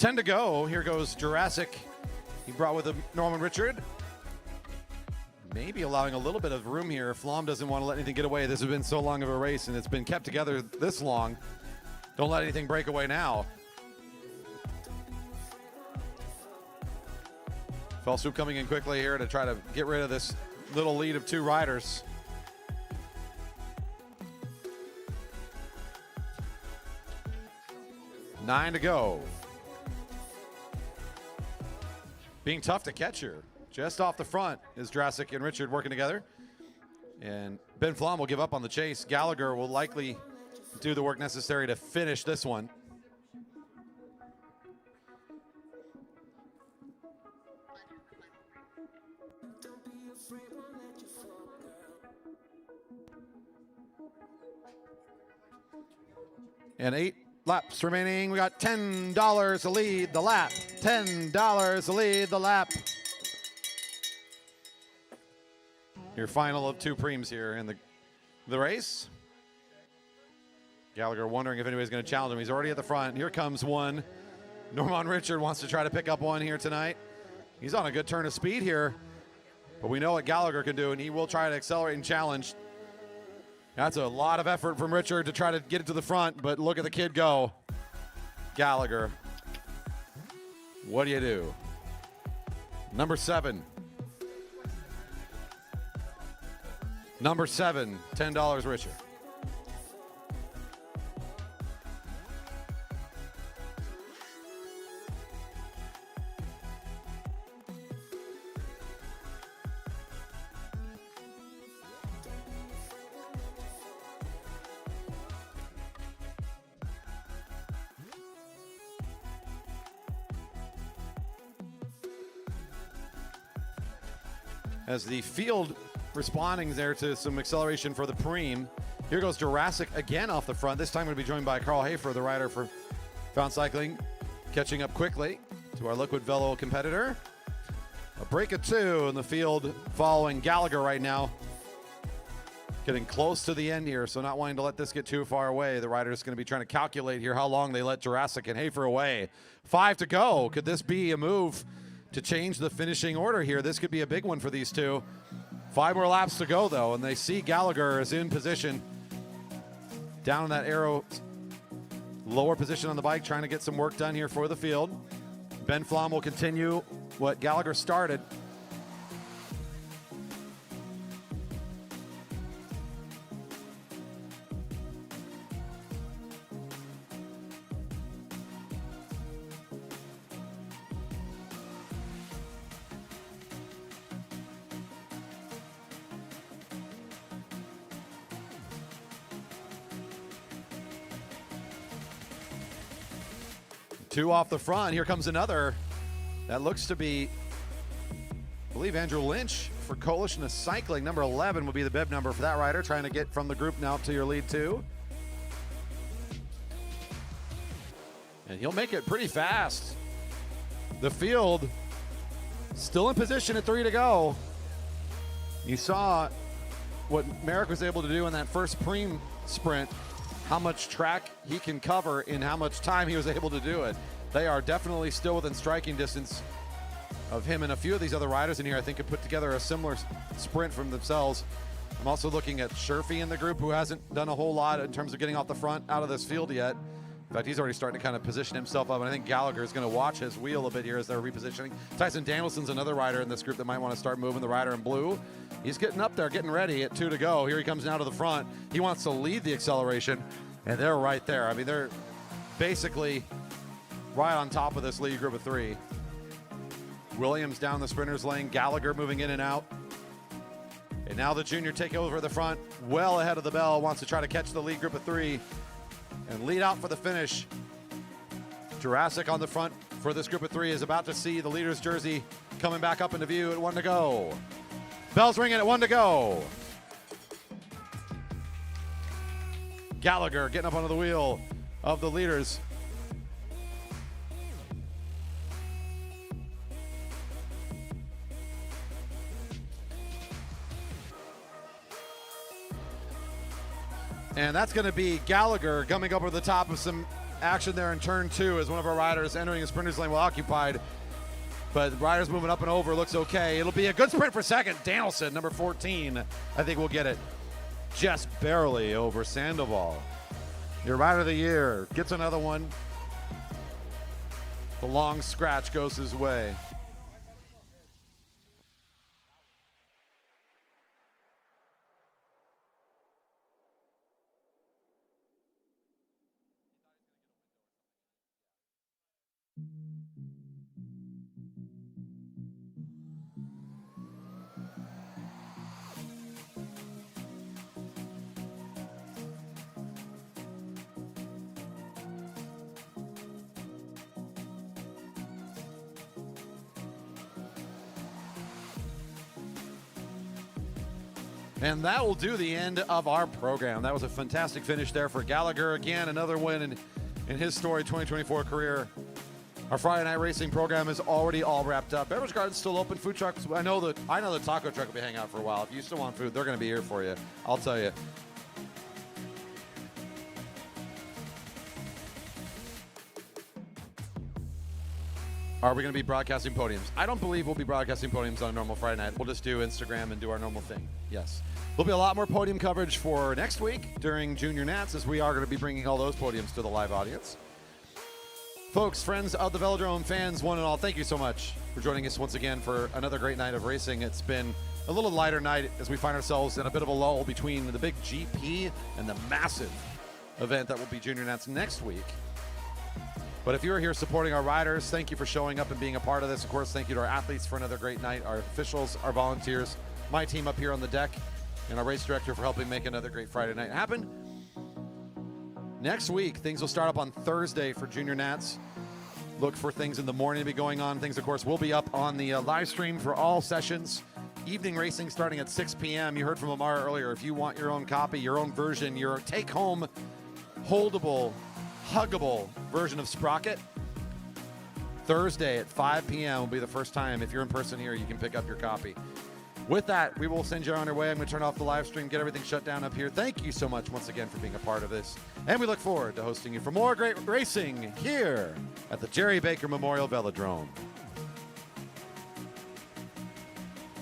10 to go. Here goes Jurassic. He brought with him Norman Richard. Maybe allowing a little bit of room here. Flom doesn't want to let anything get away. This has been so long of a race, and it's been kept together this long. Don't let anything break away now. Fell Swoop coming in quickly here to try to get rid of this little lead of 2 riders. Nine to go. Being tough to catch here. Just off the front is Jurassic and Richard working together. And Ben Flom will give up on the chase. Gallagher will likely do the work necessary to finish this one. And 8 laps remaining. We got $10 to lead the lap. $10 to lead the lap. Your final of 2 preems here in the race. Gallagher wondering if anybody's going to challenge him. He's already at the front. Here comes one. Norman Richard wants to try to pick up one here tonight. He's on a good turn of speed here. But we know what Gallagher can do, and he will try to accelerate and challenge. That's a lot of effort from Richard to try to get it to the front, but look at the kid go. Gallagher. What do you do? Number 7. Number 7, $10 Richard. As the field responding there to some acceleration for the preem. Here goes Jurassic again off the front. This time going to be joined by Carl Hafer, the rider for Found Cycling, catching up quickly to our Liquid Velo competitor. A break of 2 in the field following Gallagher right now. Getting close to the end here, so not wanting to let this get too far away. The rider is going to be trying to calculate here how long they let Jurassic and Hafer away. 5 to go. Could this be a move to change the finishing order here? This could be a big one for these 2. 5 more laps to go, though, and they see Gallagher is in position. Down in that arrow, lower position on the bike, trying to get some work done here for the field. Ben Flom will continue what Gallagher started. Two off the front. Here comes another. That looks to be, I believe, Andrew Lynch for Coalition of Cycling. Number 11 would be the bib number for that rider, trying to get from the group now to your lead 2. And he'll make it pretty fast. The field still in position at 3 to go. You saw what Merrick was able to do in that first preem sprint, how much track he can cover in how much time he was able to do it. They are definitely still within striking distance of him, and a few of these other riders in here I think could put together a similar sprint from themselves. I'm also looking at Sherfy in the group, who hasn't done a whole lot in terms of getting off the front out of this field yet. In fact, he's already starting to kind of position himself up, and I think Gallagher is going to watch his wheel a bit here as they're repositioning. Tyson Danielson's another rider in this group that might want to start moving, the rider in blue. He's getting up there, getting ready at 2 to go. Here he comes now to the front. He wants to lead the acceleration, and they're right there. I mean, they're basically right on top of this lead group of 3. Williams down the sprinter's lane, Gallagher moving in and out. And now the junior take over the front, well ahead of the bell, wants to try to catch the lead group of 3 and lead out for the finish. Jurassic on the front for this group of 3 is about to see the leader's jersey coming back up into view at 1 to go. Bell's ringing at 1 to go. Gallagher getting up onto the wheel of the leaders. And that's going to be Gallagher coming over the top of some action there in turn 2 as one of our riders entering a sprinter's lane well occupied. But the rider's moving up and over, looks okay. It'll be a good sprint for second. Danielson, number 14, I think we'll get it just barely over Sandoval. Your rider of the year gets another one. The long scratch goes his way. And that will do the end of our program. That was a fantastic finish there for Gallagher. Again, another win in his story 2024 career. Our Friday night racing program is already all wrapped up. Beverage garden's still open. Food trucks. I know the taco truck will be hanging out for a while. If you still want food, they're going to be here for you. I'll tell you. Are we going to be broadcasting podiums? I don't believe we'll be broadcasting podiums on a normal Friday night. We'll just do Instagram and do our normal thing. Yes. There'll be a lot more podium coverage for next week during Junior Nats, as we are going to be bringing all those podiums to the live audience. Folks, friends of the Velodrome, fans, one and all, thank you so much for joining us once again for another great night of racing. It's been a little lighter night as we find ourselves in a bit of a lull between the big GP and the massive event that will be Junior Nats next week. But if you're here supporting our riders, thank you for showing up and being a part of this. Of course, thank you to our athletes for another great night, our officials, our volunteers, my team up here on the deck, and our race director for helping make another great Friday night happen. Next week, things will start up on Thursday for Junior Nats. Look for things in the morning to be going on. Things, of course, will be up on the live stream for all sessions. Evening racing starting at 6 p.m. You heard from Amara earlier. If you want your own copy, your own version, your take-home, holdable, huggable version of Sprocket, Thursday at 5 p.m. will be the first time. If you're in person here, you can pick up your copy. With that, we will send you on your way. I'm going to turn off the live stream, get everything shut down up here. Thank you so much once again for being a part of this. And we look forward to hosting you for more great racing here at the Jerry Baker Memorial Velodrome.